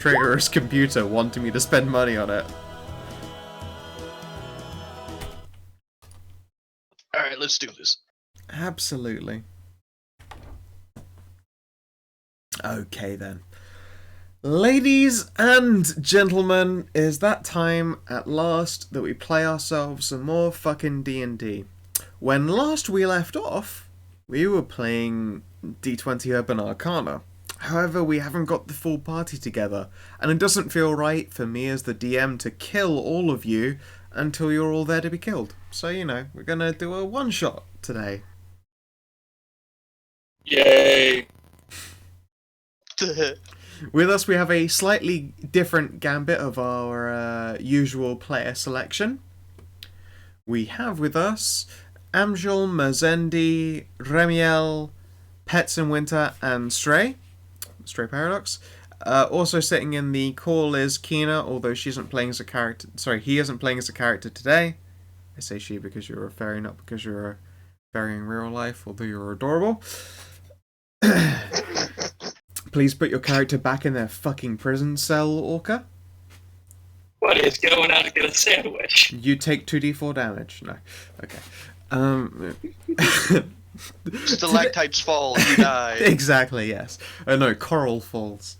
traitorous computer wanting me to spend money on it. Alright, let's do this. Absolutely. Okay then. Ladies and gentlemen, is that time at last that we play ourselves some more fucking D&D. When last we left off, we were playing D20 Urban Arcana. However, we haven't got the full party together, and it doesn't feel right for me as the DM to kill all of you until you're all there to be killed. So, you know, we're gonna do a one-shot today. Yay! With us, we have a slightly different gambit of our usual player selection. We have with us Amjol, Mazendi, Remiel, Pets in Winter, and Stray Paradox. Also sitting in the call is Kina, although she isn't playing as a character. Sorry, he isn't playing as a character today. I say she because you're a fairy, not because you're a fairy in real life, although you're adorable. Please put your character back in their fucking prison cell, Orca. What is going on to get a sandwich? You take 2d4 damage. No. Okay. Stalactites fall, you die. Exactly, yes. No, coral falls.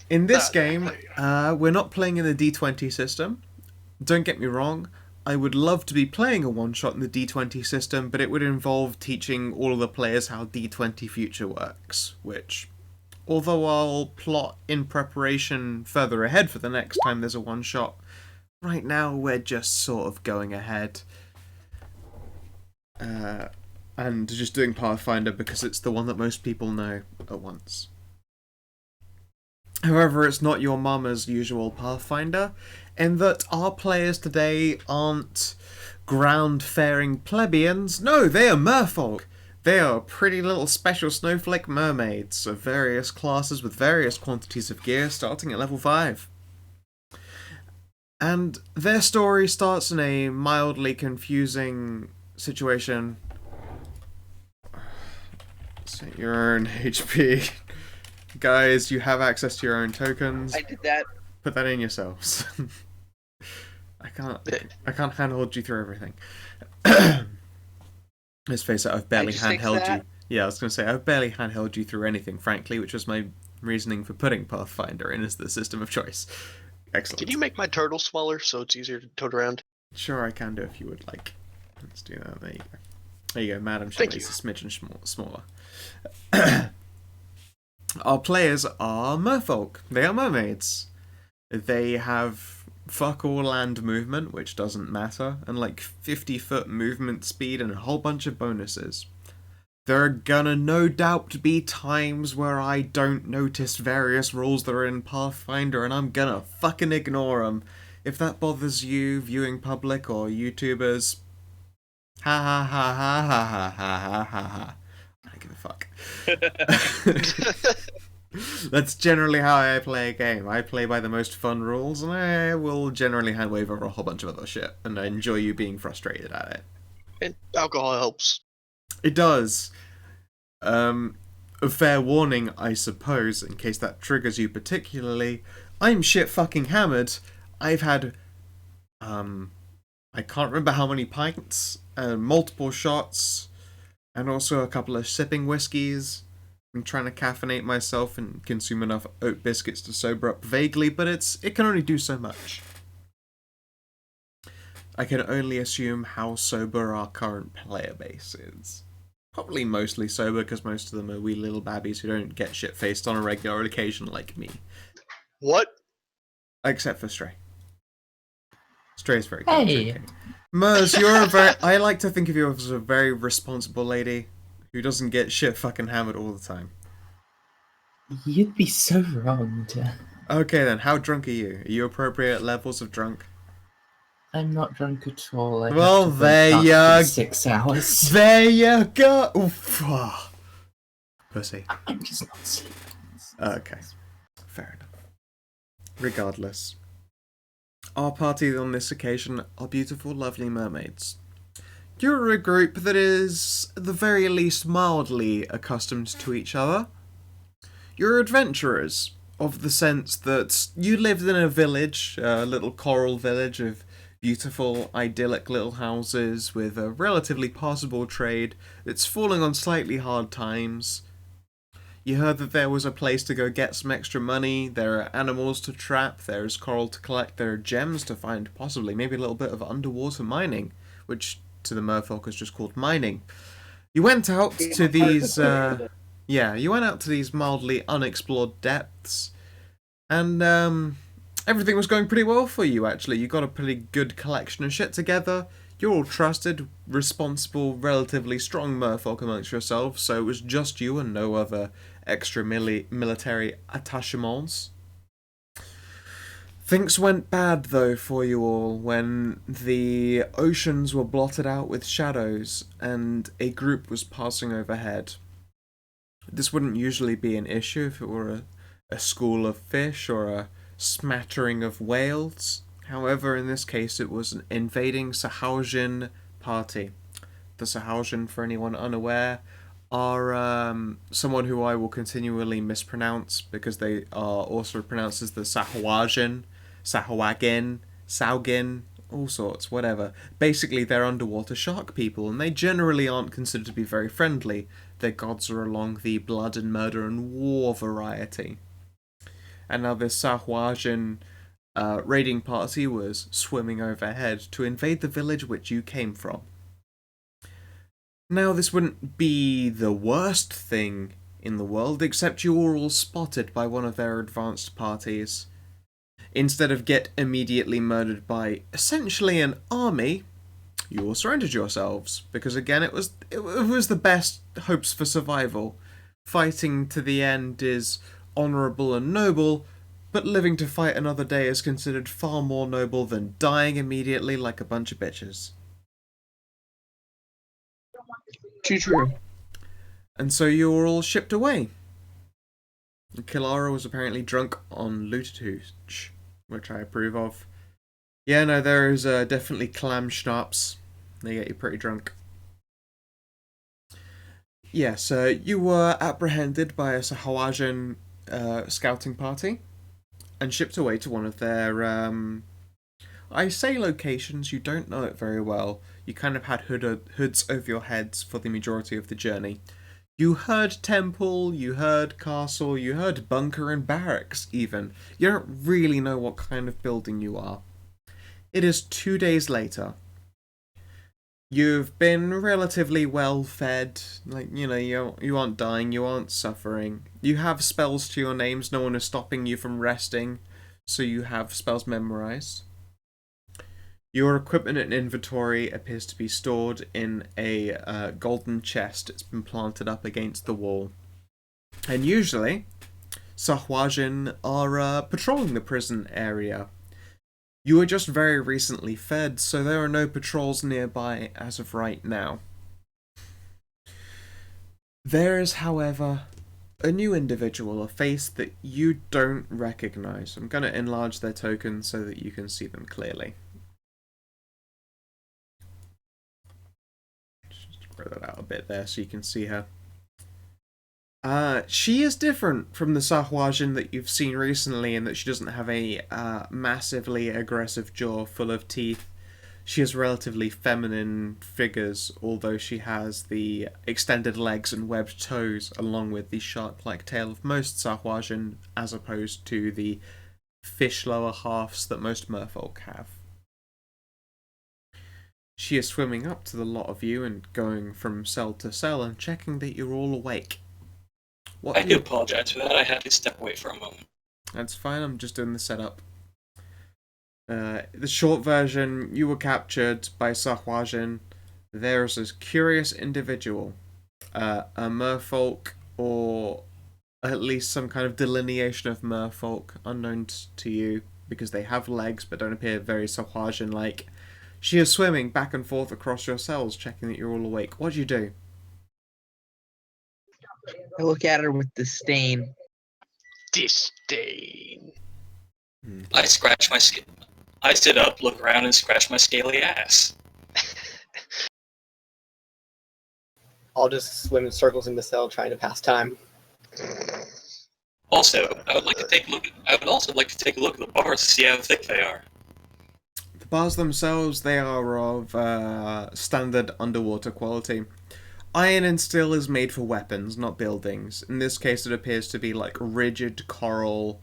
In this game, we're not playing in the D20 system. Don't get me wrong, I would love to be playing a one-shot in the D20 system, but it would involve teaching all of the players how D20 Future works, which, although I'll plot in preparation further ahead for the next time there's a one-shot, right now we're just sort of going ahead and just doing Pathfinder because it's the one that most people know at once. However, it's not your mama's usual Pathfinder, in that our players today aren't ground-faring plebeians. No, they are merfolk. They are pretty little special snowflake mermaids of various classes with various quantities of gear starting at level 5. And their story starts in a mildly confusing situation. Set your own HP. Guys, you have access to your own tokens. I did that. Put that in yourselves. I can't handhold you through everything. Let's face it, I've barely handheld you. Yeah, I was going to say, I've barely handheld you through anything, frankly, which was my reasoning for putting Pathfinder in as the system of choice. Excellent. Can you make my turtle smaller so it's easier to tote around? Sure, I can do if you would like. Let's do that. There you go. There you go, Madam Shelley's a smidgen smaller. Our players are merfolk. They are mermaids. They have fuck all land movement, which doesn't matter, and like 50-foot movement speed and a whole bunch of bonuses. There are gonna no doubt be times where I don't notice various rules that are in Pathfinder and I'm gonna fucking ignore them. If that bothers you, viewing public or YouTubers, ha ha ha ha ha ha ha ha ha ha. I don't give a fuck. That's generally how I play a game. I play by the most fun rules, and I will generally hand wave over a whole bunch of other shit, and I enjoy you being frustrated at it. And alcohol helps. It does. A fair warning, I suppose, in case that triggers you particularly. I'm shit fucking hammered. I've had, I can't remember how many pints, multiple shots, and also a couple of sipping whiskies. I'm trying to caffeinate myself and consume enough oat biscuits to sober up vaguely, but it can only do so much. I can only assume how sober our current player base is. Probably mostly sober, because most of them are wee little babbies who don't get shit-faced on a regular occasion like me. What? Except for Stray. Stray's very good. Hey! Mers, I like to think of you as a very responsible lady who doesn't get shit fucking hammered all the time. You'd be so wrong to... Okay then, how drunk are you? Are you appropriate levels of drunk? I'm not drunk at all. I Well, have to there wake up you in 6 hours. There you go! Oof. Ah. Pussy. I'm just not sleeping. Okay. Fair enough. Regardless. Our party on this occasion are beautiful, lovely mermaids. You're a group that is, at the very least, mildly accustomed to each other. You're adventurers. of the sense that you lived in a village, a little coral village of beautiful, idyllic little houses with a relatively passable trade that's falling on slightly hard times. You heard that there was a place to go get some extra money, there are animals to trap, there is coral to collect, there are gems to find, possibly, maybe a little bit of underwater mining, which to the merfolk is just called mining. You went out to these, you went out to these mildly unexplored depths, and everything was going pretty well for you, actually. You got a pretty good collection of shit together. You're all trusted, responsible, relatively strong merfolk amongst yourselves, so it was just you and no other extra military attachements. Things went bad, though, for you all when the oceans were blotted out with shadows and a group was passing overhead. This wouldn't usually be an issue if it were a school of fish or a smattering of whales. However, in this case, it was an invading Sahausian party. The Sahausian, for anyone unaware, are someone who I will continually mispronounce because they are also pronounced as the Sahuagin, Sahuagin, Saugin, all sorts, whatever. Basically, they're underwater shark people, and they generally aren't considered to be very friendly. Their gods are along the blood and murder and war variety. And now this Sahuagin raiding party was swimming overhead to invade the village which you came from. Now, this wouldn't be the worst thing in the world, except you were all spotted by one of their advanced parties. Instead of get immediately murdered by essentially an army, you all surrendered yourselves, because again, it was the best hopes for survival. Fighting to the end is honourable and noble, but living to fight another day is considered far more noble than dying immediately like a bunch of bitches. Too true. And so you were all shipped away. Kilara was apparently drunk on looted hooch, which I approve of. Yeah, no, there is definitely clam schnapps. They get you pretty drunk. Yes, you were apprehended by a Sahawajan scouting party and shipped away to one of their, I say locations, you don't know it very well. You kind of had hoods over your heads for the majority of the journey. You heard temple, you heard castle, you heard bunker and barracks, even. You don't really know what kind of building you are. It is 2 days later. You've been relatively well fed. Like, you aren't dying, you aren't suffering. You have spells to your names, no one is stopping you from resting, so you have spells memorized. Your equipment and inventory appears to be stored in a golden chest. It's been planted up against the wall. And usually, Sahwajin are patrolling the prison area. You were just very recently fed, so there are no patrols nearby as of right now. There is, however, a new individual, a face that you don't recognize. I'm going to enlarge their token so that you can see them clearly. Grow that out a bit there so you can see her. She is different from the Sahwajin that you've seen recently in that she doesn't have a massively aggressive jaw full of teeth. She has relatively feminine figures, although she has the extended legs and webbed toes along with the shark-like tail of most Sahwajin as opposed to the fish lower halves that most merfolk have. She is swimming up to the lot of you and going from cell to cell and checking that you're all awake. I do apologize for that. I had to step away for a moment. That's fine, I'm just doing the setup. The short version, you were captured by Sahwajin. There's this curious individual, a merfolk, or at least some kind of delineation of merfolk, unknown to you, because they have legs but don't appear very Sahwajin-like. She is swimming back and forth across your cells, checking that you're all awake. What do you do? I look at her with disdain. Disdain. I scratch my skin. I sit up, look around, and scratch my scaly ass. I'll just swim in circles in the cell trying to pass time. Also, Also, I would also like to take a look at the bars to see how thick they are. The bars themselves, they are of standard underwater quality. Iron and steel is made for weapons, not buildings. In this case, it appears to be like rigid coral.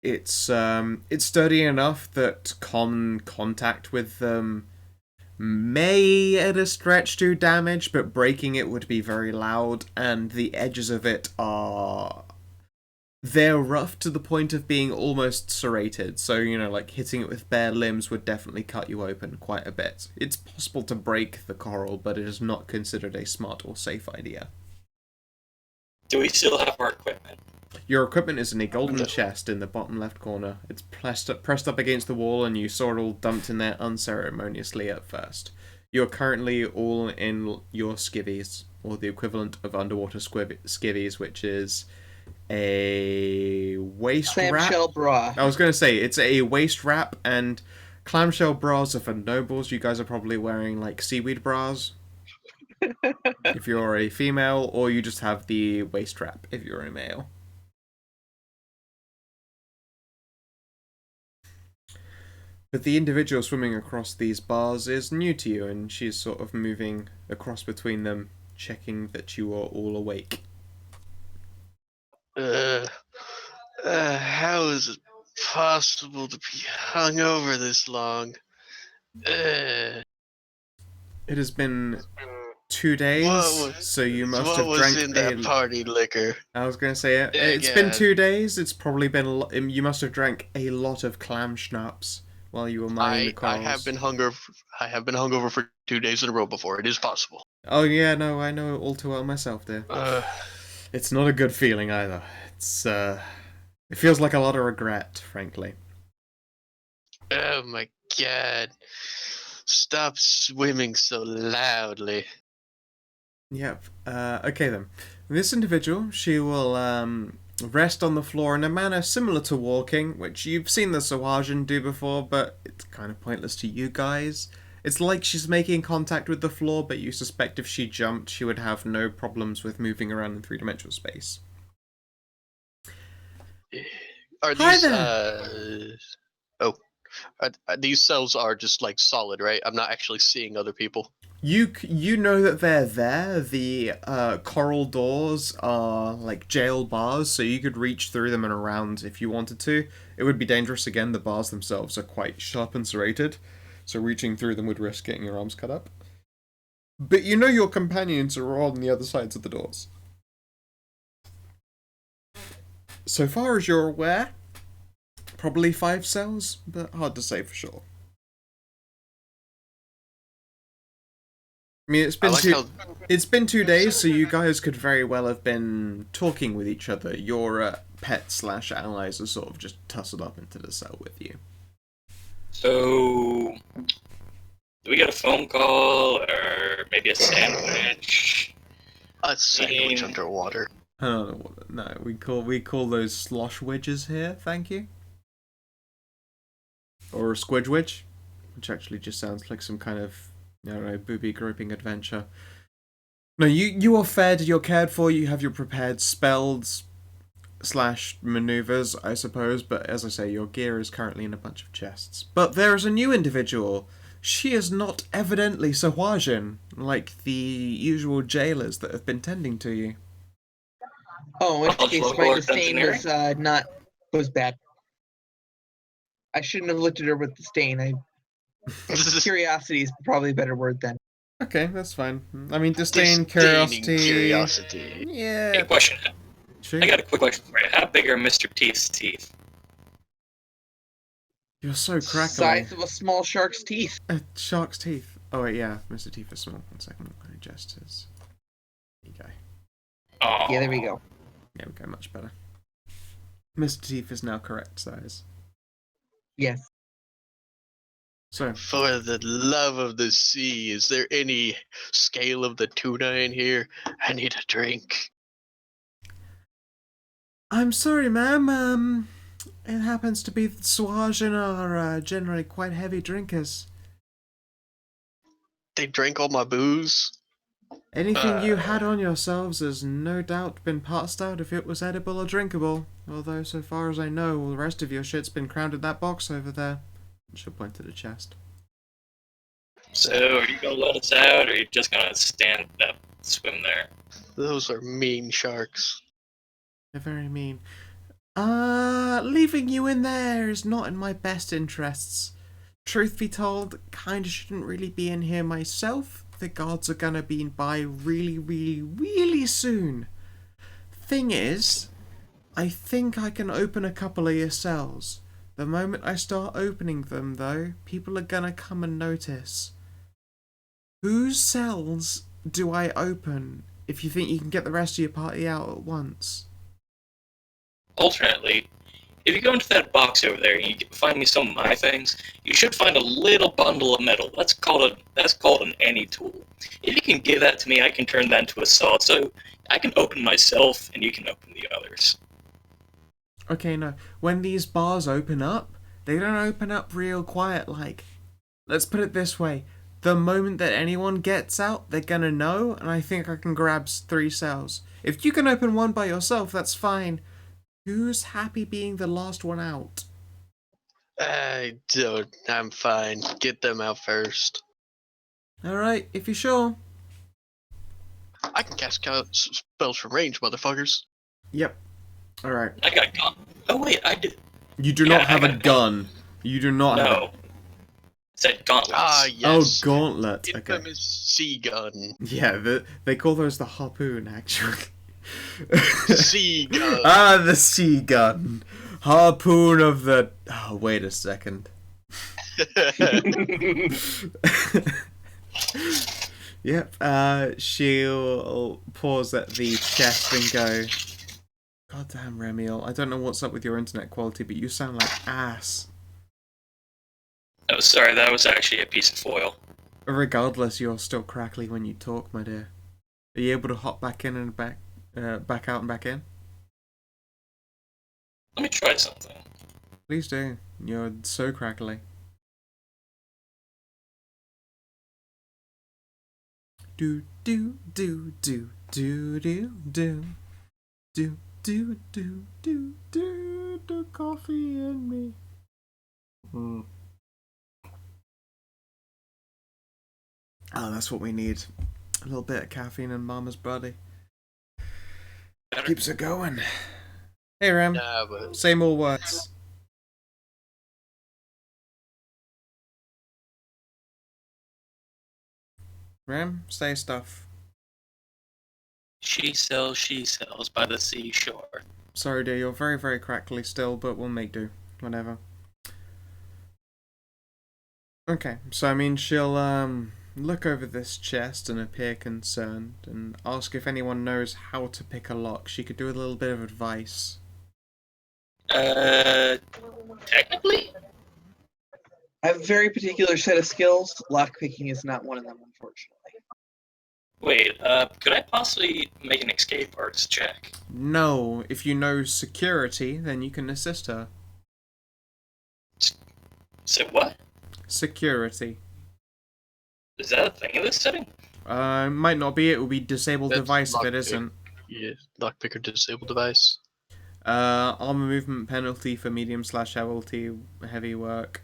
It's sturdy enough that common contact with them may at a stretch do damage, but breaking it would be very loud, and the edges of it are... they're rough to the point of being almost serrated, so, like hitting it with bare limbs would definitely cut you open quite a bit. It's possible to break the coral, but it is not considered a smart or safe idea. Do we still have our equipment? Your equipment is in a golden chest in the bottom left corner. It's pressed up against the wall, and you saw it all dumped in there unceremoniously at first. You're currently all in your skivvies, or the equivalent of underwater skivvies, which is a waist wrap. Clamshell bra. I was going to say, it's a waist wrap, and clamshell bras are for nobles. You guys are probably wearing, like, seaweed bras if you're a female, or you just have the waist wrap if you're a male. But the individual swimming across these bars is new to you, and she's sort of moving across between them, checking that you are all awake. How is it possible to be hungover this long? It has been 2 days, so you must what have was drank in that party liquor? I was going to say it. It's been 2 days. It's probably been a lot. You must have drank a lot of clam schnapps while you were mining the corals. I have been hungover for 2 days in a row before. It is possible. Oh yeah, no, I know all too well myself, dear. It's not a good feeling either. It feels like a lot of regret, frankly. Oh my god. Stop swimming so loudly. Yep. Okay then. This individual, she will rest on the floor in a manner similar to walking, which you've seen the Sahuagin do before, but it's kind of pointless to you guys. It's like she's making contact with the floor, but you suspect if she jumped, she would have no problems with moving around in three-dimensional space. Are these these cells are just like solid, right? I'm not actually seeing other people. You know that they're there. The coral doors are like jail bars, so you could reach through them and around if you wanted to. It would be dangerous again. The bars themselves are quite sharp and serrated, so reaching through them would risk getting your arms cut up. But you know your companions are all on the other sides of the doors. So far as you're aware, probably 5 cells, but hard to say for sure. I mean, it's been 2 days, so you guys could very well have been talking with each other. Your pet/allies are sort of just tussled up into the cell with you. So, do we get a phone call or maybe a sandwich? A sandwich underwater. I don't know what. No, we call those slosh widges here. Thank you. Or a squidwidge, which actually just sounds like some kind of, I don't know, booby groping adventure. No, you are fed, you're cared for, you have your prepared spells / maneuvers, I suppose, but as I say, your gear is currently in a bunch of chests. But there is a new individual. She is not evidently Sahuagin, like the usual jailers that have been tending to you. Oh, in which case my disdain was bad. I shouldn't have looked at her with disdain. Curiosity is probably a better word then. Okay, that's fine. I mean, disdain, curiosity. Yeah. Hey, question. Sure. I got a quick question for you. How big are Mr. Teeth's teeth? You're so crackly. Size of a small shark's teeth. A shark's teeth. Oh wait, yeah, Mr. Teeth is small. 1 second, I adjust his. There you go. Oh. Yeah, there we go. There we go, much better. Mr. Teeth is now correct size. Yes. So, For the love of the sea, is there any scale of the tuna in here? I need a drink. I'm sorry, ma'am. It happens to be that Sahuagin are generally quite heavy drinkers. They drank all my booze. Anything you had on yourselves has no doubt been passed out if it was edible or drinkable. Although, so far as I know, all the rest of your shit's been crammed in that box over there. She'll point to the chest. So, are you gonna let us out, or are you just gonna stand up, swim there? Those are mean sharks. They're very mean. Leaving you in there is not in my best interests. Truth be told, kinda shouldn't really be in here myself. The guards are gonna be by really, really, really soon. Thing is, I think I can open a couple of your cells. The moment I start opening them, though, people are gonna come and notice. Whose cells do I open if you think you can get the rest of your party out at once? Alternately, if you go into that box over there and you find me some of my things, you should find a little bundle of metal. That's called an anti-tool. If you can give that to me, I can turn that into a saw, so I can open myself and you can open the others. Okay, no. When these bars open up, they don't open up real quiet like. Let's put it this way. The moment that anyone gets out, they're gonna know, and I think I can grab 3 cells. If you can open one by yourself, that's fine. Who's happy being the last one out? I don't. I'm fine. Get them out first. Alright, if you're sure. I can cast spells from range, motherfuckers. Yep. Alright. I got gun. Oh wait, I did. You do Yeah, not have I a got a gun. You do not have No. Said gauntlets. Ah, Oh, yes. gauntlet. Okay. Infamous sea gun. Yeah, they call those the harpoon, actually. Sea gun. Ah, the sea gun. Harpoon of the... Oh, wait a second. Yep, she'll pause at the chest and go, God damn, Remiel, I don't know what's up with your internet quality, but you sound like ass. Oh, sorry, that was actually a piece of foil. Regardless, you're still crackly when you talk, my dear. Are you able to hop back in and back out and back in? Let me try something. Please do. You're so crackly. Do do do do do do do do do do do do do coffee in me. Oh, that's what we need. A little bit of caffeine in Mama's body. Better. Keeps it going. Hey, Rem. Nah, but Say more words. Rem, say stuff. She sells by the seashore. Sorry, dear, you're very, very crackly still, but we'll make do. Whatever. Okay, so I mean, she'll, look over this chest and appear concerned, and ask if anyone knows how to pick a lock. She could do with a little bit of advice. Technically? I have a very particular set of skills. Lockpicking is not one of them, unfortunately. Wait, could I possibly make an escape artist check? No, if you know security, then you can assist her. So what? Security. Is that a thing in this setting? Might not be, it will be disabled That's device if it lockpick. isn't. yeah, lockpicker disabled device. Armor movement penalty for medium/heavy work.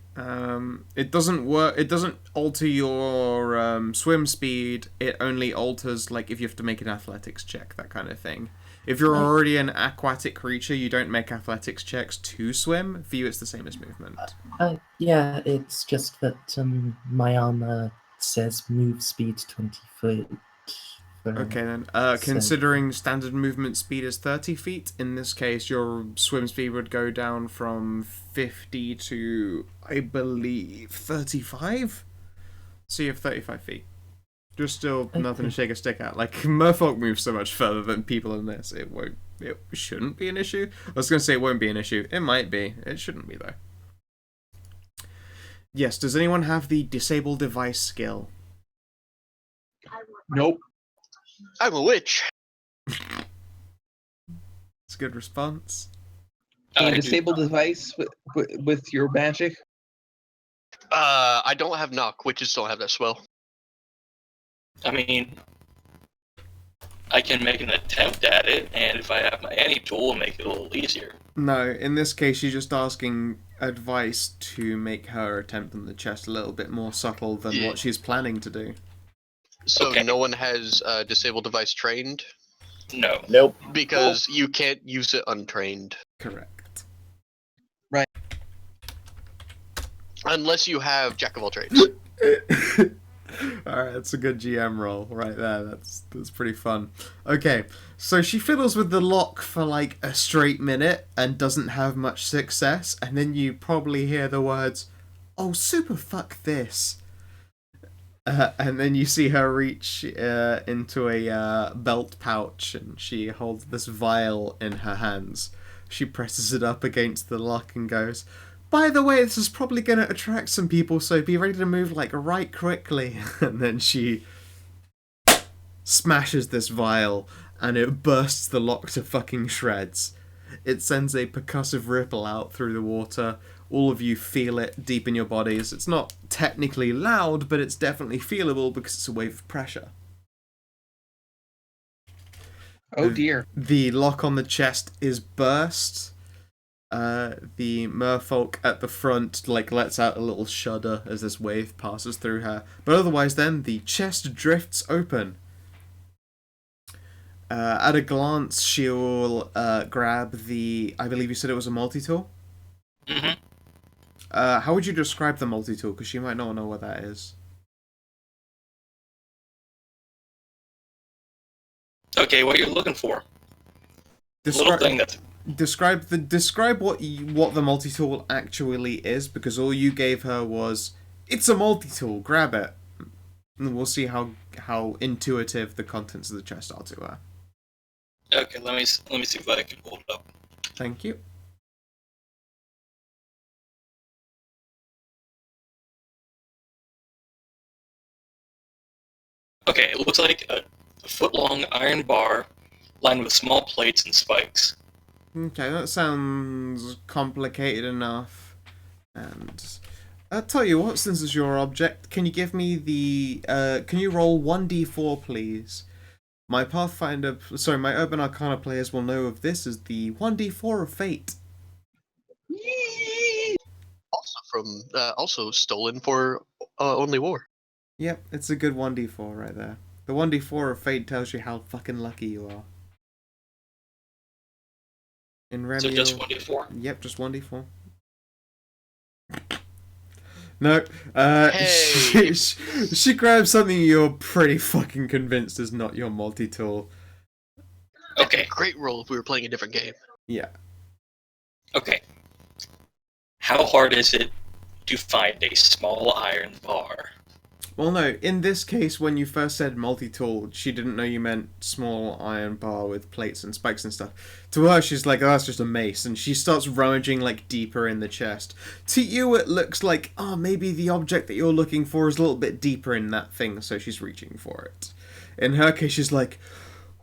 It doesn't work. It doesn't alter your swim speed. It only alters like if you have to make an athletics check, that kind of thing. If you're already an aquatic creature, you don't make athletics checks to swim. For you, it's the same as movement. Yeah, it's just that my armor says move speed 20 foot. Okay then. Considering standard movement speed is 30 feet, in this case your swim speed would go down from 50 to, I believe, 35? So you have 35 feet. There's still nothing to shake a stick at. Like, merfolk moves so much further than people in this. It shouldn't be an issue. I was going to say it won't be an issue. It might be. It shouldn't be, though. Yes, does anyone have the disable device skill? Nope. I'm a witch. It's a good response. Can you disable the device with your magic? I don't have knock. Witches don't have that spell. I mean, I can make an attempt at it, and if I have my any tool, it'll make it a little easier. No, in this case, she's just asking advice to make her attempt on the chest a little bit more subtle than what she's planning to do. So Okay. no one has disabled device trained? No. Nope. Because you can't use it untrained. Correct. Unless you have Jack of all trades. Alright, that's a good GM roll right there. That's pretty fun. Okay, so she fiddles with the lock for like a straight minute and doesn't have much success, and then you probably hear the words, "Oh, super fuck this." And then you see her reach into a belt pouch, and she holds this vial in her hands. She presses it up against the lock and goes, "By the way, this is probably going to attract some people, so be ready to move like right quickly." And then she smashes this vial, and it bursts the lock to fucking shreds. It sends a percussive ripple out through the water. All of you feel it deep in your bodies. It's not technically loud, but it's definitely feelable because it's a wave of pressure. Oh dear. The lock on the chest is burst. The merfolk at the front lets out a little shudder as this wave passes through her. But otherwise then, the chest drifts open. At a glance, she'll grab the... I believe you said it was a multi-tool? Mm-hmm. How would you describe the multi-tool? Because she might not know what that is. Okay, what you're looking for. Little thing that's... Describe what the multi-tool actually is, because all you gave her was, "It's a multi-tool, grab it." And we'll see how intuitive the contents of the chest are to her. Okay, let me see if I can pull it up. Thank you. Okay, it looks like a foot-long iron bar lined with small plates and spikes. Okay, that sounds complicated enough. And I'll tell you what, since it's your object, can you give me the... can you roll 1d4, please? My my Urban Arcana players will know of this as the 1d4 of Fate. Also stolen for Only War. Yep, it's a good 1d4 right there. The 1d4 of Fate tells you how fucking lucky you are. In Remiel... So just 1d4? Yep, just 1d4. No, Hey. she grabs something you're pretty fucking convinced is not your multi-tool. Okay. Great roll if we were playing a different game. Yeah. Okay. How hard is it to find a small iron bar? Well, no, in this case, when you first said multi-tool, she didn't know you meant small iron bar with plates and spikes and stuff. To her, she's like, "Oh, that's just a mace," and she starts rummaging, deeper in the chest. To you, it looks like, oh, maybe the object that you're looking for is a little bit deeper in that thing, so she's reaching for it. In her case, she's like,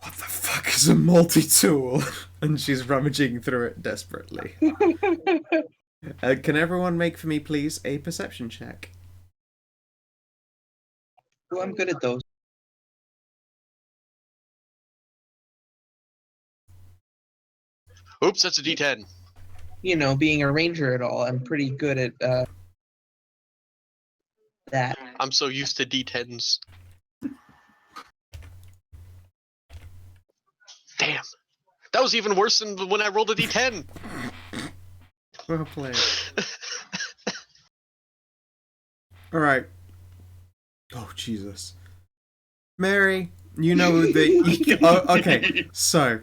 "What the fuck is a multi-tool?" And she's rummaging through it desperately. Can everyone make for me, please, a perception check? Oh, I'm good at those. Oops, that's a D10. You know, being a ranger at all, I'm pretty good at that. I'm so used to D10s. Damn. That was even worse than when I rolled a D10. Well played. Alright. Oh, Jesus. Mary, you know that... oh, okay, so,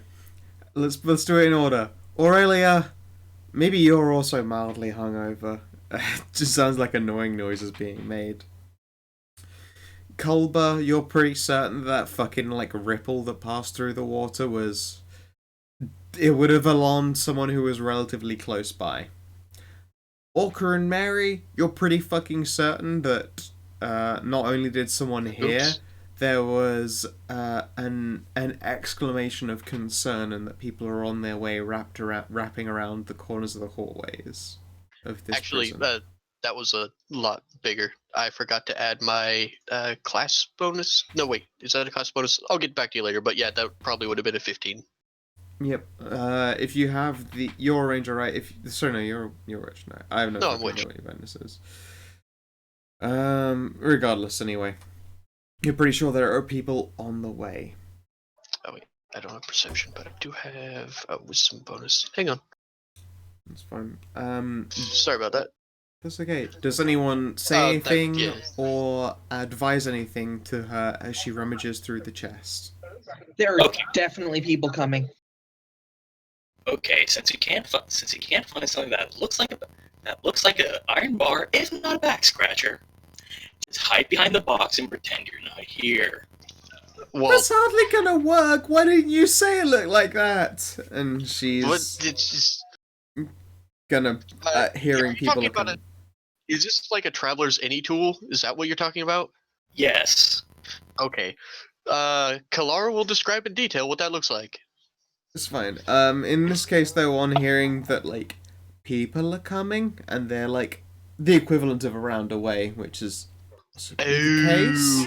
let's do it in order. Aurelia, maybe you're also mildly hungover. It just sounds like annoying noises being made. Culber, you're pretty certain that fucking, ripple that passed through the water was... It would have alarmed someone who was relatively close by. Orca and Mary, you're pretty fucking certain that not only did someone hear, Oops. there was an exclamation of concern and that people are on their way wrapping around the corners of the hallways of this Actually, prison. that was a lot bigger. I forgot to add my class bonus. No, wait, is that a class bonus? I'll get back to you later. But yeah, that probably would have been a 15. Yep. If you have your ranger, right? No, you're witch. No, I have no No, I'm fucking idea witch. what your bonus is. Regardless, anyway, you're pretty sure there are people on the way. Oh wait, I don't have perception, but I do have a wisdom bonus. Hang on. That's fine. Sorry about that. That's okay. Does anyone say anything yeah. or advise anything to her as she rummages through the chest? There are Okay. definitely people coming. Okay, since you can't find something that looks like a iron bar, if not a back scratcher, just hide behind the box and pretend you're not here. Well, That's hardly gonna work. Why didn't you say it looked like that? And she's what? It's just gonna hearing you're people talking are about coming. Is this like a traveler's any tool? Is that what you're talking about? Yes. Okay. Kalara will describe in detail what that looks like. It's fine. In this case, though, on hearing that like people are coming and they're like the equivalent of a round away, which is the case,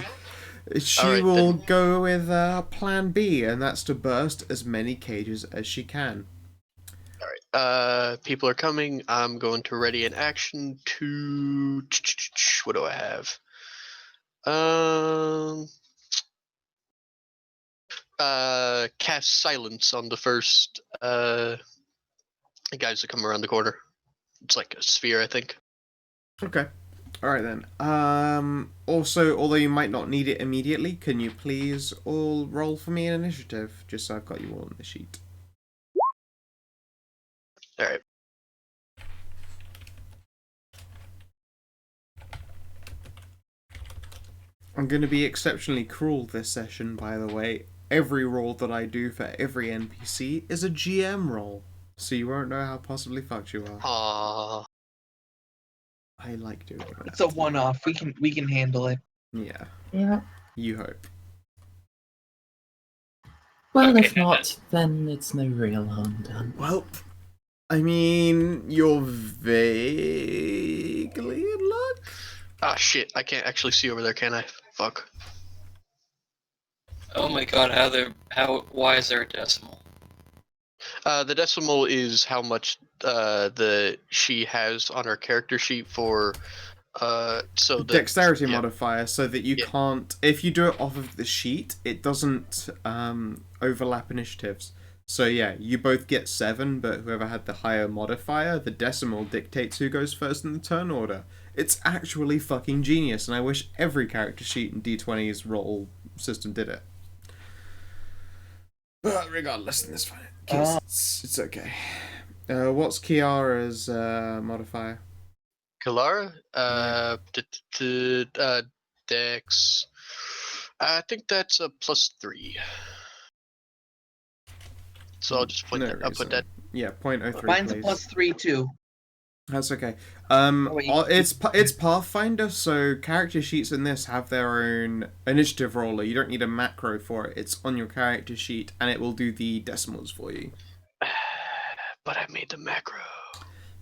she Alright, will then. go with Plan B, and that's to burst as many cages as she can. People are coming. I'm going to ready an action to. What do I have? Cast silence on the first guys that come around the corner. It's like a sphere, I think. Okay. Alright then. Also, although you might not need it immediately, can you please all roll for me an initiative, just so I've got you all on the sheet. Alright. I'm going to be exceptionally cruel this session, by the way. Every roll that I do for every NPC is a GM roll, so you won't know how possibly fucked you are. Aww. I like doing that. It's a one-off. We can handle it. Yeah, Yeah. you hope. Well, Okay, if not, then it's no real harm done. Well, I mean, you're vaguely in luck? Ah, shit. I can't actually see over there, can I? Fuck. Oh my god, why is there a decimal? The decimal is how much she has on her character sheet for so the Dexterity modifier, so that you Yeah. can't. If you do it off of the sheet, it doesn't overlap initiatives. So yeah, you both get 7, but whoever had the higher modifier, the decimal dictates who goes first in the turn order. It's actually fucking genius, and I wish every character sheet in D20's roll system did it. But regardless, that's fine. It's okay. What's Kiara's modifier? Kalara, Dex. I think that's a +3. So I'll just put No that. I'll put reason. that. Yeah, 0.03. Mine's a please. +3 too. That's okay. wait. It's Pathfinder, so character sheets in this have their own initiative roller. You don't need a macro for it. It's on your character sheet, and it will do the decimals for you. But I made the macro.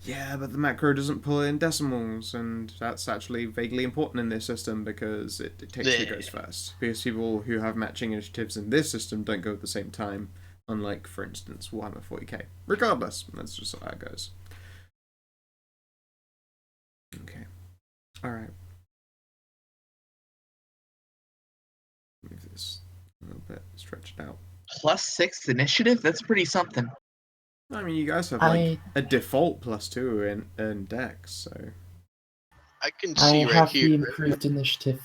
Yeah, but the macro doesn't pull in decimals, and that's actually vaguely important in this system because it dictates who goes first. Because people who have matching initiatives in this system don't go at the same time, unlike, for instance, Warhammer 40k. Regardless, that's just how it goes. Okay. Alright. Move this a little bit, stretch it out. +6 initiative? That's pretty something. I mean, you guys have like a default +2 in Dex, so I can I see right have here. the improved initiative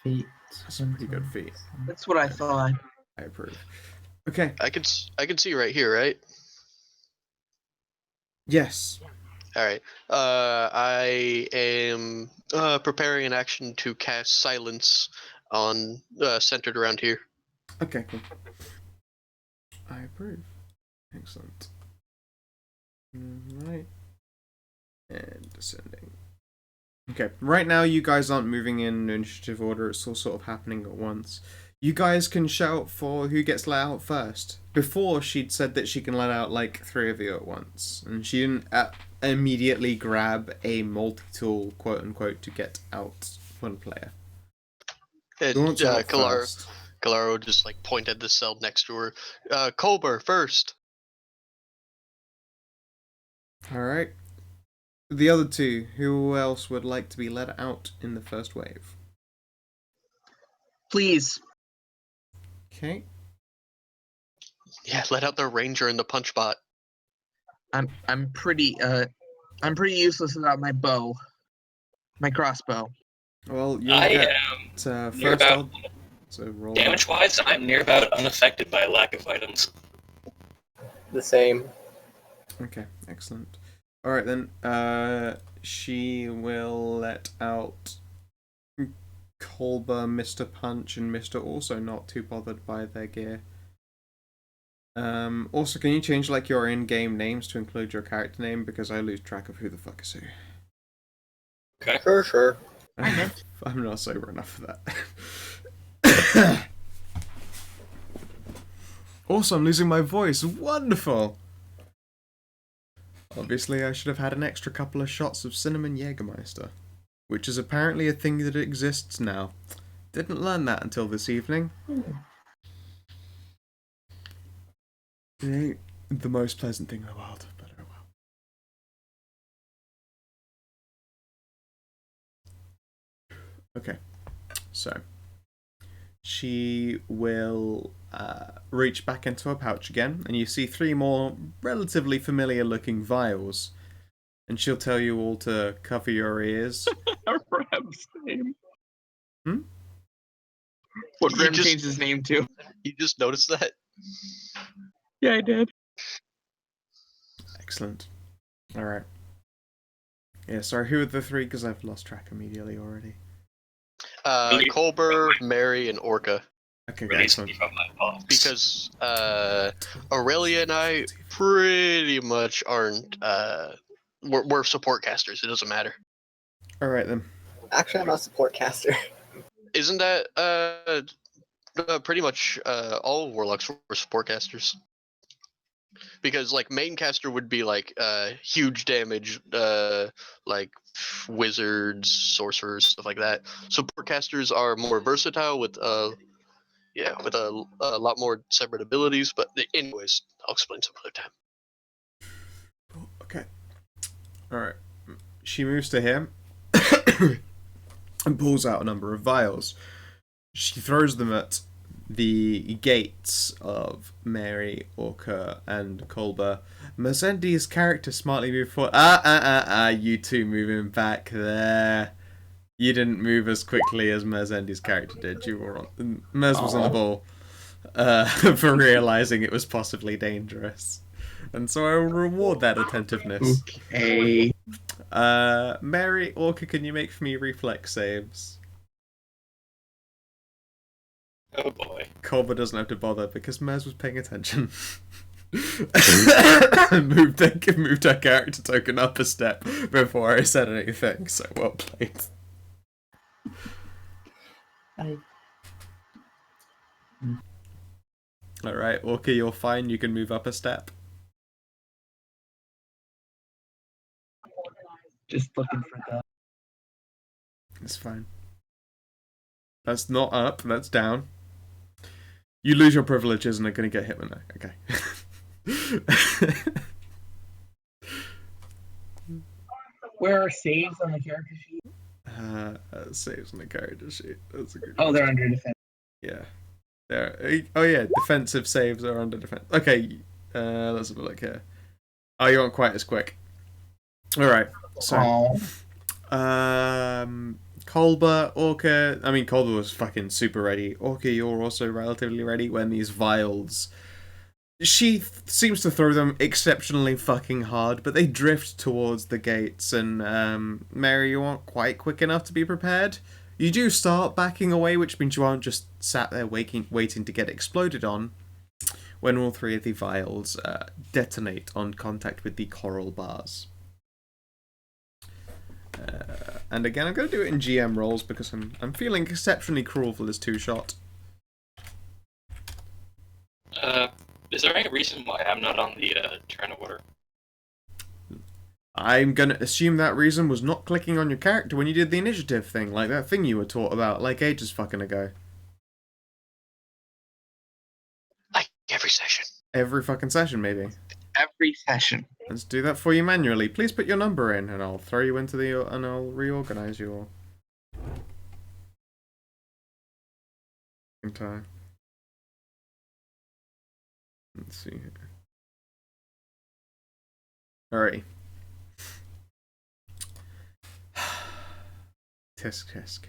feat. that's a pretty good feat. That's what I thought. I approve. Okay. I can see right here, right? Yes. All right. I am preparing an action to cast silence on centered around here. Okay, cool. I approve. Excellent. Right. And descending. Okay, right now you guys aren't moving in initiative order, it's all sort of happening at once. You guys can shout for who gets let out first. Before, she'd said that she can let out like 3 of you at once, and she didn't immediately grab a multi-tool, quote-unquote, to get out one player. And Who wants to look Kalara first? would just like point at the cell next to her. Colbert first. Alright. The other two, who else would like to be let out in the first wave? Please. Okay. Yeah, let out the ranger and the punch bot. I'm pretty useless without my bow. My crossbow. Well, you'll I get am near first about so roll damage-wise. I'm near about unaffected by lack of items. The same. Okay, excellent. Alright then, she will let out Kolber, Mr. Punch, and Mr. Also not too bothered by their gear. Also, can you change like your in-game names to include your character name, because I lose track of who the fuck is who. Okay. Sure. I'm not sober enough for that. Also, I'm losing my voice. Wonderful! Obviously, I should have had an extra couple of shots of cinnamon Jägermeister, which is apparently a thing that exists now. Didn't learn that until this evening. It ain't the most pleasant thing in the world, but oh well. Okay, so she will reach back into her pouch again, and you see 3 more relatively familiar looking vials. And she'll tell you all to cover your ears. Rem's name. Hmm? What You Rem just- changed his name to? You just noticed that? Yeah, I did. Excellent. Alright. Yeah, sorry, who are the 3? Because I've lost track immediately already. Colbert, Mary, and Orca. Okay, Release excellent. me from my box. Because Aurelia and I pretty much aren't. We're support casters. It doesn't matter. Alright then. Actually, I'm not a support caster. Isn't that pretty much all warlocks were support casters? Because like main caster would be like huge damage, like wizards, sorcerers, stuff like that. Support casters are more versatile with a lot more separate abilities. But anyways, I'll explain some other time. Okay. Alright. She moves to him and pulls out a number of vials. She throws them at the gates of Mary, Orca, and Kolber. Mercendi's character smartly moved forward. You two moving back there. You didn't move as quickly as Mercendi's character did. You were on. Mers was on the ball for realizing it was possibly dangerous. And so I will reward that attentiveness. Okay. Mary, Orca, can you make for me reflex saves? Oh boy. Colbert doesn't have to bother because Mers was paying attention. moved her character token up a step before I said anything, so well played. Alright, Orca, you're fine, you can move up a step. Just looking for that. It's fine. That's not up, that's down. You lose your privileges and are going to get hit with that. Okay. Where are saves on the character sheet? Saves on the character sheet. That's a good Oh, they're question. under defense. Yeah. There. Oh yeah, defensive saves are under defense. Okay, let's have a look here. Oh, you aren't quite as quick. Alright, so... Kolber, Orca... I mean, Kolber was fucking super ready. Orca, you're also relatively ready when these vials... She seems to throw them exceptionally fucking hard, but they drift towards the gates, and Mary, you aren't quite quick enough to be prepared. You do start backing away, which means you aren't just sat there waiting to get exploded on, when all 3 of the vials detonate on contact with the coral bars. And again, I'm going to do it in GM rolls because I'm feeling exceptionally cruel for this 2-shot. Is there any reason why I'm not on the turn order? I'm gonna assume that reason was not clicking on your character when you did the initiative thing, like that thing you were taught about, like ages fucking ago. Like every session. Every fucking session, maybe. Every session. Let's do that for you manually. Please put your number in, and I'll throw you into the... and I'll reorganize you all. Time. Let's see here. Alrighty. Tisk tisk.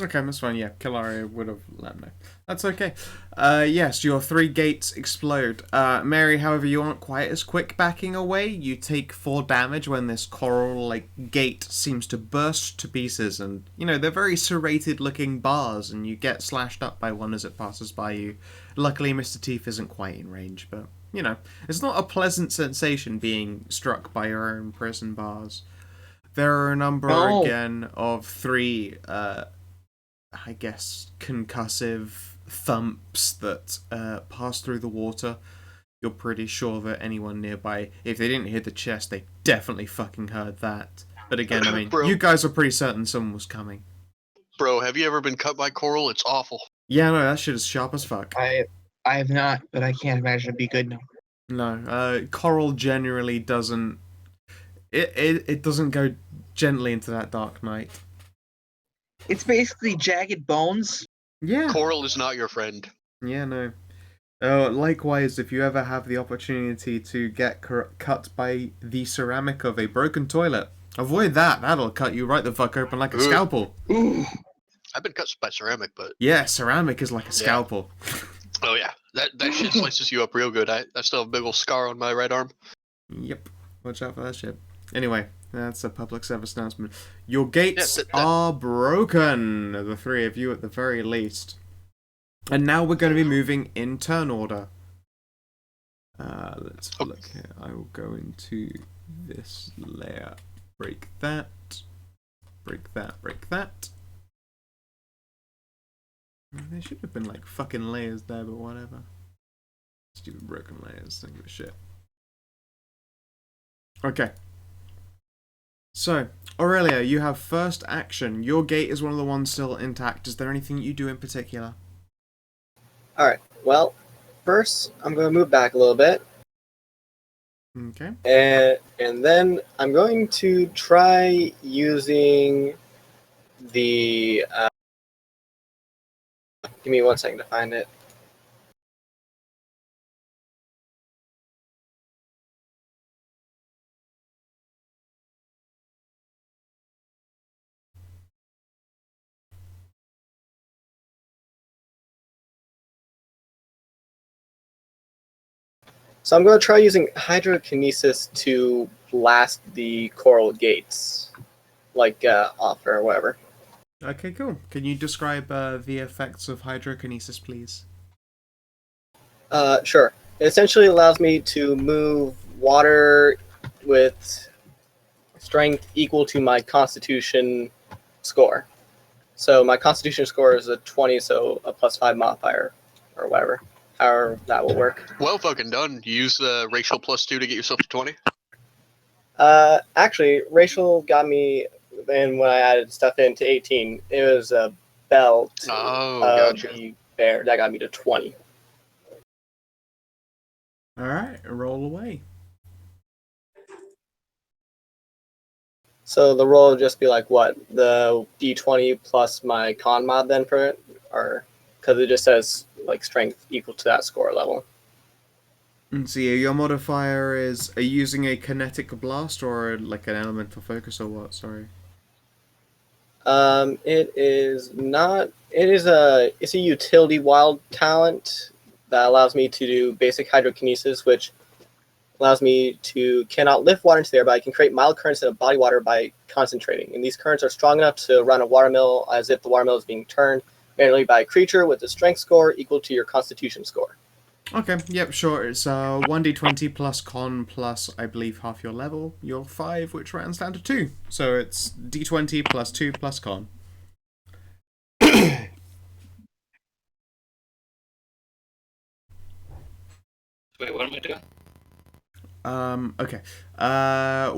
Okay, that's fine. Yeah, Killaria would have let me know. That's okay. Yes, your 3 gates explode. Mary, however, you aren't quite as quick backing away. You take 4 damage when this coral-like gate seems to burst to pieces, and you know they're very serrated-looking bars, and you get slashed up by one as it passes by you. Luckily, Mr. Teeth isn't quite in range, but you know it's not a pleasant sensation being struck by your own prison bars. There are a number again of 3. I guess, concussive thumps that pass through the water. You're pretty sure that anyone nearby, if they didn't hear the chest, they definitely fucking heard that. But again, I mean, Bro. you guys are pretty certain someone was coming. Bro, have you ever been cut by coral? It's awful. Yeah, no, that shit is sharp as fuck. I have not, but I can't imagine it'd be good now. No, coral generally doesn't... It doesn't go gently into that dark night. It's basically jagged bones. Yeah. Coral is not your friend. Yeah, no. Likewise, if you ever have the opportunity to get cut by the ceramic of a broken toilet, avoid that. That'll cut you right the fuck open like a scalpel. Ooh. I've been cut by ceramic, but... Yeah, ceramic is like a scalpel. Oh yeah, that shit slices you up real good. I still have a big old scar on my right arm. Yep. Watch out for that shit. Anyway, that's a public service announcement. Your gates Yeah, are broken, the 3 of you at the very least. And now we're going to be moving in turn order. Let's have a look here. I will go into this layer. Break that. Break that. Break that. There should have been like fucking layers there, but whatever. Stupid broken layers. Don't give a shit. Okay. So, Aurelia, you have first action. Your gate is one of the ones still intact. Is there anything you do in particular? Alright, well, first I'm going to move back a little bit. Okay. And then I'm going to try using the... give me 1 second to find it. So I'm going to try using hydrokinesis to blast the coral gates, like off or whatever. Okay, cool. Can you describe the effects of hydrokinesis, please? Sure. It essentially allows me to move water with strength equal to my constitution score. So my constitution score is a 20, so a +5 modifier, or whatever. However that will work. Well fucking done. You use the racial +2 to get yourself to 20? Actually, racial got me, and when I added stuff into 18, it was a belt Oh, of gotcha. the bear that got me to 20. Alright, roll away. So the roll would just be like what? The d20 plus my con mod then for it? Or because it just says like strength equal to that score level. And so your modifier is, are you using a kinetic blast or like an elemental focus or what? Sorry. It is not. It's a utility wild talent that allows me to do basic hydrokinesis, which allows me to cannot lift water into the air, but I can create mild currents in a body water by concentrating. And these currents are strong enough to run a watermill as if the watermill is being turned manually by a creature with a strength score equal to your constitution score. Okay, yep, sure. It's 1d20 plus con plus, I believe, half your level. Your 5, which rounds down to 2. So it's d20 plus 2 plus con. Wait, what am I doing? Okay.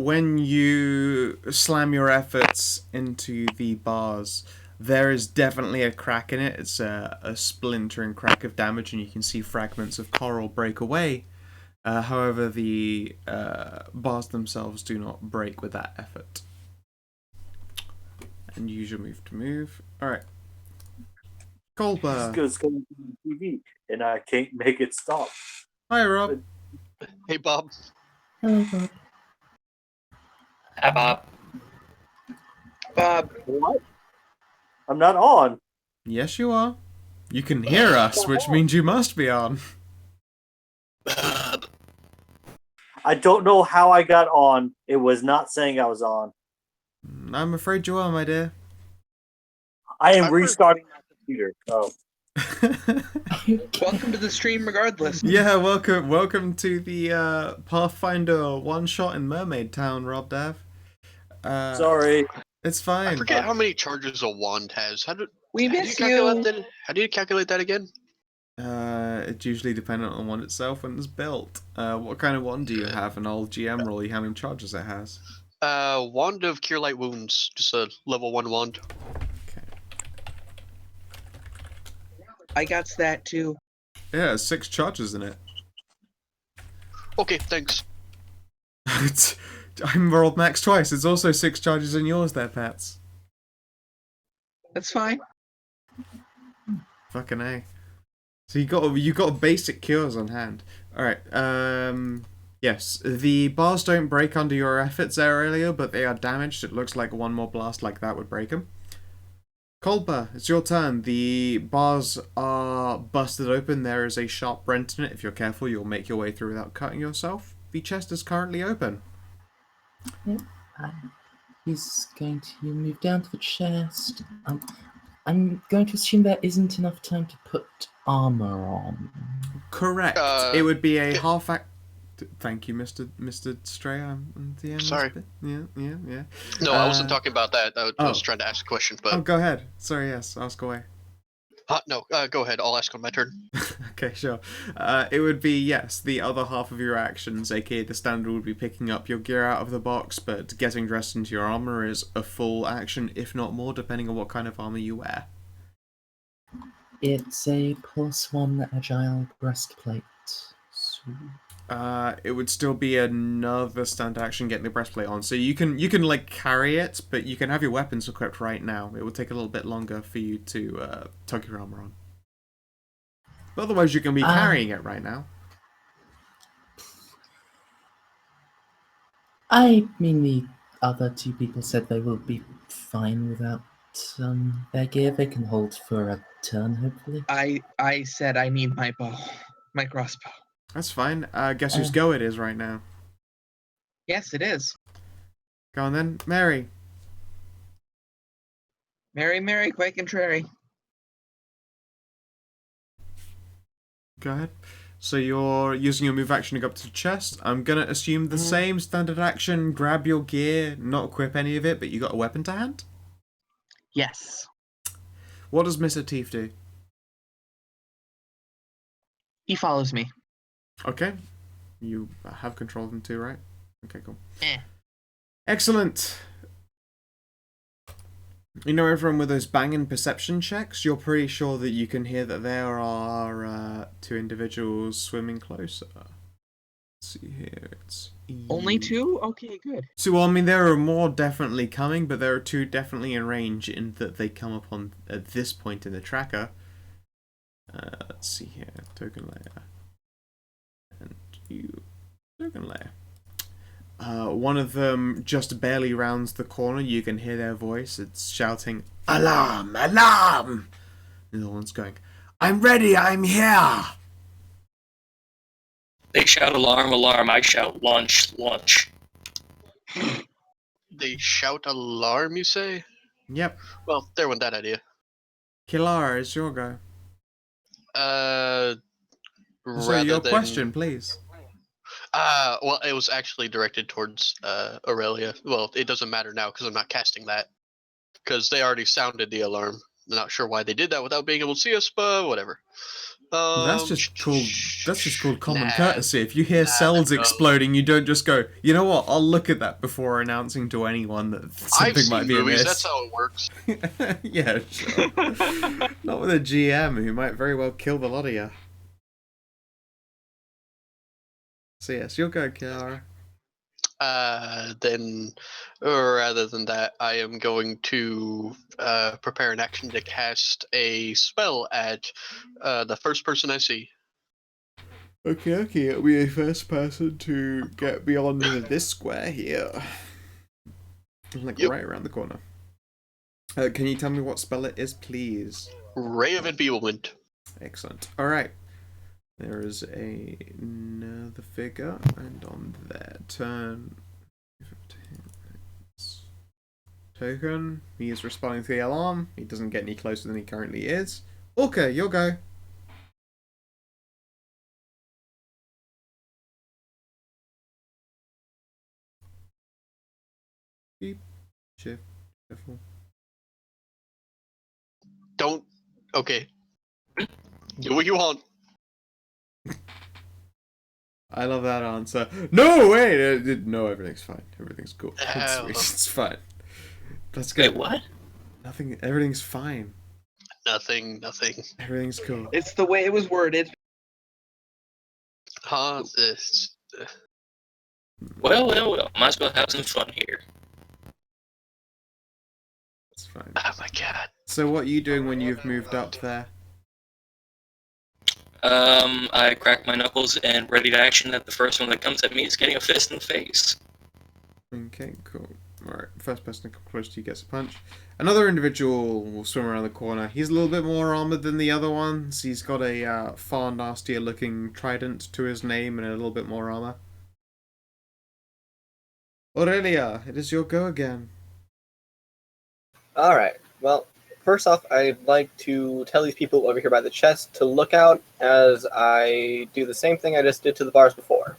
When you slam your efforts into the bars, there is definitely a crack in it. It's a splintering crack of damage, and you can see fragments of coral break away. However, the bars themselves do not break with that effort. And use your move to move. Alright. Colbert. It's going to the TV, and I can't make it stop. Hi, Rob. Hey, Bob. Hello, Bob. Hi, Bob. Bob, What? I'm not on. Yes, you are. You can hear us, which means you must be on. Bob. I don't know how I got on. It was not saying I was on. I'm afraid you are, my dear. I am I've heard- restarting my computer. Oh, welcome to the stream regardless. Yeah, welcome to the Pathfinder one shot in Mermaid Town, Rob Dav. sorry. It's fine. I forget how many charges a wand has. We How do miss calculate you. that? How do you calculate that again? It's usually dependent on the one itself when it's built. What kind of wand do you have? And I'll GM roll you how many charges it has. Wand of Cure Light Wounds, just a level 1 wand. Okay. I got that too. Yeah, 6 charges in it. Okay, thanks. I'm rolled max twice. It's also 6 charges in yours there, Pats. That's fine. Fucking A. So you got basic cures on hand. Alright, yes. The bars don't break under your efforts there earlier, but they are damaged. It looks like one more blast like that would break them. Colbert, it's your turn. The bars are busted open. There is a sharp rent in it. If you're careful, you'll make your way through without cutting yourself. The chest is currently open. He's going to move down to the chest. I'm going to assume there isn't enough time to put armor on. Correct. It would be a half act. Thank you, Mr. Stray. I'm the end. Sorry. Yeah. No, I wasn't talking about that. I was oh. trying to ask a question, but... Oh, go ahead. Sorry, yes. Ask away. No, go ahead. I'll ask on my turn. Okay, sure. It would be, yes, the other half of your actions, aka the standard would be picking up your gear out of the box, but getting dressed into your armor is a full action, if not more, depending on what kind of armor you wear. It's a +1 agile breastplate. So It would still be another standard action getting the breastplate on. So you can like carry it, but you can have your weapons equipped right now. It will take a little bit longer for you to tug your armor on. But otherwise, you can be carrying it right now. I mean, the other two people said they will be fine without their gear. They can hold for a turn, hopefully. I said I need my bow, my crossbow. That's fine. Guess whose go it is right now? Yes, it is. Go on then, Mary. Mary, quite contrary. Go ahead. So you're using your move action to go up to the chest. I'm gonna assume the same standard action. Grab your gear, not equip any of it, but you got a weapon to hand. Yes. What does Mr. Teeth do? He follows me. Okay. You have control of him too, right? Okay, cool. Eh. Excellent. You know, everyone with those banging perception checks, you're pretty sure that you can hear that there are 2 individuals swimming closer. Let's see here. It's Only 2? Okay, good. So, well, I mean, there are more definitely coming, but there are 2 definitely in range in that they come upon at this point in the tracker. Let's see here. Token layer. And you. Token layer. One of them just barely rounds the corner. You can hear their voice. It's shouting, "Alarm! Alarm!" The other one's going, "I'm ready! I'm here!" They shout alarm, alarm. I shout lunch, lunch. They shout alarm, you say? Yep. Well, there went that idea. Kilara, it's your go. So Rather your than... question, please. Well, it was actually directed towards Aurelia. Well, it doesn't matter now because I'm not casting that. Because they already sounded the alarm. not sure why they did that without being able to see us, but whatever. That's just called common Nah, courtesy. If you hear nah, cells no. exploding, you don't just go, you know what, I'll look at that before announcing to anyone that I've something seen might be movies. amiss. That's how it works. Yeah, sure. Not with a GM who might very well kill the lot of you. So yes, you'll go, Kiara. Then, rather than that, I am going to prepare an action to cast a spell at the first person I see. Okay, it'll be a first person to get beyond this square here. Like Yep. right around the corner. Can you tell me what spell it is, please? Ray of Enfeeblement. Excellent. Alright. There is another figure, and on their turn... Token. He is responding to the alarm. He doesn't get any closer than he currently is. Okay, you'll go. Beep. Shift. Careful. Don't. Okay. Do what you want. I love that answer. No, wait! No, everything's fine. Everything's cool. Oh. It's fine. That's good. Wait, what? Nothing. Everything's fine. Nothing. Everything's cool. It's the way it was worded. Huh? Well. Might as well have some fun here. It's fine. Oh my god. So what are you doing when you've moved up there? I crack my knuckles and ready to action that the first one that comes at me is getting a fist in the face. Okay, cool. Alright, first person to come close to you gets a punch. Another individual will swim around the corner. He's a little bit more armoured than the other ones. He's got a far nastier looking trident to his name and a little bit more armour. Aurelia, it is your go again. Alright, well, first off, I'd like to tell these people over here by the chest to look out as I do the same thing I just did to the bars before.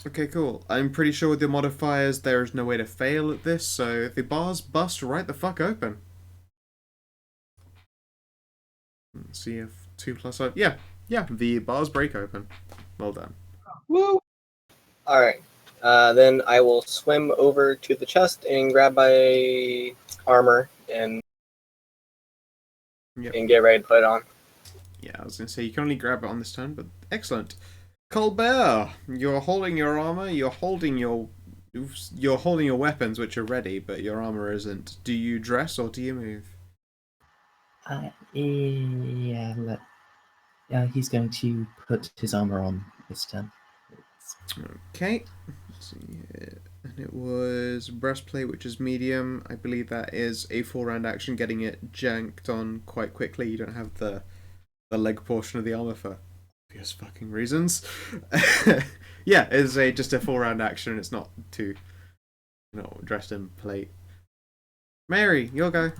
Okay, cool. I'm pretty sure with your modifiers there is no way to fail at this, so the bars bust right the fuck open. Let's see if 2 plus 5... Yeah, the bars break open. Well done. Woo! Alright, then I will swim over to the chest and grab my armor and get ready to put it on. Yeah, I was going to say, you can only grab it on this turn, but excellent. Colbert, you're holding your armor, you're holding your weapons, which are ready, but your armor isn't. Do you dress or do you move? Yeah, he's going to put his armor on this turn. Okay. Let's see here. And it was breastplate, which is medium. I believe that is a 4-round action, getting it janked on quite quickly. You don't have the leg portion of the armor for obvious fucking reasons. Yeah, it's just a 4-round action. It's not too, dressed in plate. Mary, you'll go.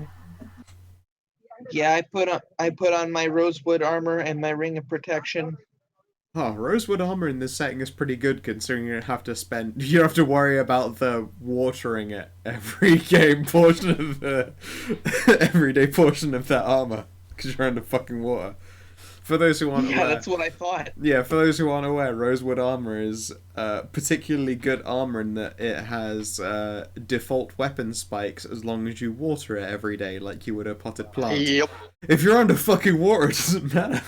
Yeah, I put on my rosewood armor and my ring of protection. Oh, rosewood armor in this setting is pretty good, considering you don't have to worry about the watering it every game portion of the everyday portion of that armor, because you're under fucking water. For those who aren't aware, That's what I thought. Yeah, for those who aren't aware, rosewood armor is particularly good armor in that it has default weapon spikes as long as you water it every day, like you would a potted plant. Yep. If you're under fucking water, it doesn't matter.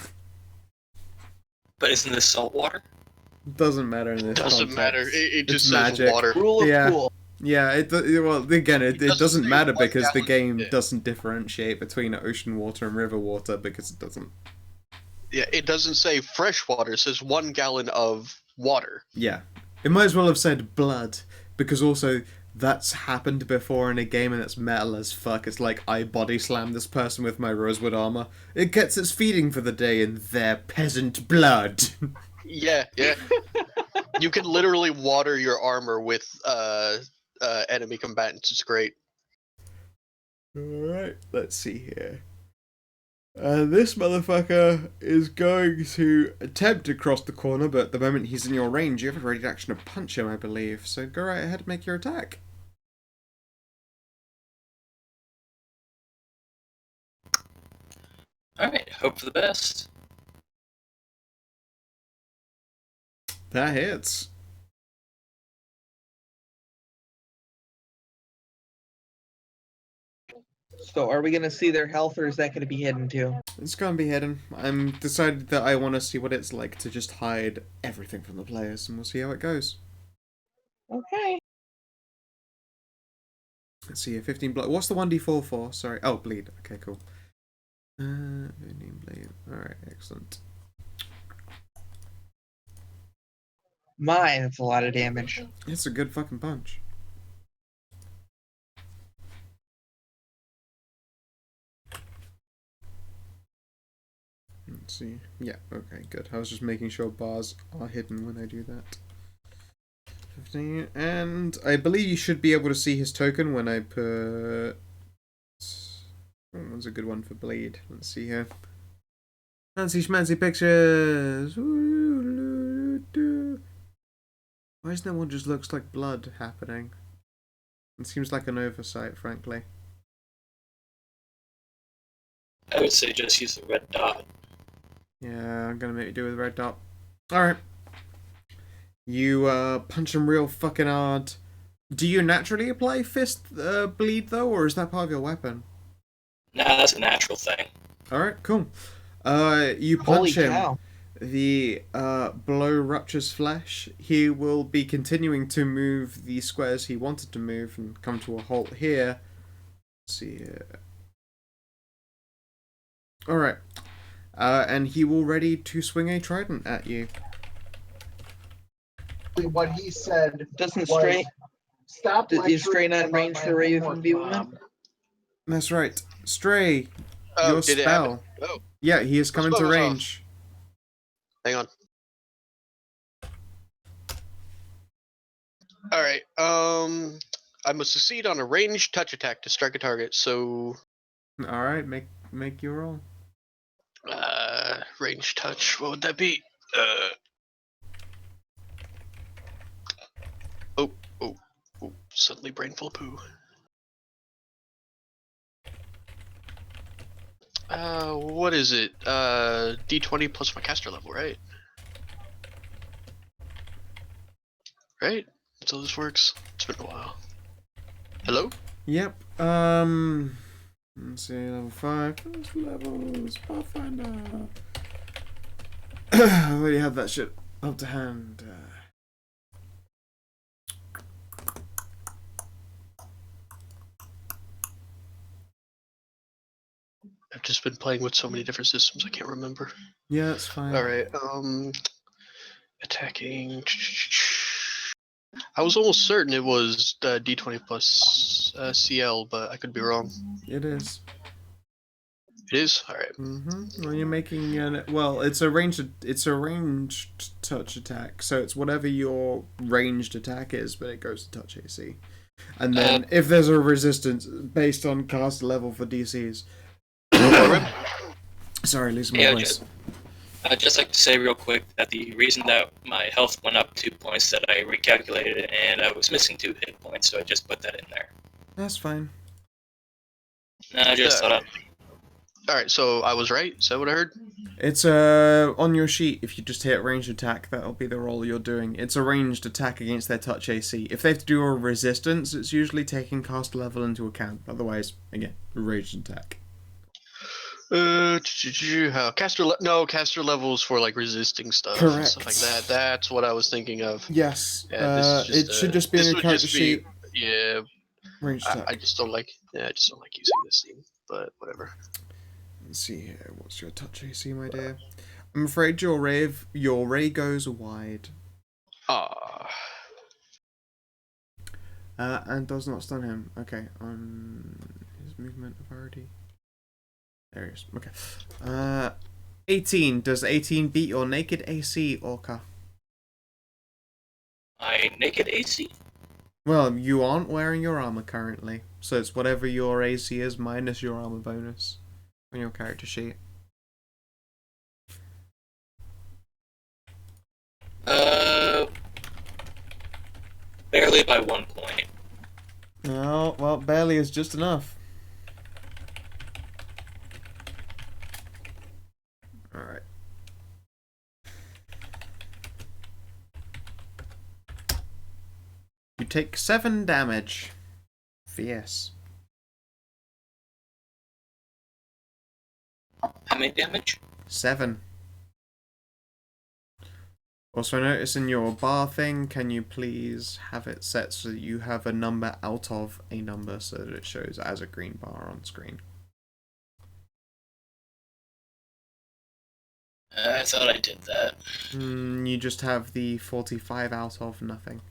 But isn't this salt water? Doesn't matter in this Doesn't context. matter. It just It's says magic. water. Rule of Yeah. cool. Yeah, it doesn't say matter 1 because the gallon, game doesn't differentiate between ocean water and river water because it doesn't. Yeah, it doesn't say fresh water. It says 1 gallon of water. Yeah, it might as well have said blood because also that's happened before in a game and it's metal as fuck. It's like I body slam this person with my rosewood armor. It gets its feeding for the day in their peasant blood. Yeah. You can literally water your armor with enemy combatants. It's great. Alright, let's see here. This motherfucker is going to attempt to cross the corner, but at the moment he's in your range, you have a ready action to punch him, I believe. So go right ahead and make your attack. Alright, hope for the best. That hits. So are we gonna see their health, or is that gonna be hidden too? It's gonna be hidden. I'm decided that I want to see what it's like to just hide everything from the players, and we'll see how it goes. Okay. Let's see here, 15 blood. What's the 1d4 for? Sorry. Oh, bleed. Okay, cool. 15 bleed. Alright, excellent. My, that's a lot of damage. It's a good fucking punch. Let's see. Yeah, okay, good. I was just making sure bars are hidden when I do that. 15, and I believe you should be able to see his token when I put... That one's a good one for bleed. Let's see here. Fancy schmancy pictures! Why isn't there one just looks like blood happening? It seems like an oversight, frankly. I would say just use the red dot. Yeah, I'm gonna make you do with red dot. Alright. You punch him real fucking hard. Do you naturally apply fist bleed though, or is that part of your weapon? Nah, that's a natural thing. Alright, cool. You Holy punch him. cow. The blow ruptures flesh. He will be continuing to move the squares he wanted to move and come to a halt here. Let's see here. Alright. And he will ready to swing a trident at you. What he said Doesn't was, Stray stop is Stray not lecturing range about for my Ray of homework, Imbuement? Mom. That's right. Stray, Oh, your did it spell. happen? Oh, Yeah, he is coming spell to was off. range. hang on. Alright, I must succeed on a ranged touch attack to strike a target, so... Alright, make your roll. Ranged touch, what would that be? Oh, suddenly brain full of poo. What is it? D20 plus my caster level, right? Right? That's how this works. It's been a while. Hello? Yep. Let's see, level 5. First levels, Pathfinder. I already have that shit up to hand. I've just been playing with so many different systems, I can't remember. Yeah, that's fine. Alright, attacking. I was almost certain it was D20 plus CL, but I could be wrong. It is. It is? Alright. When you're making well, it's a ranged touch attack, so it's whatever your ranged attack is, but it goes to touch AC. And then if there's a resistance based on cast level for DCs. Sorry, losing my voice. I'd just like to say real quick that the reason that my health went up 2 points that I recalculated it, and I was missing 2 hit points, so I just put that in there. That's fine. I just thought Alright, so I was right? Is that what I heard? It's on your sheet, if you just hit ranged attack, that'll be the roll you're doing. It's a ranged attack against their touch AC. If they have to do a resistance, it's usually taking cast level into account. Otherwise, again, ranged attack. Caster levels for like resisting stuff and Correct. stuff like that. That's what I was thinking of. Yes. Yeah, this is just, it should just be on your character sheet. Yeah, Ranged attack. I just don't like. Yeah, I just don't like using this theme. But whatever. Let's see here. What's your touch AC, my dear? I'm afraid your ray goes wide. And does not stun him. Okay, on his movement authority. There he is. Okay. 18. Does 18 beat your naked AC, Orca? my naked AC. Well, you aren't wearing your armor currently, so it's whatever your AC is minus your armor bonus on your character sheet. Barely by 1 point. Oh, well, barely is just enough. You take 7 damage. Fierce. How many damage? 7. Also, notice in your bar thing, can you please have it set so that you have a number out of a number so that it shows as a green bar on screen? I thought I did that. You just have the 45 out of nothing.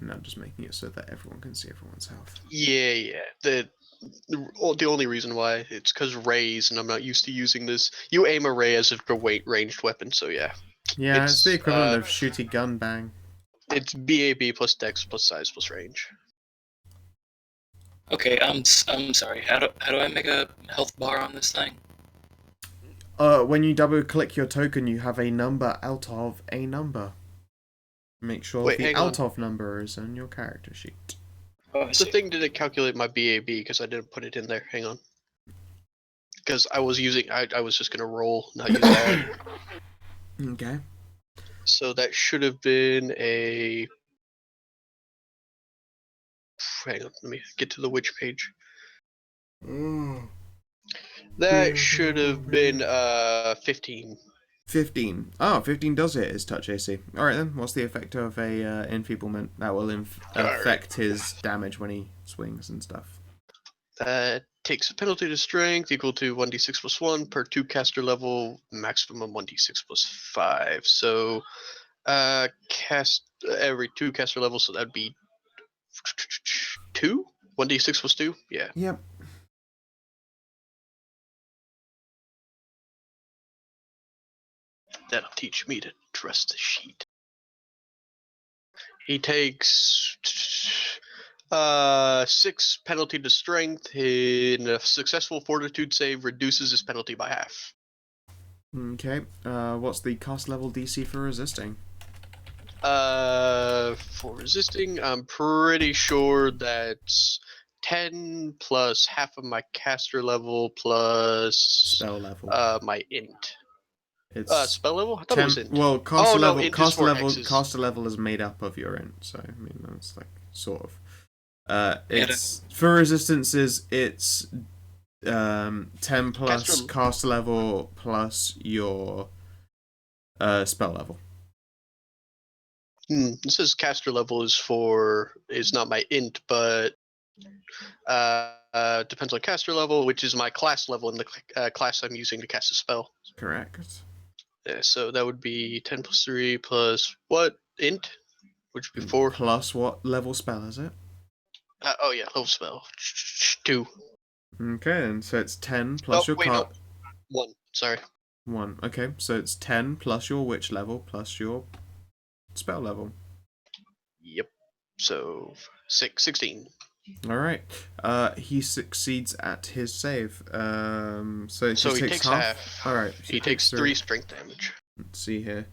And I'm just making it so that everyone can see everyone's health. Yeah. The only reason why it's because rays, and I'm not used to using this. You aim a ray as if it's a ranged weapon, so yeah. Yeah, it's the equivalent uh, of shooty gun bang. It's BAB plus dex plus size plus range. Okay, I'm sorry. How do I make a health bar on this thing? When you double click your token, you have a number out of a number. Make sure Wait, the hang out on. of number is on your character sheet. Oh, I The see. thing didn't calculate my BAB because I didn't put it in there. Hang on. Because I was just gonna roll, not use add. Okay. So that should have been a. Hang on, let me get to the witch page. That should have been 15. 15. Oh, 15 does hit his touch AC. Alright then, what's the effect of a enfeeblement? That will affect his damage when he swings and stuff. That takes a penalty to strength equal to 1d6 plus 1 per 2 caster level, maximum 1d6 plus 5. So, cast every 2 caster levels, so that'd be 2? 1d6 plus 2? Yeah. Yep. That'll teach me to trust the sheet. He takes 6 penalty to strength. In a successful fortitude save, reduces his penalty by half. Okay. What's the cost level DC for resisting? For resisting, I'm pretty sure that's 10 plus half of my caster level plus Spell level. my int. It's Spell level? I thought it was int. Well, caster no, level. int is Caster for level. hexes. Caster level is made up of your int, so I mean that's like sort of. It's for resistances. It's 10 plus caster level plus your spell level. This says caster level is not my int, but depends on caster level, which is my class level in the class I'm using to cast a spell. Correct. Yeah, so that would be 10 plus 3 plus what? Int? Which would be 4. Plus what level spell is it? Level spell. 2. Okay, and so it's 10 plus your no. 1. Sorry. 1. Okay, so it's 10 plus your witch level plus your spell level. Yep. So 16. Alright. He succeeds at his save. So he takes half. Alright. So he takes 3 strength damage. Let's see here.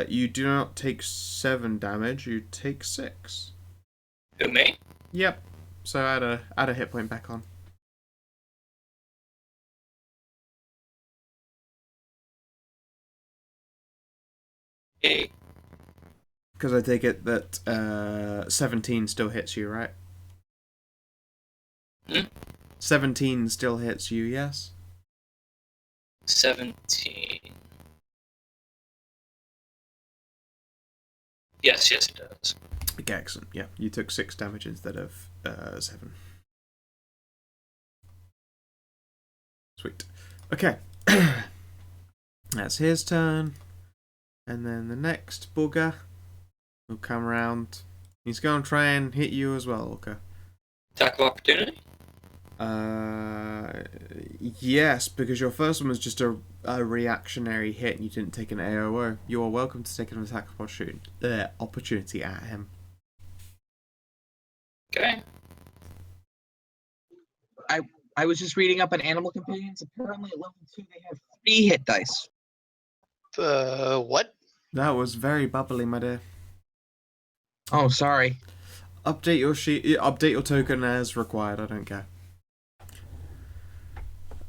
You do not take 7 damage, you take 6. Who, me? Yep. So add a hit point back on. Hey. Because I take it that 17 still hits you, right? 17 still hits you, yes? 17. Yes, it does. Okay, excellent. Yeah, you took 6 damage instead of 7. Sweet. Okay. That's his turn. And then the next booger will come around. He's going to try and hit you as well, Orca. Attack of opportunity? Yes, because your first one was just a reactionary hit and you didn't take an AOO. You are welcome to take an attack of opportunity at him. Okay. I was just reading up on animal companions. Apparently at level 2 they have 3 hit dice. What? That was very bubbly, my dear. Oh, sorry. Update your sheet. Update your token as required. I don't care.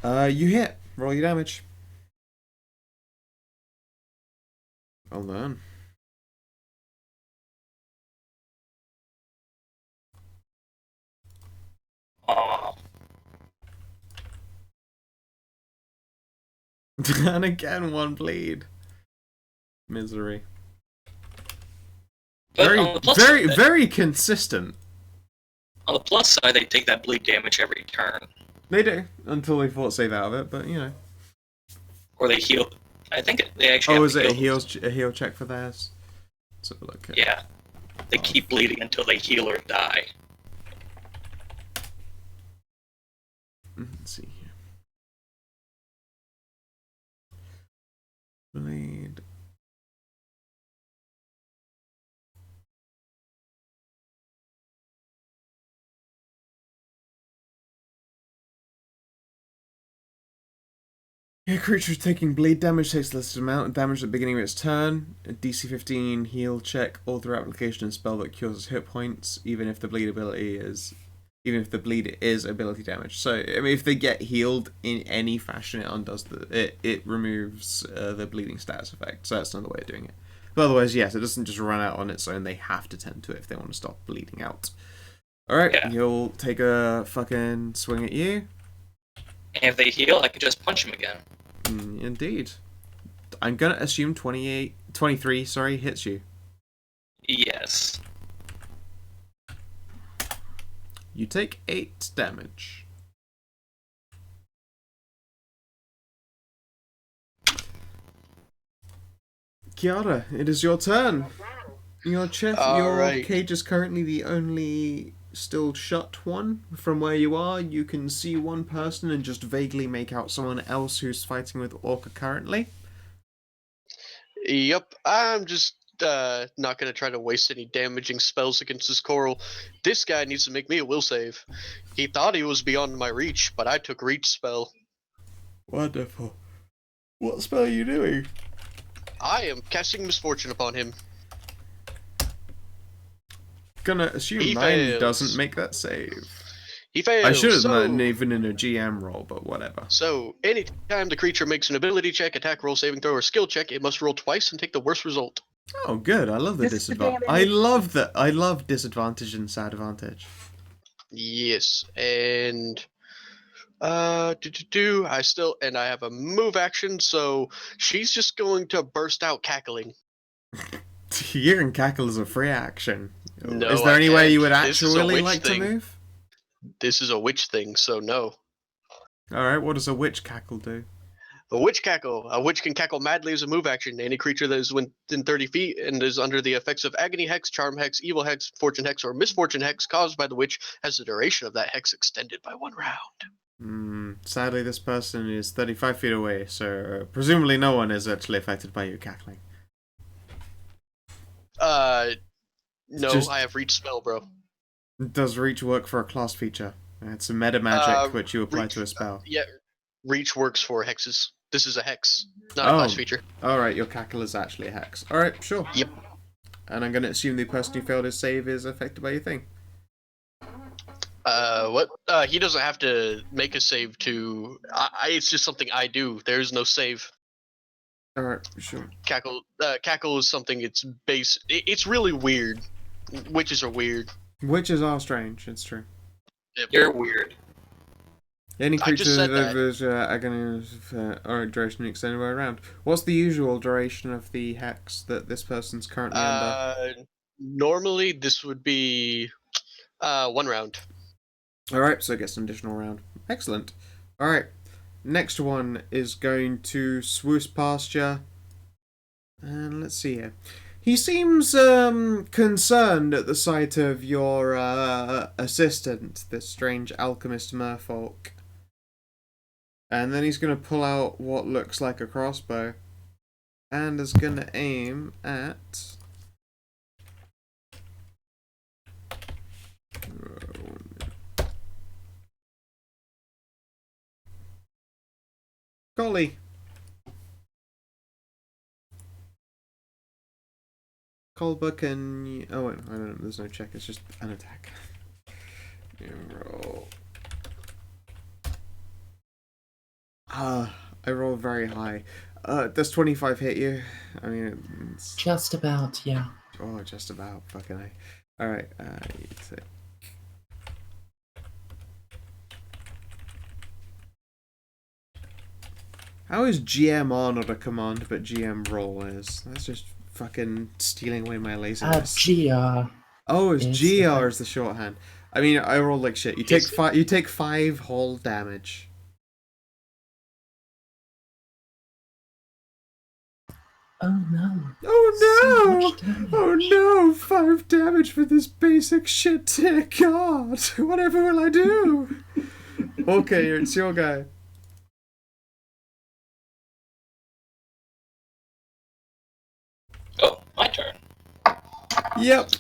You hit. Roll your damage. I'll learn. And again, 1 bleed. Misery. But Very, on the plus very, side, very consistent. on the plus side, they take that bleed damage every turn, They do, until they fort save out of it, but you know. or they heal. I think they actually. Oh, have is to it heal. a heal check for theirs? Let's have a look at Yeah, they keep bleeding until they heal or die. Let's see here. Bleed. Yeah, creature taking bleed damage takes the listed amount of damage at the beginning of its turn. A DC 15 heal check all through application and spell that cures its hit points, even if the bleed is ability damage. So I mean, if they get healed in any fashion, it undoes it removes the bleeding status effect. So that's another way of doing it. But otherwise, yes, it doesn't just run out on its own. They have to tend to it if they want to stop bleeding out. All right, Yeah. He'll take a fucking swing at you. And if they heal, I could just punch them again. Indeed. I'm gonna assume 23, sorry, hits you. Yes. You take 8 damage. Kiara, it is your turn. Your Alright. cage is currently the only still shut one. From where you are, you can see one person and just vaguely make out someone else who's fighting with Orca currently. Yep, I'm just not gonna try to waste any damaging spells against this coral. This guy needs to make me a will save. He thought he was beyond my reach, but I took reach spell. Wonderful. What spell are you doing? I am casting misfortune upon him. Gonna assume He 9 fails. doesn't make that save. He fails. I should have so, done even in a GM roll, but whatever. So, anytime the creature makes an ability check, attack roll, saving throw, or skill check, it must roll twice and take the worst result. Oh, good. I love the disadvantage. I love that. I love disadvantage and disadvantage. Yes, and I have a move action, so she's just going to burst out cackling. You can cackle as a free action. No, is there I any way can't. you would This is a actually witch like thing. to move? This is a witch thing, so no. Alright, what does a witch cackle do? A witch cackle. A witch can cackle madly as a move action. Any creature that is within 30 feet and is under the effects of agony hex, charm hex, evil hex, fortune hex, or misfortune hex caused by the witch has the duration of that hex extended by 1 round. Sadly, this person is 35 feet away, so presumably no one is actually affected by you cackling. No, Just- I have reach spell, bro. Does reach work for a class feature? It's a meta magic which you apply reach- to a spell. Yeah, reach works for hexes. This is a hex, not a class feature. Alright, your cackle is actually a hex. Alright, sure. Yep. And I'm going to assume the person who failed his save is affected by your thing. What? He doesn't have to make a save to. It's just something I do. There's no save. Alright, sure. Cackle is something. It's really weird. Witches are weird. Witches are strange, it's true. You're weird. Any I just creature said that that. has agony or duration extended way around. What's the usual duration of the hex that this person's currently under? Normally this would be 1 round. Alright, so it gets an additional round. Excellent. Alright, next one is going to swoosh past you. And let's see here. He seems concerned at the sight of your assistant, this strange alchemist merfolk. And then he's going to pull out what looks like a crossbow. And is going to aim at... Golly. Kolba, can you... Oh, wait, I don't know. There's no check. It's just an attack. You roll... I roll very high. Does 25 hit you? I mean, it's... Just about, yeah. Oh, just about. Fucking A. Alright, you take... How is GMR not a command, but GM roll is? That's just fucking stealing away my laziness. GR. Oh, it's is GR is the shorthand. I mean, I rolled like shit. You take Is it? five. You take 5 whole damage. Oh no. Oh So no! much damage. Oh no! 5 damage for this basic shit tick. God, whatever will I do? Okay, it's your guy. Oh, my turn. Yep.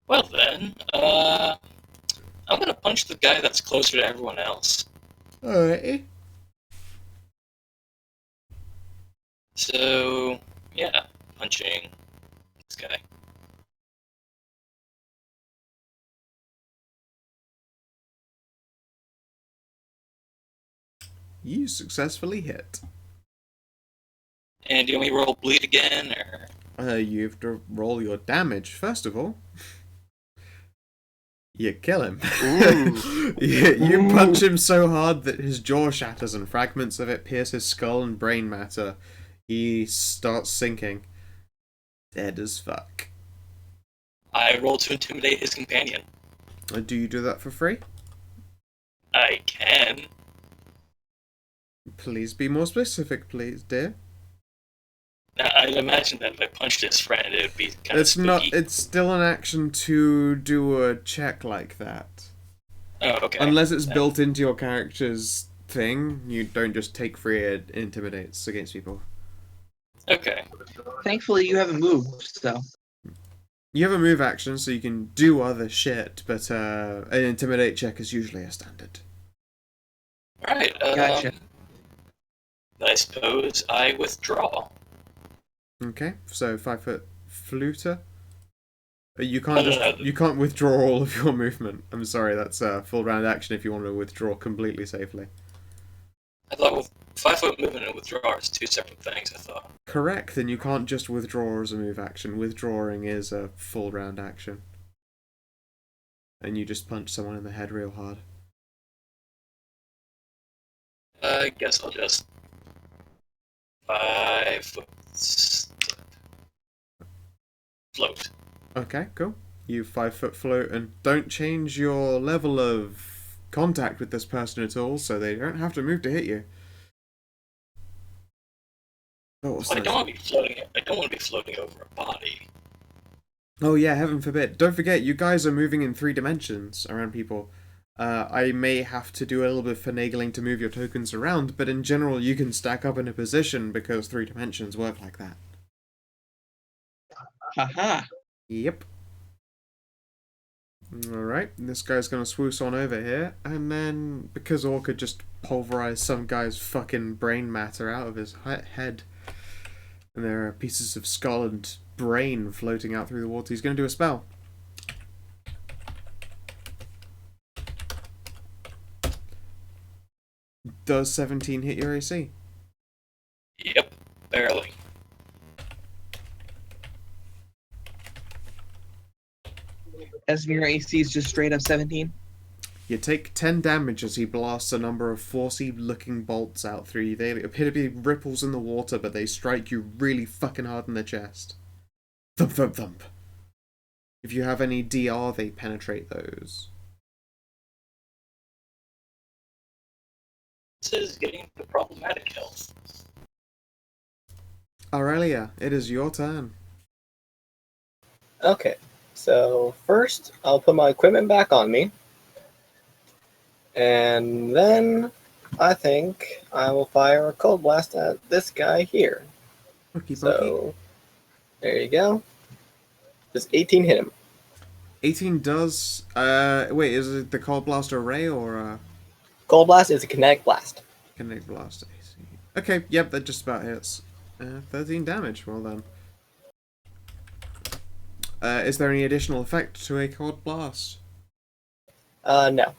Well then, I'm gonna punch the guy that's closer to everyone else. Alrighty. So, yeah, punching this guy. You successfully hit. And do you want me to roll bleed again, or? You have to roll your damage first of all. You kill him. Ooh. you punch him so hard that his jaw shatters and fragments of it pierce his skull and brain matter. He starts sinking. Dead as fuck. I roll to intimidate his companion. Do you do that for free? I can. Please be more specific, please, dear. Now, I'd imagine that if I punched his friend, it would be kind of It's not. spooky. It's still an action to do a check like that. Oh, okay. Unless it's Yeah. built into your character's thing, you don't just take free it intimidates against people. Okay. Thankfully, you haven't moved, so. You have a move action, so you can do other shit, but an intimidate check is usually a standard. Alright, Gotcha. I suppose I withdraw. Okay, so 5-foot fluter. You can't No, just no, no. you can't withdraw all of your movement. I'm sorry, that's a full round action if you want to withdraw completely safely. I thought with 5-foot movement and withdrawal is 2 separate things, I thought. Correct, and you can't just withdraw as a move action. Withdrawing is a full round action. And you just punch someone in the head real hard. I guess I'll just 5-foot float. Okay, cool. You 5-foot float and don't change your level of contact with this person at all, so they don't have to move to hit you. Oh, what's I that? don't want to be floating. I don't want to be floating over a body. Oh yeah, heaven forbid. Don't forget, you guys are moving in 3 dimensions around people. I may have to do a little bit of finagling to move your tokens around, but in general you can stack up in a position because 3 dimensions work like that. Haha. Yep. Alright, this guy's gonna swoosh on over here, and then, because Orca just pulverized some guy's fucking brain matter out of his head, and there are pieces of skull and brain floating out through the water, he's gonna do a spell. Does 17 hit your AC? Yep, barely. Esmir AC is just straight up 17. You take 10 damage as he blasts a number of forcy-looking bolts out through you. They appear to be ripples in the water, but they strike you really fucking hard in the chest. Thump, thump, thump. If you have any DR, they penetrate those. This is getting the problematic health. Aurelia, it is your turn. Okay, so first I'll put my equipment back on me. And then I think I will fire a cold blast at this guy here. Okie dokie. So there you go. Does 18 hit him? 18 does. Wait, is it the Cold Blast array or Cold blast is a kinetic blast. Kinetic Blast AC? Okay, yep, that just about hits. 13 damage, well done. Is there any additional effect to a Cold Blast? No.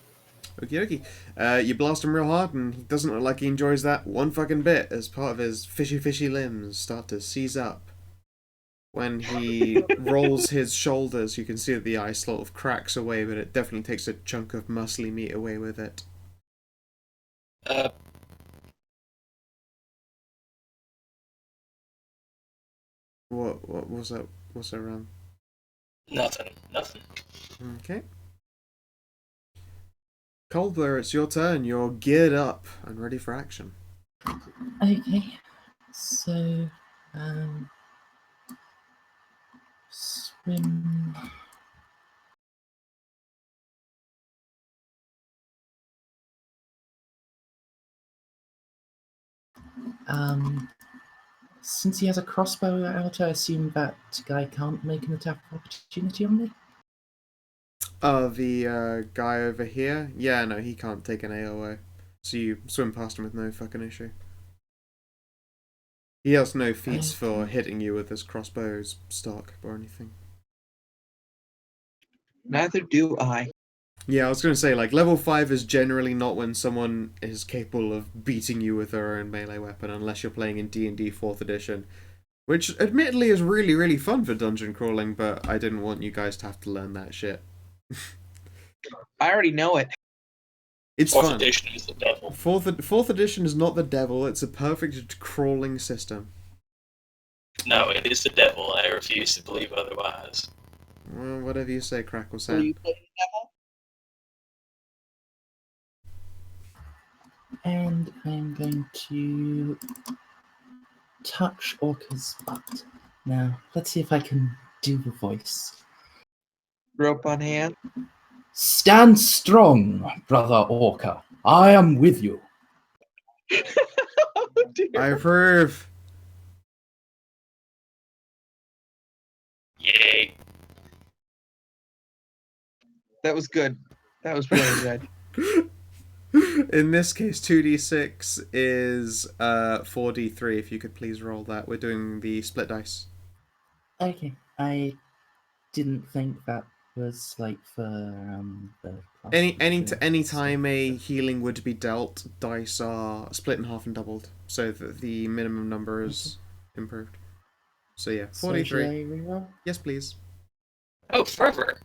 Okie dokie. You blast him real hard, and he doesn't look like he enjoys that one fucking bit, as part of his fishy limbs start to seize up. When he rolls his shoulders, you can see that the ice sort of cracks away, but it definitely takes a chunk of muscly meat away with it. What was that? What's that round? Nothing. Okay. Coldblur, it's your turn. You're geared up and ready for action. Okay, so swim. Since he has a crossbow out, I assume that guy can't make an attack of opportunity on me. The guy over here? Yeah, no, he can't take an AOA. So you swim past him with no fucking issue. He has no feats for hitting you with his crossbow's stock or anything. Neither do I. Yeah, I was going to say, like, level 5 is generally not when someone is capable of beating you with their own melee weapon, unless you're playing in D&D 4th edition. Which, admittedly, is really, really fun for dungeon crawling, but I didn't want you guys to have to learn that shit. I already know it. It's Fourth fun. edition is the devil. Fourth edition is not the devil, it's a perfect crawling system. No, it is the devil. I refuse to believe otherwise. Well, whatever you say, Crackle Will Sam. you play the devil? And I'm going to touch Orca's butt. Now, let's see if I can do the voice. Rope on hand. Stand strong, brother Orca. I am with you. Oh, dear. I approve. Yay. That was good. That was really good. In this case, 2d6 is 4d3. If you could please roll that. We're doing the split dice. Okay, I didn't think that was like for the plus Any stuff, time a but- healing would be dealt, dice are split in half and doubled, so that the minimum number is improved. So yeah, So should 43. I reroll? Yes, please. Oh, fervor.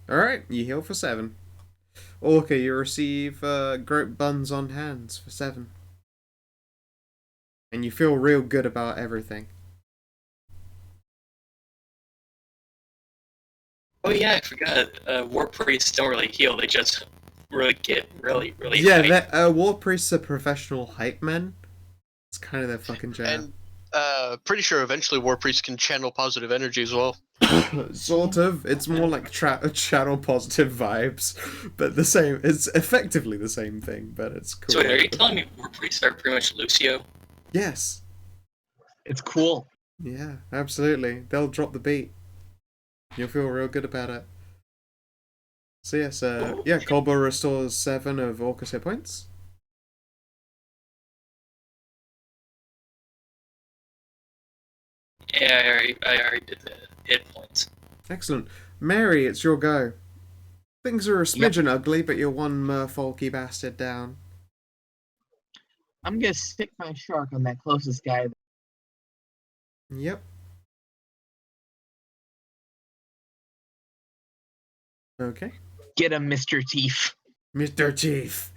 Alright, you heal for 7. Okay, you receive grope buns on hands for 7. And you feel real good about everything. Oh yeah, I forgot. War priests don't really heal. They just really get really Yeah, hyped. war priests are professional hype men. It's kind of their fucking job. And pretty sure eventually War Priest can channel positive energy as well. Sort of. It's more like channel positive vibes, but the same. It's effectively the same thing, but it's cool. So wait, are you telling me war priests are pretty much Lucio? Yes. It's cool. Yeah, absolutely. They'll drop the beat. You'll feel real good about it. So yes, yeah, Colbo restores 7 of Orcus hit points. Yeah, I already did the hit points. Excellent. Mary, it's your go. Things are a smidgen ugly, but you're one merfolky bastard down. I'm gonna stick my shark on that closest guy. Yep. Okay. Get him, Mr. Teeth. Mr. Chief.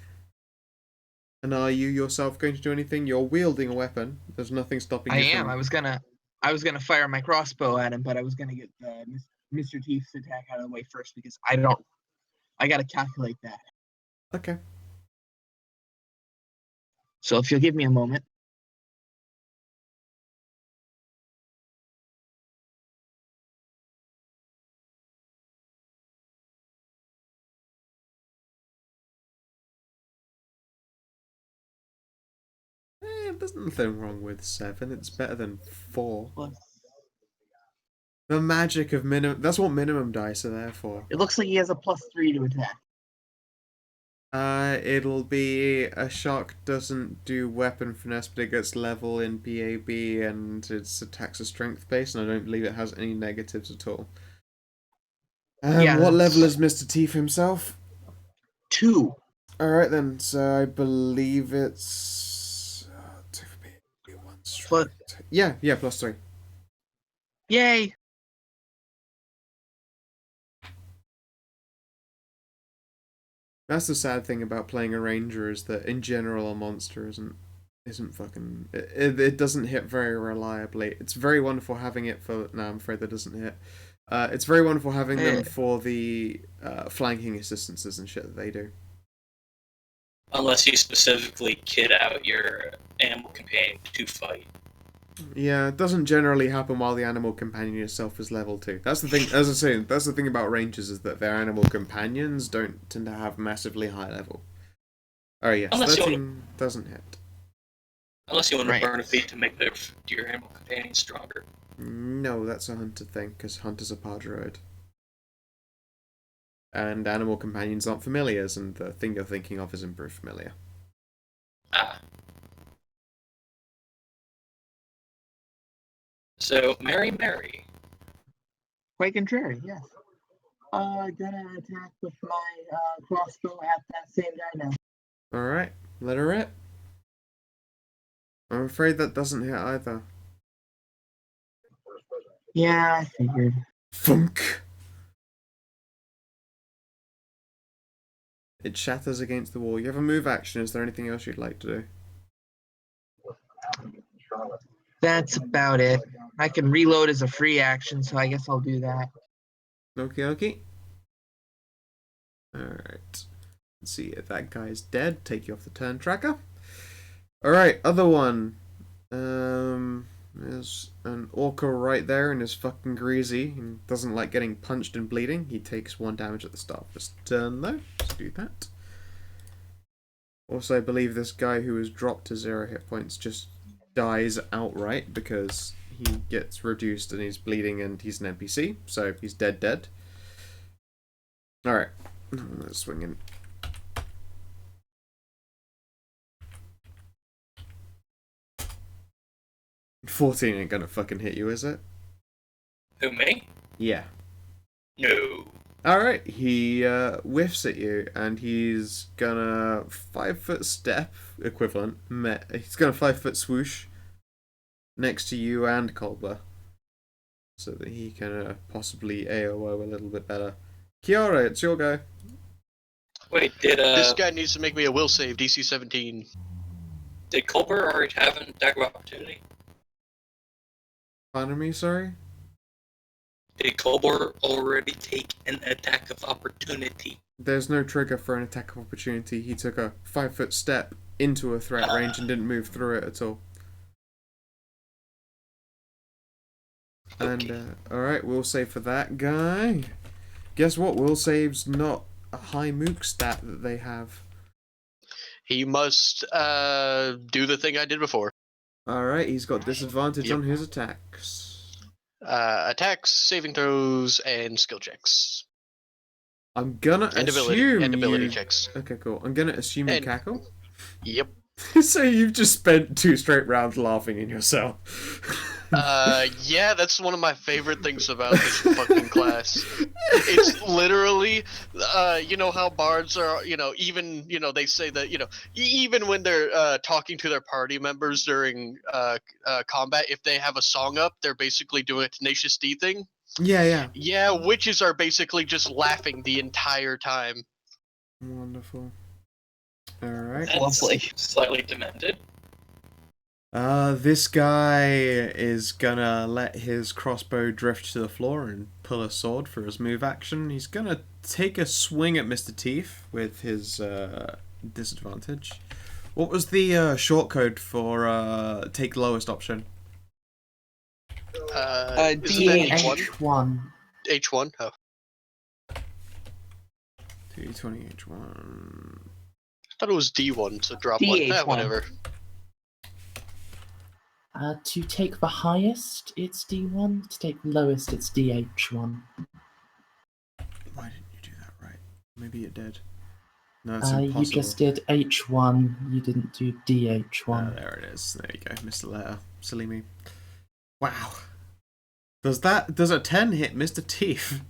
And are you yourself going to do anything? You're wielding a weapon. There's nothing stopping you I am. from... I was gonna fire my crossbow at him, but I was gonna get Mr. Teeth's attack out of the way first because I gotta calculate that. Okay. So if you'll give me a moment. There's nothing wrong with 7. It's better than 4. Plus, The magic of minimum... That's what minimum dice are there for. it looks like he has a +3 to attack. It'll be... A shark doesn't do weapon finesse, but it gets level in BAB, and its attacks are strength based, and I don't believe it has any negatives at all. Yeah, What level that's- is Mr. Teeth himself? 2. Alright then, so I believe it's... 2 for BAB, 1 strength. Yeah, +3. Yay! That's the sad thing about playing a ranger, is that in general a monster isn't isn't fucking. It doesn't hit very reliably. It's very wonderful having it for. No, I'm afraid that doesn't hit. It's very wonderful having them for the flanking assistances and shit that they do. Unless you specifically kit out your animal companion to fight. Yeah, it doesn't generally happen while the animal companion itself is level 2. That's the thing, as I say, that's the thing about rangers, is that their animal companions don't tend to have massively high level. Oh yes, Unless 13 doesn't hit. Unless you want to Right. burn a feat to make your animal companion stronger. No, that's a hunter thing, because hunters are Padroid. And animal companions aren't familiars, and the thing you're thinking of is improved familiar. Ah. So, Mary. Quite contrary, yes. Gonna attack with my crossbow at that same guy now. Alright, let her rip. I'm afraid that doesn't hit either. Yeah, I figured. Funk! It shatters against the wall. You have a move action. Is there anything else you'd like to do? That's about it. I can reload as a free action, so I guess I'll do that. Okie dokie. Alright. Let's see if that guy's dead. Take you off the turn tracker. Alright, other one. There's an orca right there and is fucking greasy and doesn't like getting punched and bleeding. He takes 1 damage at the start of his turn though. Let's do that. Also, I believe this guy who was dropped to 0 hit points just dies outright because he gets reduced and he's bleeding and he's an NPC, so he's dead. Alright, let's swing in. 14 ain't gonna fucking hit you, is it? Who, me? Yeah. No. Alright, he whiffs at you, and he's gonna 5-foot step equivalent. He's gonna 5-foot swoosh next to you and Culber, so that he can possibly AOO a little bit better. Kiara, it's your go. Wait, did This guy needs to make me a will save, DC 17. Did Culber already have an attack of opportunity? Pardon me, sorry? Did Culber already take an attack of opportunity? There's no trigger for an attack of opportunity. He took a 5-foot step into a threat range and didn't move through it at all. Okay. And, alright, will save for that guy. Guess what? Will save's not a high mook stat that they have. He must do the thing I did before. Alright, he's got disadvantage Yep. on his attacks. Attacks, saving throws, and skill checks. I'm gonna And assume ability you... checks. Okay, cool. I'm gonna assume you And- cackle. Yep. So you've just spent 2 straight rounds laughing in your cell. Yeah, that's one of my favorite things about this fucking class. It's literally, you know how bards are, even, they say that, even when they're talking to their party members during combat, if they have a song up, they're basically doing a Tenacious D thing. Yeah. Yeah, witches are basically just laughing the entire time. Wonderful. Alright. And Lovely. Slightly demented. This guy is gonna let his crossbow drift to the floor and pull a sword for his move action. He's gonna take a swing at Mr. Teeth with his disadvantage. What was the shortcode for take lowest option? Isn't that D8. H1? H1? Oh. 220H1. I thought it was D1, so drop D8 one. one. Whatever. To take the highest, it's D1. To take the lowest, it's DH1. Why didn't you do that right? Maybe it did. No, it's You impossible. just did H1, you didn't do DH1. There it is. There you go. Missed the letter. Silly me. Wow. Does a 10 hit Mr. Teeth?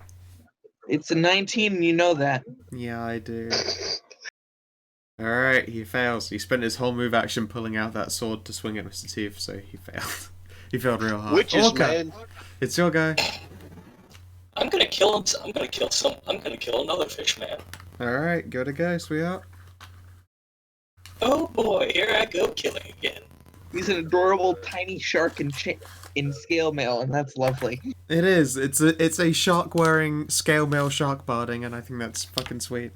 It's a 19, and you know that. Yeah, I do. Alright, he fails. He spent his whole move action pulling out that sword to swing at Mr. Teeth, so he failed. He failed real hard. Witches, Okay, man. it's your guy. I'm gonna kill him. I'm gonna kill another fish man. Alright, go, sweetheart. Oh boy, here I go killing again. He's an adorable tiny shark in scale mail, and that's lovely. It is. It's a shark wearing scale mail shark barding, and I think that's fucking sweet.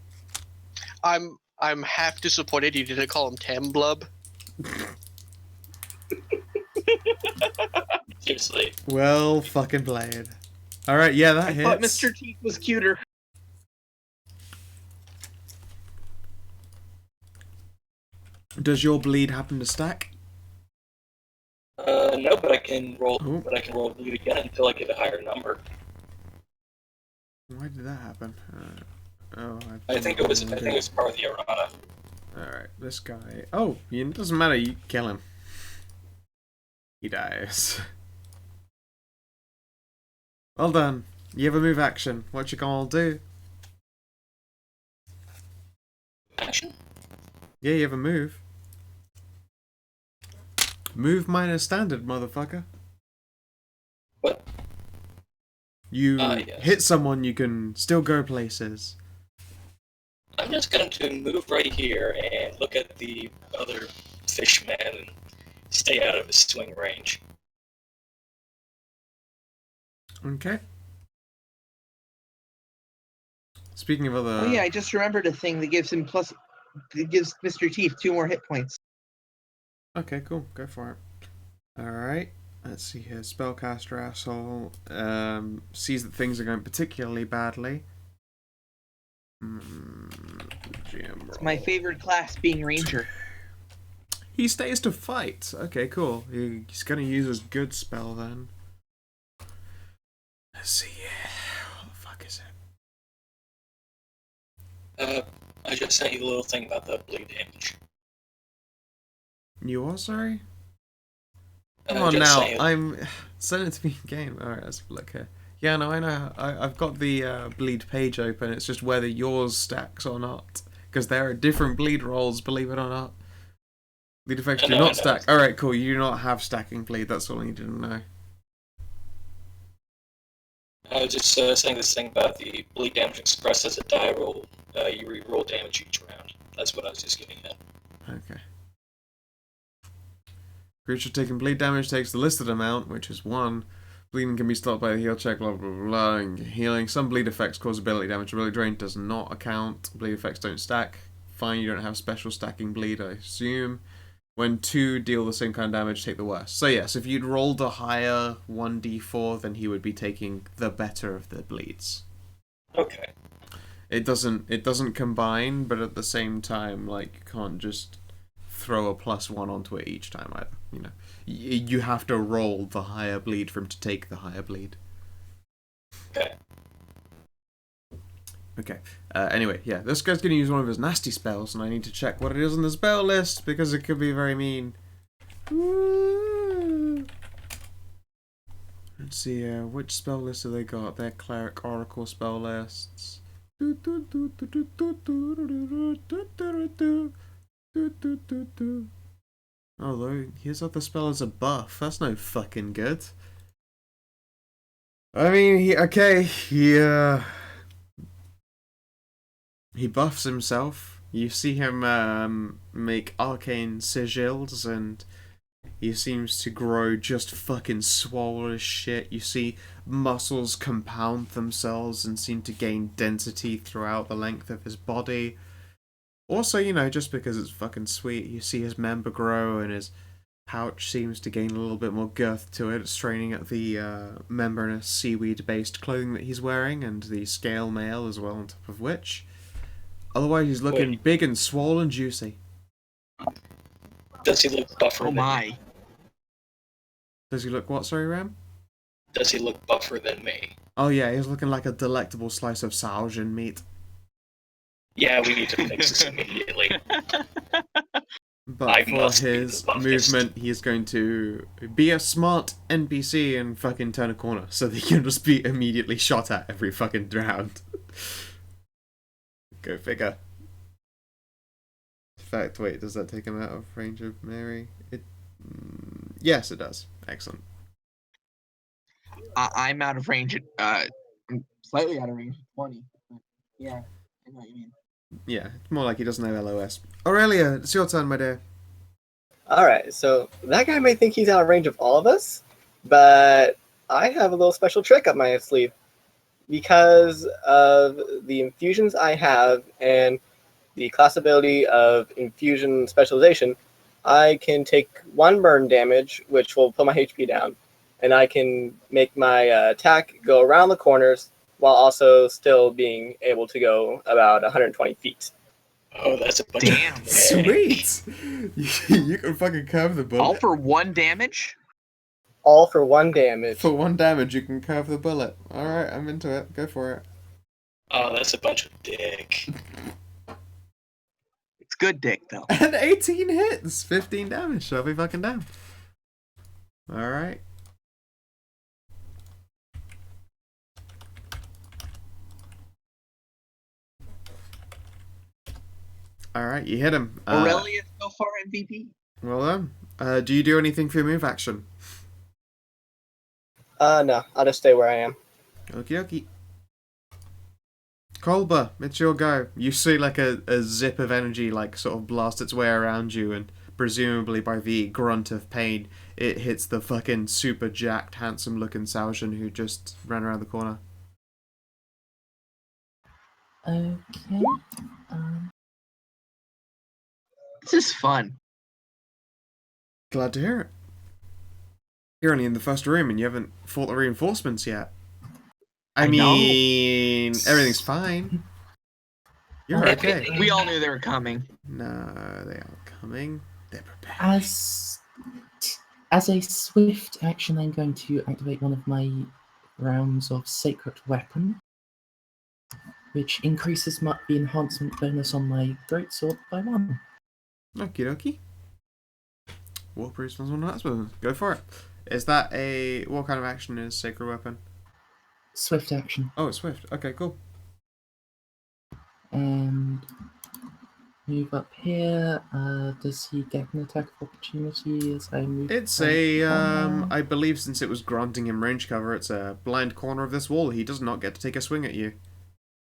I'm half disappointed you didn't call him Tamblub. Seriously. Well fucking played. Alright, yeah, that I hits. thought Mr. Teeth was cuter. Does your bleed happen to stack? No, but I can roll. Ooh. But I can roll bleed again until I get a higher number. Why did that happen? I think it was part of the errata. Alright, this guy. Oh, it doesn't matter. You kill him. He dies. Well done. You have a move action. What you gonna do? Action. Yeah, you have a move. Move minus standard, motherfucker. What? You Yes. hit someone, you can still go places. I'm just going to move right here and look at the other fishman and stay out of his swing range. Okay. Speaking of other... Oh yeah, I just remembered a thing that gives him plus. It gives Mr. Teeth 2 more hit points. Okay, cool. Go for it. Alright. Let's see here. Spellcaster asshole sees that things are going particularly badly. It's my favorite class, being Ranger. He stays to fight. Okay, cool. He's gonna use his good spell then. Let's see. What the fuck is it? I just sent you a little thing about the bleed damage. You are sorry? Come I on just now. sent you- I'm send it to me in game. Alright, let's look here. Yeah, no, I know. I've got the bleed page open. It's just whether yours stacks or not. Because there are different bleed rolls, believe it or not. Bleed effects do not stack. Alright, cool. You do not have stacking bleed. That's all I needed to know. I was just saying this thing about the bleed damage expressed as a die roll. You re-roll damage each round. That's what I was just getting at. Okay. Creature taking bleed damage takes the listed amount, which is 1. Bleeding can be stopped by a heal check, blah blah blah. And healing. Some bleed effects cause ability damage. Ability drain does not account. Bleed effects don't stack. Fine, you don't have special stacking bleed, I assume. When 2 deal the same kind of damage, take the worst. So yes, if you'd rolled a higher 1d4, then he would be taking the better of the bleeds. Okay. It doesn't combine, but at the same time, like, you can't just throw a +1 onto it each time either. You know, you have to roll the higher bleed for him to take the higher bleed. Okay. Okay. Anyway, yeah, this guy's gonna use one of his nasty spells, and I need to check what it is on the spell list because it could be very mean. Woo! Let's see. Which spell list have they got? Their cleric oracle spell lists. Although his other spell is a buff. That's no fucking good. I mean, he buffs himself. You see him make arcane sigils, and he seems to grow just fucking swole as shit. You see muscles compound themselves and seem to gain density throughout the length of his body. Also, you know, just because it's fucking sweet, you see his member grow and his pouch seems to gain a little bit more girth to it, straining at the membranous seaweed-based clothing that he's wearing, and the scale mail as well, on top of which. Otherwise, he's looking big and swole and juicy. Does he look buffer? Oh my. Does he look what, sorry, Ram? Does he look buffer than me? Oh yeah, he's looking like a delectable slice of Saojan meat. Yeah, we need to fix this immediately. But for his movement, he is going to be a smart NPC and fucking turn a corner, so that he can just be immediately shot at every fucking round. Go figure. In fact, wait, does that take him out of range of Mary? Yes, it does. Excellent. I'm out of range. I'm slightly out of range. 20. But yeah, I know what you mean. Yeah, it's more like he doesn't have LOS. Aurelia, it's your turn, my dear. Alright, so that guy may think he's out of range of all of us, but I have a little special trick up my sleeve. Because of the infusions I have and the class ability of infusion specialization, I can take 1 burn damage, which will put my HP down, and I can make my attack go around the corners while also still being able to go about 120 feet. Oh, that's a bunch Damn. of Sweet! You can fucking curve the bullet. All for 1 damage? All for 1 damage. For 1 damage, you can curve the bullet. Alright, I'm into it. Go for it. Oh, that's a bunch of dick. It's good dick, though. And 18 hits! 15 damage, so I'll be fucking down. Alright. Alright, you hit him. Aurelia so far MVP? Well done. Do you do anything for your move action? No, I'll just stay where I am. Okie dokie. Kolba, it's your go. You see like a zip of energy like sort of blast its way around you, and presumably by the grunt of pain, it hits the fucking super jacked, handsome looking Saotian who just ran around the corner. Okay. This is fun. Glad to hear it. You're only in the first room and you haven't fought the reinforcements yet. I mean, everything's fine. You're okay. We all knew they were coming. No, they aren't coming. They're prepared. As a swift action, I'm going to activate one of my rounds of Sacred Weapon, which increases the enhancement bonus on my greatsword by 1. Okie dokie. Warpriest one's one of that. Go for it. Is that a... What kind of action is Sacred Weapon? Swift action. Oh, it's swift. Okay, cool. And move up here. Does he get an attack of opportunity as I move? It's back a, on there? I believe since it was granting him range cover, it's a blind corner of this wall. He does not get to take a swing at you.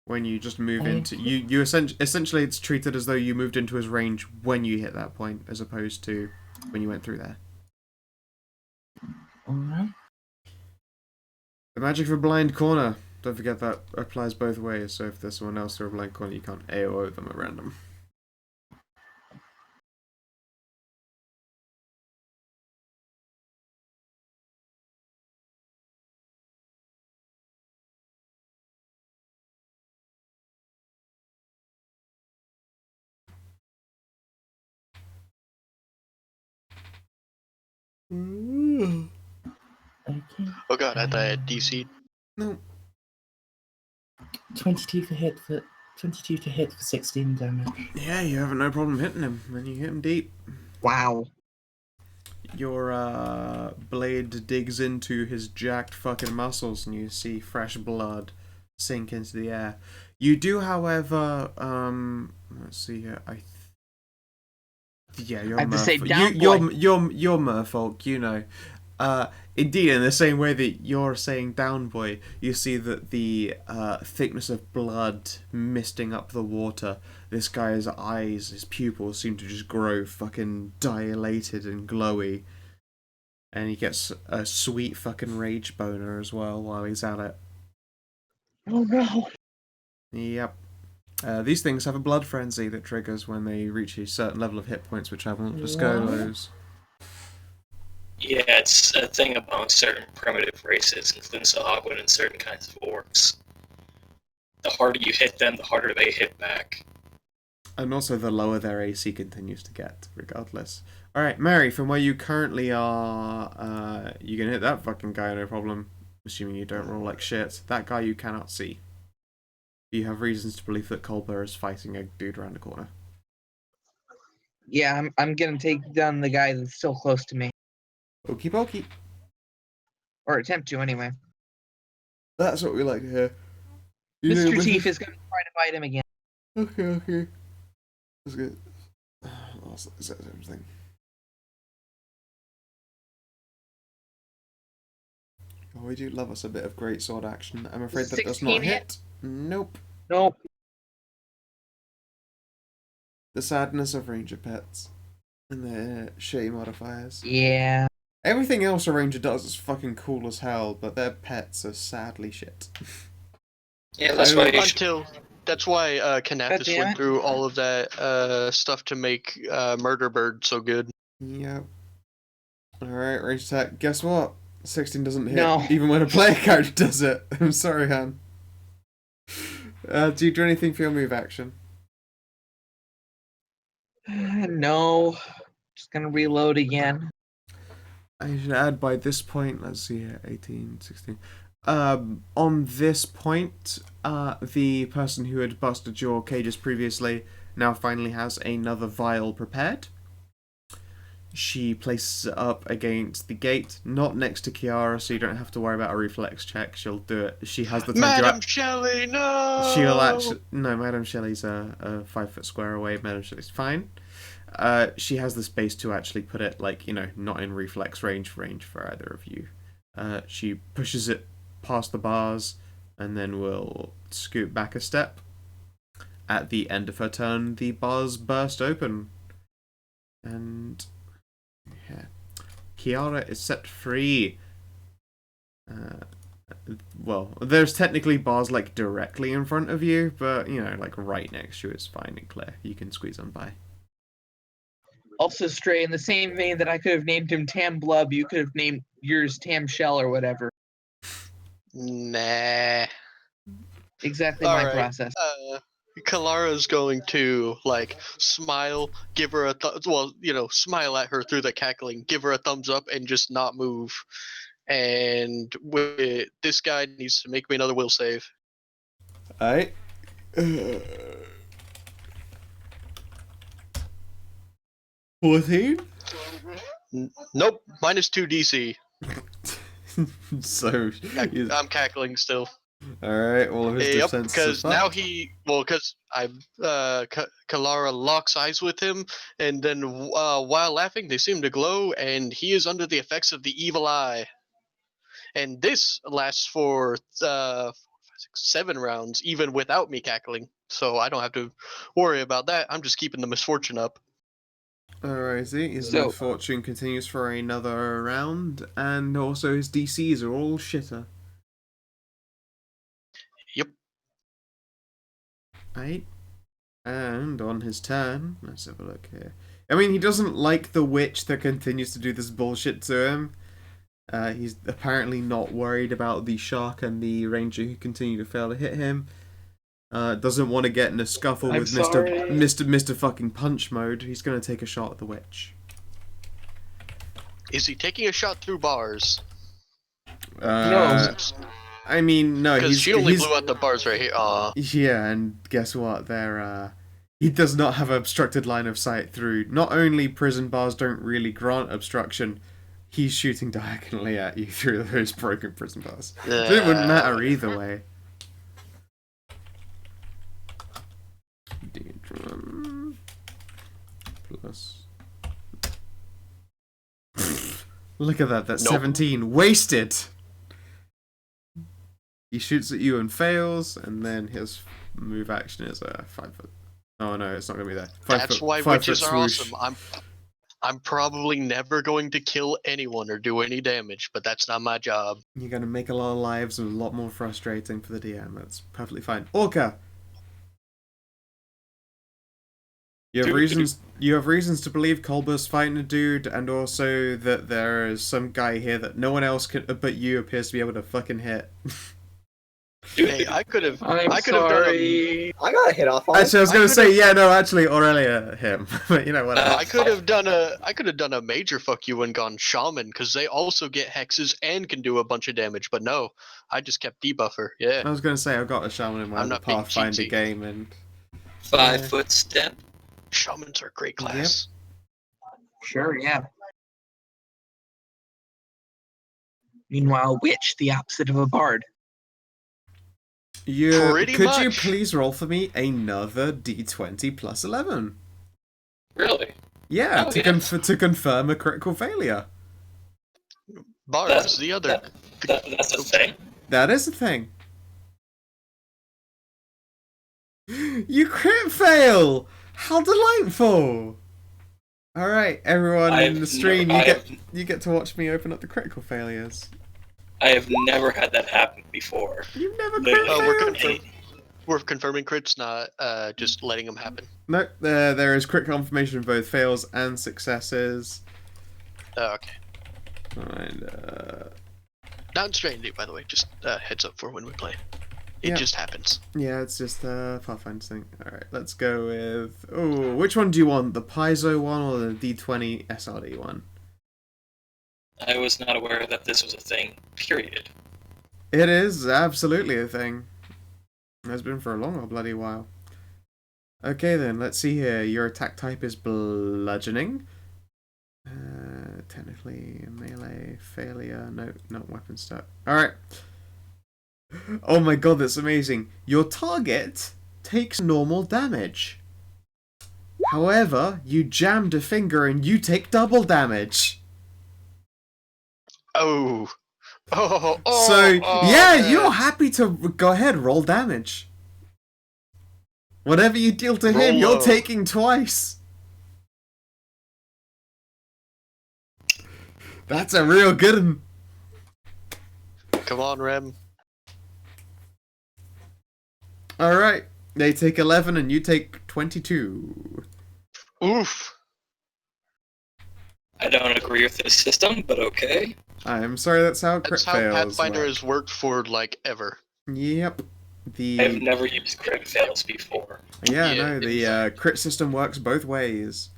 When you just move into... You essentially, it's treated as though you moved into his range when you hit that point, as opposed to when you went through there. Alright. The magic of a blind corner. Don't forget that applies both ways, so if there's someone else through a blind corner, you can't AOO them at random. Okay. Oh god, I thought I had DC'd. No. 22 to hit for 16 damage. Yeah, you have no problem hitting him when you hit him deep. Wow. Your blade digs into his jacked fucking muscles and you see fresh blood sink into the air. You do, however, let's see here. Yeah, you're I have to say merfolk. down You're merfolk, you know. Indeed, in the same way that you're saying down boy, you see that the thickness of blood misting up the water. This guy's eyes, his pupils seem to just grow fucking dilated and glowy. And he gets a sweet fucking rage boner as well while he's at it. Oh no. Yep. These things have a blood frenzy that triggers when they reach a certain level of hit points, which I won't disclose. Yeah, it's a thing among certain primitive races, including Sahagwin and certain kinds of orcs. The harder you hit them, the harder they hit back. And also the lower their AC continues to get, regardless. Alright, Mary, from where you currently are, you can hit that fucking guy, no problem. Assuming you don't roll like shit. That guy you cannot see. You have reasons to believe that Colbert is fighting a dude around the corner. Yeah, I'm gonna take down the guy that's still close to me. Okie dokie. Or attempt to, anyway. That's what we like to hear. Mr. Teeth is gonna try to fight him again. Okay. That's good. That's the same thing. Oh, we do love us a bit of great sword action. I'm afraid that does not 16 hit. Nope. Nope. The sadness of ranger pets. And their shitty modifiers. Yeah. Everything else a ranger does is fucking cool as hell, but their pets are sadly shit. Yeah, that's why you should. Until that's why Kanathis damn went it. through all of that stuff to make Murder Bird so good. Yep. Alright, range attack. Guess what? 16 doesn't hit, No. even when a player character does it. I'm sorry, Han. Do you do anything for your move action? No. Just gonna reload again. I should add by this point, let's see here, 18, 16. On this point, the person who had busted your cages previously now finally has another vial prepared. She places it up against the gate, not next to Kiara, so you don't have to worry about a reflex check. She'll do it. She has the time Madam to... Shelley, no! She'll actually... No, Madam Shelley's a 5 foot square away. Madam Shelley's fine. She has the space to actually put it, like, you know, not in reflex range for either of you. She pushes it past the bars, and then will scoot back a step. At the end of her turn, the bars burst open. And... yeah. Kiara is set free. Well, there's technically bars, like, directly in front of you, but, you know, like, right next to you is fine and clear. You can squeeze on by. Also, Stray, in the same vein that I could have named him Tam Blub, you could have named yours Tam Shell or whatever. Nah. Exactly All my right. process. Kalara's going to, like, smile, give her a smile at her through the cackling, give her a thumbs up, and just not move. And this guy needs to make me another will save. Alright. 14? Nope, -2 DC. So, I'm cackling still. alright, all of his Yep, defenses because are now fucked. because Kalara locks eyes with him, and then while laughing, they seem to glow, and he is under the effects of the evil eye. And this lasts for 7 rounds, even without me cackling. So I don't have to worry about that. I'm just keeping the misfortune up. Alrighty, his So- misfortune continues for another round, and also his DCs are all shitter. Yep. Right? And on his turn, let's have a look here. I mean, he doesn't like the witch that continues to do this bullshit to him. He's apparently not worried about the shark and the ranger who continue to fail to hit him. Doesn't want to get in a scuffle I'm with sorry. Mr. fucking Punch Mode. He's gonna take a shot at the witch. Is he taking a shot through bars? No. I mean, no, Because she only he's blew out the bars right here. yeah, and guess what? He does not have obstructed line of sight through. Not only prison bars don't really grant obstruction, he's shooting diagonally at you through those broken prison bars. So it wouldn't matter either way. D-drum plus. Look at that. That's Nope. 17 wasted. He shoots at you and fails, and then his move action is a 5 foot. Oh no, it's not gonna be there. That's why 5 witches foot are swoosh. awesome. I'm probably never going to kill anyone or do any damage, but that's not my job. You're gonna make a lot of lives a lot more frustrating for the DM. That's perfectly fine. Orca. You have reasons to believe Kolber's fighting a dude, and also that there is some guy here that no one else but you appears to be able to fucking hit. Hey, I could have. I'm I could have done. sorry. I got a hit off on it. Actually, I was I gonna say, could've- yeah, no, actually, Aurelia him, but you know what? I could have done a major fuck you and gone shaman because they also get hexes and can do a bunch of damage. But no, I just kept debuffer. Yeah. I was gonna say I've got a shaman in my I'm other not being Pathfinder cheatsy. game, and 5 foot step. Shamans are a great class. Sure, yeah. Meanwhile, witch, the opposite of a bard. could you much. please roll for me another D20 plus 11? Really? Yeah, Oh, to yes. to confirm a critical failure. Bards, That's- the other. That's a thing. That is a thing. You crit fail! How delightful! All right, everyone I in have the stream, never- you get to watch me open up the critical failures. I have never had that happen before. You've never crit Literally. failed. We're confirming crits, not just letting them happen. No, there is crit confirmation of both fails and successes. Okay. And Not strained, by the way. Just heads up for when we play. It Yeah. just happens. yeah, it's just a Pathfinder thing. All right, let's go with. Oh, which one do you want? The Paizo one or the D20 SRD one? I was not aware that this was a thing. Period. It is absolutely a thing. It has been for a long old bloody while. Okay then, let's see here. Your attack type is bludgeoning. Technically melee failure. No, not weapon stat. Alright. Oh my god, that's amazing. Your target takes normal damage. However, you jammed a finger and you take double damage. Oh. So, yeah, man. you're happy to go ahead, roll damage. Whatever you deal to him, Roll you're low. taking twice. That's a real good one. Come on, Rem. Alright, they take 11 and you take 22. Oof. I don't agree with this system, but okay. I'm sorry, that's how crit That's how fails Pathfinder work. has worked for, like, ever. Yep. I've never used crit fails before. Yeah, Yeah, no, the crit system works both ways.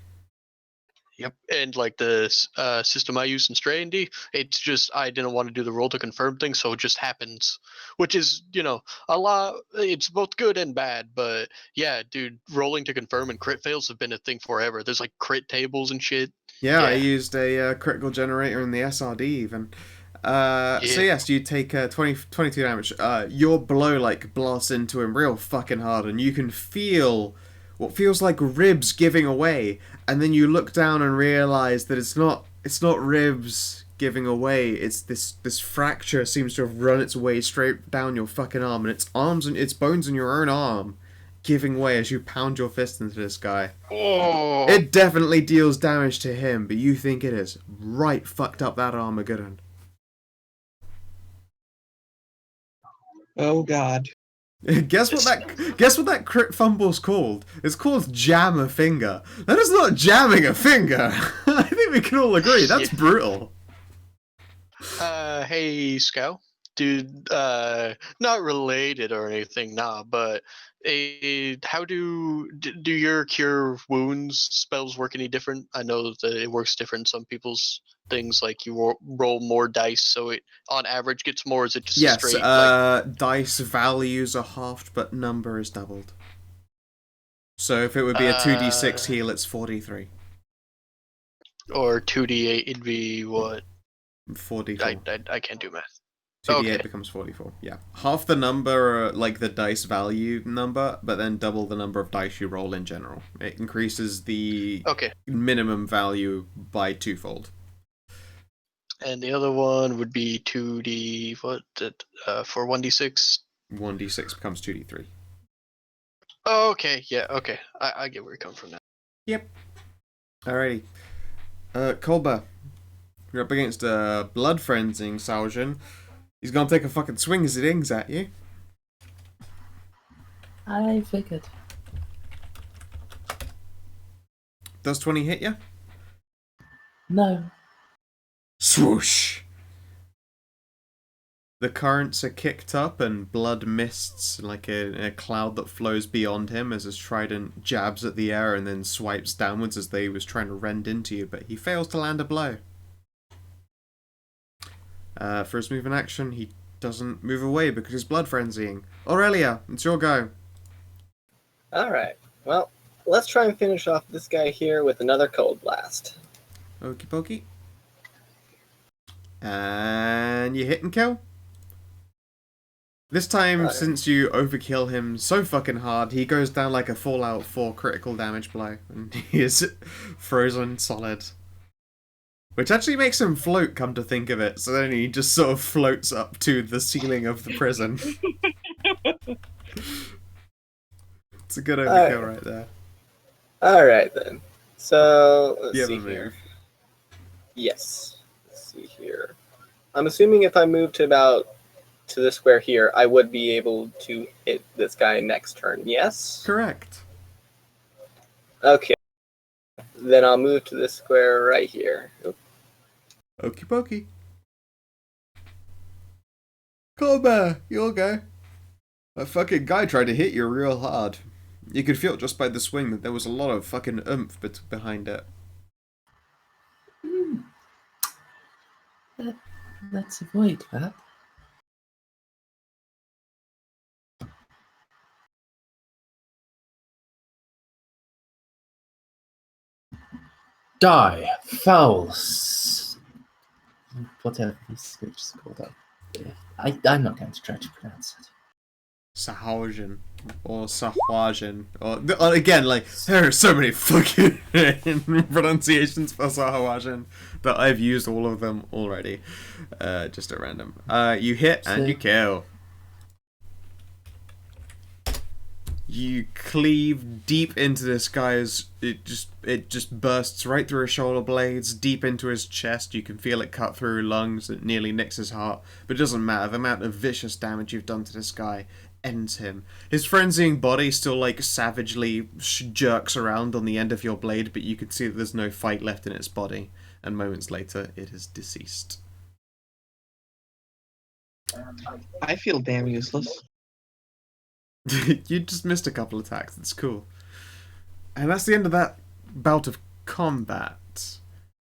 Yep, and like the system I use in Stray and D, it's just I didn't want to do the roll to confirm thing, so it just happens, which is a lot. It's both good and bad, but yeah, dude, rolling to confirm and crit fails have been a thing forever. There's like crit tables and shit. Yeah, I Yeah. used a critical generator in the SRD even. So Yeah. yes, you take 22 damage. Your blow like blasts into him real fucking hard, and you can feel what feels like ribs giving away, and then you look down and realize that it's not ribs giving away. It's this fracture seems to have run its way straight down your fucking arm, and its bones in your own arm giving way as you pound your fist into this guy. Oh. It definitely deals damage to him, but you think it is right fucked up that Armageddon. Oh God. Guess what that crit fumble's called? It's called jam a finger. That is not jamming a finger. I think we can all agree that's brutal. Hey, Scout. Dude, not related or anything, nah, but how do your cure wounds spells work any different? I know that it works different in some people's things, like you roll more dice, so it on average gets more. Is it just a Yes, straight, like, dice values are halved, but number is doubled. So if it would be a 2d6 heal, it's 4d3. or 2d8 it'd be what? 4d4. I can't do math. 2d8 Okay. becomes 44. Yeah. Half the number, like the dice value number, but then double the number of dice you roll in general. It increases the Okay. minimum value by twofold. And the other one would be 2d for 1d6. 1d6 becomes 2d3. Oh, okay, yeah, okay. I get where you come from now. Yep. Alrighty. Kolba, you're up against a blood frenzying Saujin. He's gonna take a fucking swing as it ings at you. I figured. Does 20 hit you? No. Swoosh! The currents are kicked up and blood mists like a cloud that flows beyond him as his trident jabs at the air and then swipes downwards as though he was trying to rend into you, but he fails to land a blow. For his move and action, he doesn't move away because he's blood frenzying. Aurelia, it's your go. Alright, well, let's try and finish off this guy here with another Cold Blast. Okie pokey. And you hit and kill. This time, Right. since you overkill him so fucking hard, he goes down like a Fallout 4 critical damage blow, and he is frozen solid. Which actually makes him float, come to think of it, so then he just sort of floats up to the ceiling of the prison. It's a good overkill right there. Alright then. So let's You have see a here. move. Yes. Let's see here. I'm assuming if I move to the square here, I would be able to hit this guy next turn. Yes. Correct. Okay. Then I'll move to this square right here. Oop. Okie pokey. Colbert, you'll go. That fucking guy tried to hit you real hard. You could feel just by the swing that there was a lot of fucking oomph behind it. Let's avoid that. Die, fouls. Whatever these creatures are called. I'm not going to try to pronounce it. Sahaugen. Or Sahuagen. Or again, like, there are so many fucking pronunciations for Sahuagen that I've used all of them already. Just at random. You hit and you kill. You cleave deep into this guy's. It just bursts right through his shoulder blades, deep into his chest. You can feel it cut through lungs. It nearly nicks his heart, but it doesn't matter. The amount of vicious damage you've done to this guy ends him. His frenzying body still like savagely jerks around on the end of your blade, but you can see that there's no fight left in its body. And moments later, it is deceased. I feel damn useless. You just missed a couple attacks. It's cool. And that's the end of that bout of combat.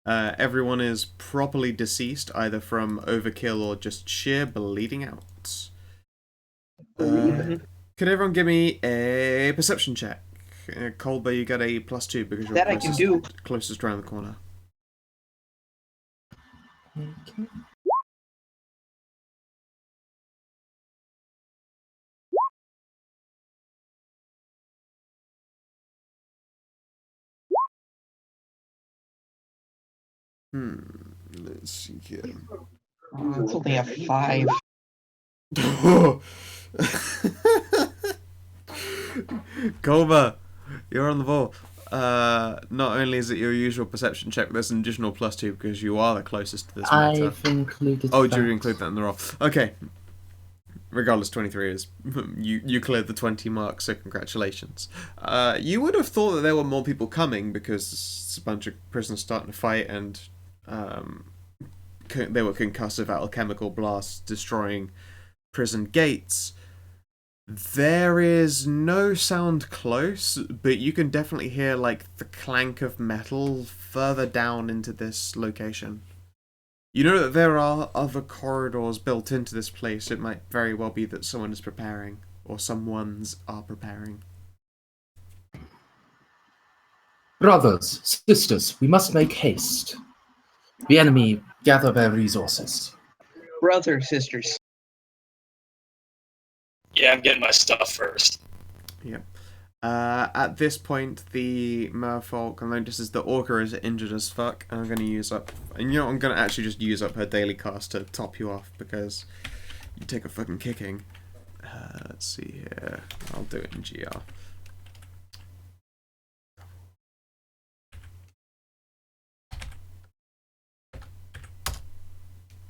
Everyone is properly deceased, either from overkill or just sheer bleeding out. Could everyone give me a perception check? Colby, you get a +2 because you're That I can do. Closest around the corner. Okay. Let's see here. It's only a 5. Colba, you're on the ball. Not only is it your usual perception check, but there's an additional +2 because you are the closest to this matter. I've included. Oh, that. did you include that in the roll? Okay. Regardless, 23 is you cleared the 20 mark, so congratulations. You would have thought that there were more people coming because it's a bunch of prisoners starting to fight, and they were concussive alchemical blasts destroying prison gates. There is no sound close, but you can definitely hear like the clank of metal further down into this location. You know that there are other corridors built into this place. It might very well be that someone is preparing, or someone's are preparing. Brothers, sisters, we must make haste. The enemy gather their resources. Brothers, sisters. Yeah, I'm getting my stuff first. Yep. At this point, the merfolk notices the Orca is injured as fuck, and I'm going to use up... And you know, I'm going to actually just use up her daily cast to top you off, because you take a fucking kicking. Let's see here. I'll do it in GR.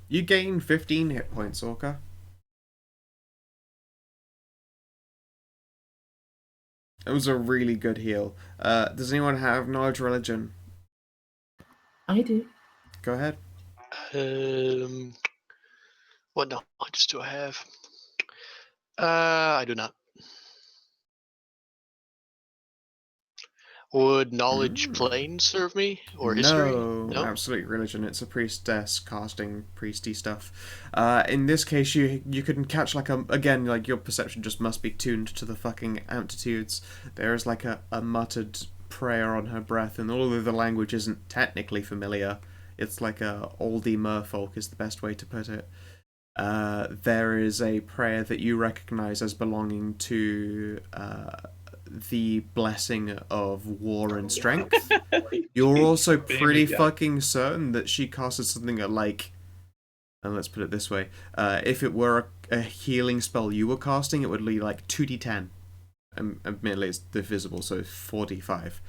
You gain 15 hit points, Orca. It was a really good heal. Does anyone have knowledge religion? I do. Go ahead. What knowledge do I have? I do not. Would knowledge plane serve me or history? No, absolute religion. It's a priestess casting priesty stuff. In this case, you can catch like again like your perception just must be tuned to the fucking amplitudes. There is like a muttered prayer on her breath, and although the language isn't technically familiar, it's like a oldie merfolk is the best way to put it. There is a prayer that you recognize as belonging to the blessing of war and strength. You're also pretty fucking certain that she casted something at like, and let's put it this way, if it were a healing spell you were casting, it would be like 2d10. Admittedly, it's divisible, so 45.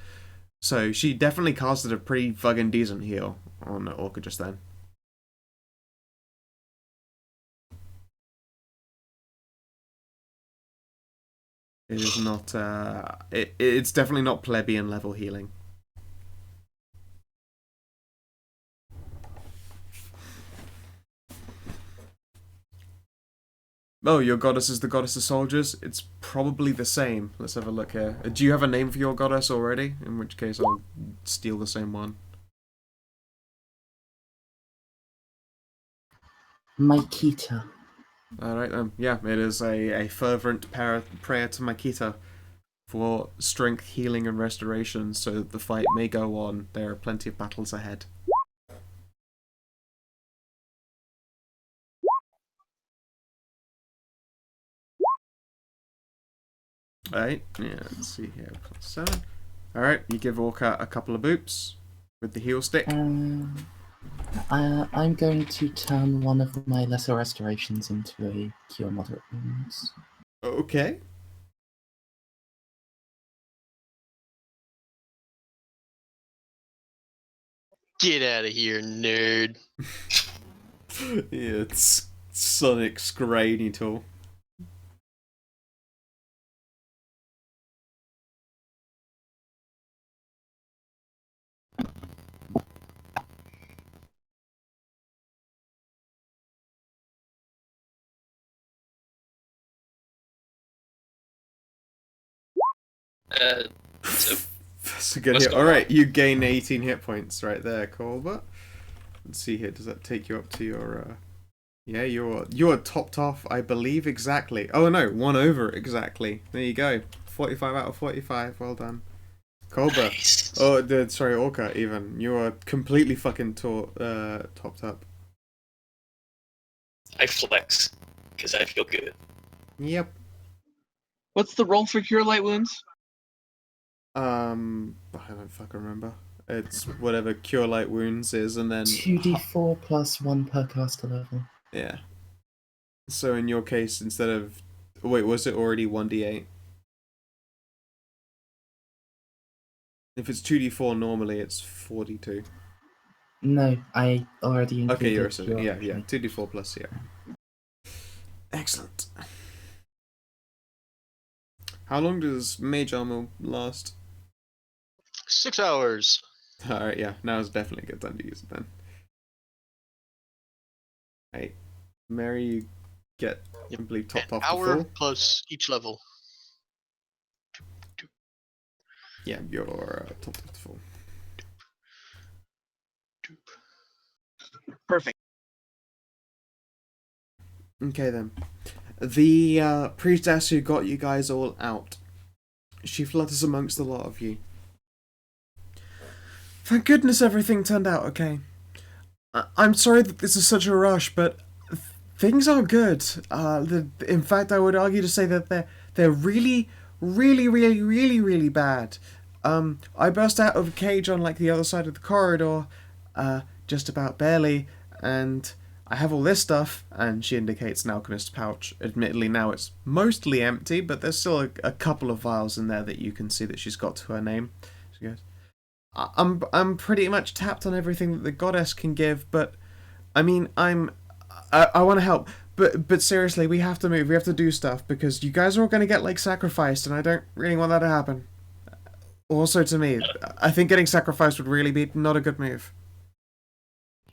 So she definitely casted a pretty fucking decent heal on Orca just then. It is not. It's definitely not plebeian level healing. Oh, your goddess is the goddess of soldiers? It's probably the same. Let's have a look here. Do you have a name for your goddess already? In which case I'll steal the same one. Maikita. Alright then. Yeah, it is a fervent prayer to Makita for strength, healing, and restoration so that the fight may go on. There are plenty of battles ahead. Alright, yeah, let's see here. +7. Alright, you give Orca a couple of boops with the heal stick. I'm going to turn one of my lesser restorations into a cure moderate wounds. Okay. Get out of here, nerd. Yeah, it's Sonic's grainy tool. So That's a good What's hit. going Alright, you gain 18 hit points right there, Colbert. Let's see here, does that take you up to your, Yeah, you're topped off, I believe, exactly. Oh no, 1 over exactly. There you go. 45 out of 45, well done. Colbert. nice. Oh, sorry, Orca, even. You are completely fucking topped up. I flex because I feel good. Yep. What's the roll for cure light wounds? I don't fucking remember. It's whatever Cure Light Wounds is, and then... 2d4 plus 1 per caster level. Yeah. So in your case, instead of... Wait, was it already 1d8? If it's 2d4 normally, it's 42. No, I already included Okay, your yeah, option. 2d4 plus, yeah. Excellent. How long does Mage Armor last? 6 hours. Alright, yeah, now is definitely a good time to use it then. Hey, Mary, you get simply topped off to Hour full. plus each level. Yeah, you're topped off to full. Perfect. Okay then. The priestess who got you guys all out. She flutters amongst a lot of you. Thank goodness everything turned out okay. I'm sorry that this is such a rush, but things are good. In fact, I would argue to say that they're really, really, really, really, really bad. I burst out of a cage on like the other side of the corridor, just about barely, and I have all this stuff, and she indicates an alchemist's pouch. Admittedly, now it's mostly empty, but there's still a couple of vials in there that you can see that she's got to her name. She goes, I'm pretty much tapped on everything that the goddess can give, but I mean, I want to help, but seriously, we have to move. We have to do stuff because you guys are all going to get like sacrificed, and I don't really want that to happen. Also, to me, I think getting sacrificed would really be not a good move.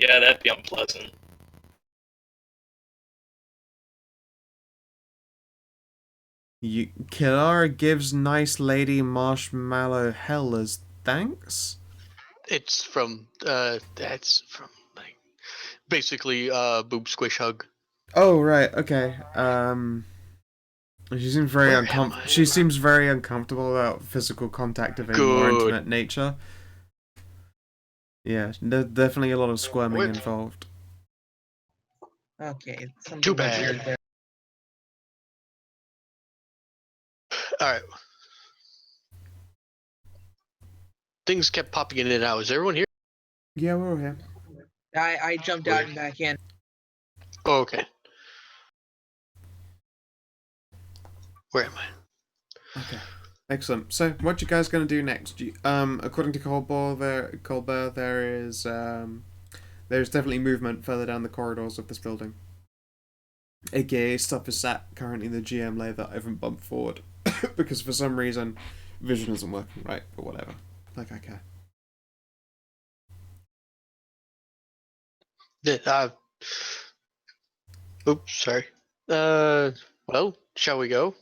Yeah, that'd be unpleasant. Kilara gives nice lady Marshmallow hell as thanks? It's from that's from like basically boob squish hug. Oh right, okay. She seems very Where am I? She seems very uncomfortable about physical contact of a more Good. intimate nature. Yeah, there's definitely a lot of squirming Where- involved. Okay. Something Too went bad. weird there. All right. Things kept popping in and out. Is everyone here? Yeah, we're all here. I jumped out and back in. Oh, okay. Where am I? Okay. Excellent. So, what you guys gonna do next? According to Colbert, there's definitely movement further down the corridors of this building. AKA stuff is sat currently in the GM layer that I haven't bumped forward because for some reason vision isn't working right, but whatever. Like I care. Yeah, oops, sorry. Well, shall we go?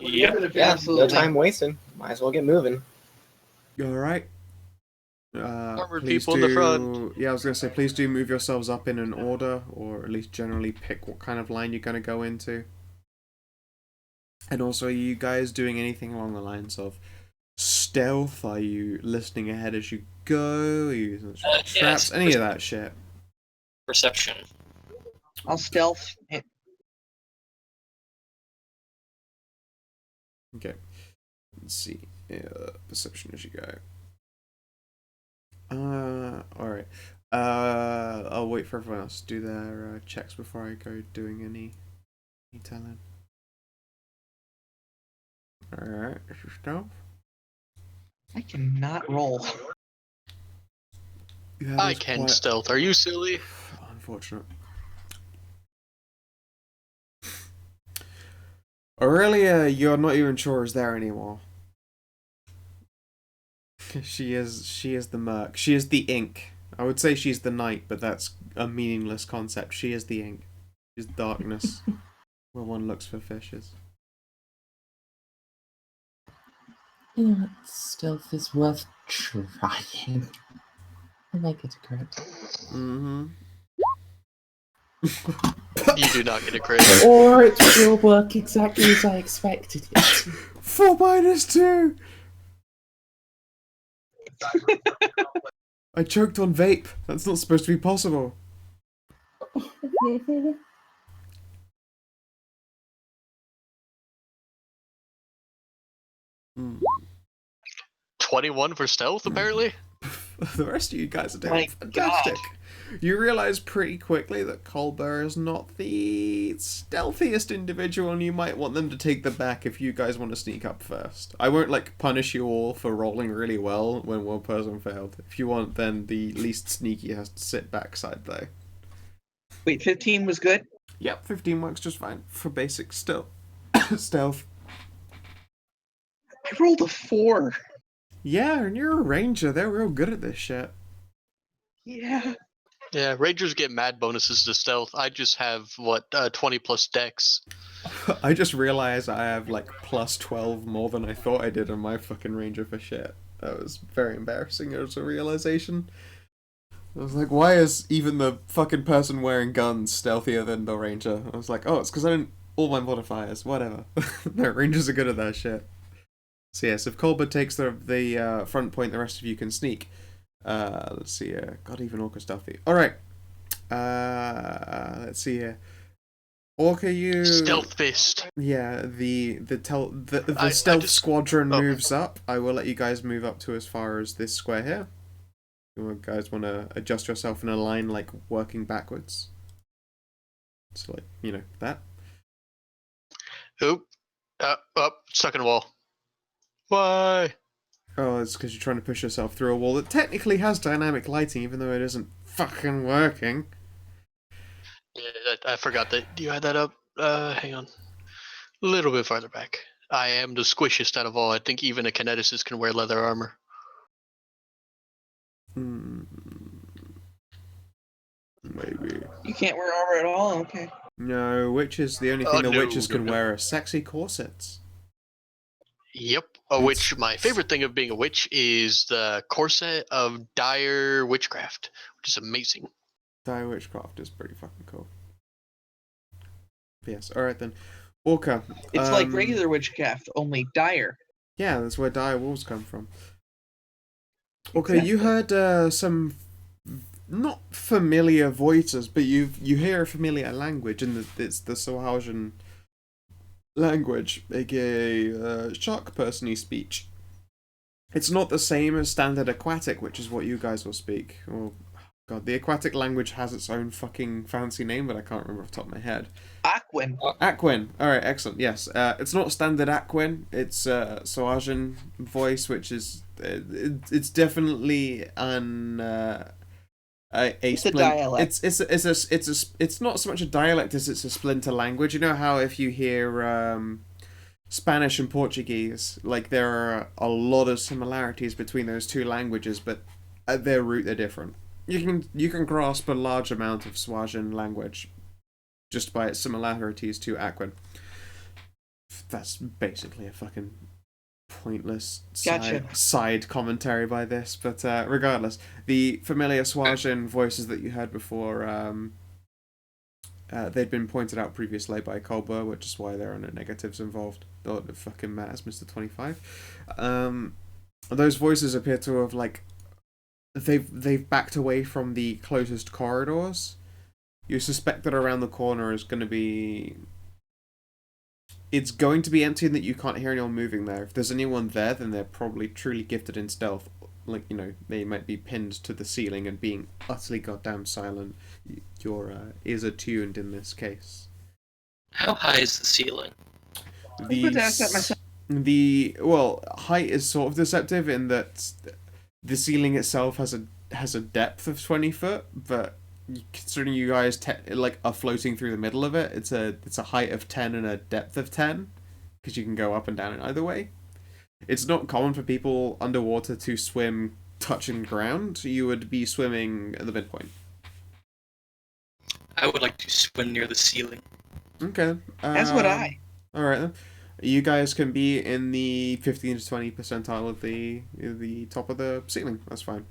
Yep. Yeah, Absolutely. no time wasting. Might as well get moving. You alright? Armored Please people in the front. Yeah, I was gonna say, please do move yourselves up in an order, or at least generally pick what kind of line you're gonna go into. And also, are you guys doing anything along the lines of stealth? Are you listening ahead as you go? Are you using traps? Yes. Any of that shit? Perception. I'll stealth. Okay. Let's see. Perception as you go. Alright. I'll wait for everyone else to do their checks before I go doing any telling. Alright, this is stealth. I cannot roll. Yeah, I that's can quite stealth. Are you silly? unfortunate. Aurelia, you're not even sure is there anymore. She is the merc. She is the ink. I would say she's the night, but that's a meaningless concept. She is the ink. She's darkness, where one looks for fishes. You know what? Stealth is worth trying. I like it, correct. Mm-hmm. You do not get a crit. Or it will work exactly as I expected it to. 4 minus 2! I choked on vape. That's not supposed to be possible. Mm. 21 for stealth, apparently. The rest of you guys are doing My fantastic. God. You realize pretty quickly that Colbert is not the stealthiest individual, and you might want them to take the back if you guys want to sneak up first. I won't punish you all for rolling really well when one person failed. If you want, then the least sneaky has to sit backside though. Wait, 15 was good? Yep, 15 works just fine for basic stealth. I rolled a 4. Yeah, and you're a ranger. They're real good at this shit. Yeah. Yeah, rangers get mad bonuses to stealth. I just have 20 plus dex. I just realized I have plus 12 more than I thought I did on my fucking ranger for shit. That was very embarrassing as a realization. I was like, why is even the fucking person wearing guns stealthier than the ranger? I was like, oh, it's because I didn't all my modifiers. Whatever. No, rangers are good at that shit. So yes, if Colbert takes the front point, the rest of you can sneak. Let's see here. God, even Orca stealthy. Alright. Let's see here. Orca, you... Stealth fist. Yeah, the stealth squadron moves up. I will let you guys move up to as far as this square here. You guys want to adjust yourself in a line, working backwards. So, that. Oop. Stuck in a wall. Why? Oh, it's because you're trying to push yourself through a wall that technically has dynamic lighting, even though it isn't fucking working. Yeah, I forgot that you had that up. Hang on. A little bit farther back. I am the squishiest out of all. I think even a kineticist can wear leather armor. Maybe. You can't wear armor at all? Okay. No, witches, the only thing witches can wear are sexy corsets. Yep. Which my favorite thing of being a witch is the corset of dire witchcraft, which is amazing. Dire witchcraft is pretty fucking cool. Yes, alright then. Orca. It's like regular witchcraft, only dire. Yeah, that's where dire wolves come from. Okay, you heard some not familiar voices, but you hear a familiar language, and it's the Sahajan language, aka shark person-y speech. It's not the same as standard aquatic, which is what you guys will speak. Or God, the aquatic language has its own fucking fancy name, but I can't remember off the top of my head. Aquin. Aquin. All right, excellent. Yes, it's not standard Aquin. It's Swazian voice, which is it's definitely It's a dialect. It's not so much a dialect as it's a splinter language. You know how if you hear Spanish and Portuguese, like there are a lot of similarities between those two languages, but at their root they're different. You can grasp a large amount of Swazian language just by its similarities to Aquin. That's basically a fucking pointless side commentary by this, but regardless, the familiar Swazian voices that you heard before, they'd been pointed out previously by Colbert, which is why there are no negatives involved. Oh, it fucking matters, Mr. 25. Those voices appear to have like they've backed away from the closest corridors. You suspect that around the corner is going to be it's going to be empty and that you can't hear anyone moving there. If there's anyone there, then they're probably truly gifted in stealth. Like, you know, they might be pinned to the ceiling and being utterly goddamn silent. Your ears are tuned in this case. How high is the ceiling? Well, height is sort of deceptive in that the ceiling itself has a depth of 20 foot, but considering you guys are floating through the middle of it, it's a height of 10 and a depth of 10, because you can go up and down in either way. It's not common for people underwater to swim touching the ground. You would be swimming at the midpoint. I would like to swim near the ceiling. Okay. That's what I. Alright then. You guys can be in the 15 to 20 percentile of the top of the ceiling. That's fine.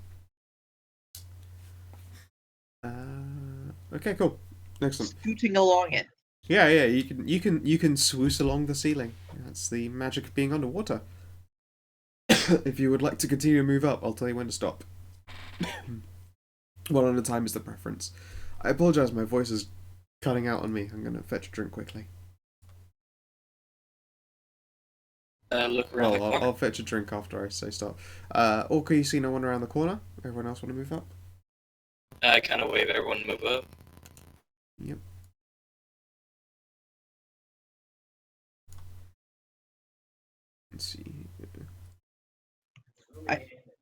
Okay, cool. Excellent. Scooting along it. Yeah, you can swoosh along the ceiling. That's the magic of being underwater. If you would like to continue to move up, I'll tell you when to stop. 1 at a time is the preference. I apologize, my voice is cutting out on me. I'm gonna fetch a drink quickly. Look around the corner. I'll fetch a drink after I say stop. Orca, you see no one around the corner? Everyone else want to move up? I kind of wave everyone to move up. Yep. Let's see.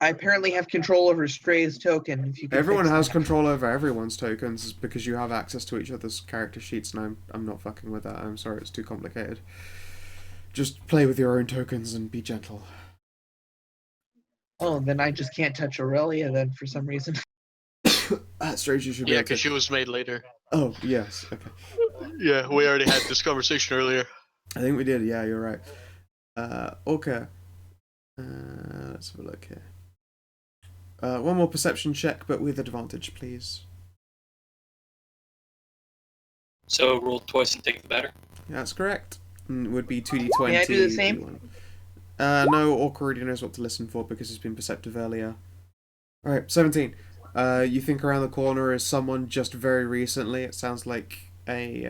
I apparently have control over Stray's token. If you could Everyone fix has that. control over everyone's tokens because you have access to each other's character sheets, and I'm not fucking with that. I'm sorry, it's too complicated. Just play with your own tokens and be gentle. Oh, then I just can't touch Aurelia then for some reason. That's strange. You should be Yeah, able to... because she was made later. Oh yes, okay. Yeah, we already had this conversation earlier. I think we did. Yeah, you're right. Okay. Let's have a look here. One more perception check, but with advantage, please. So roll twice and take the better. That's correct. Would be 2d20. May I do the same? D1. No, Orc already knows what to listen for because he's been perceptive earlier. Alright, 17. You think around the corner is someone just very recently. It sounds like a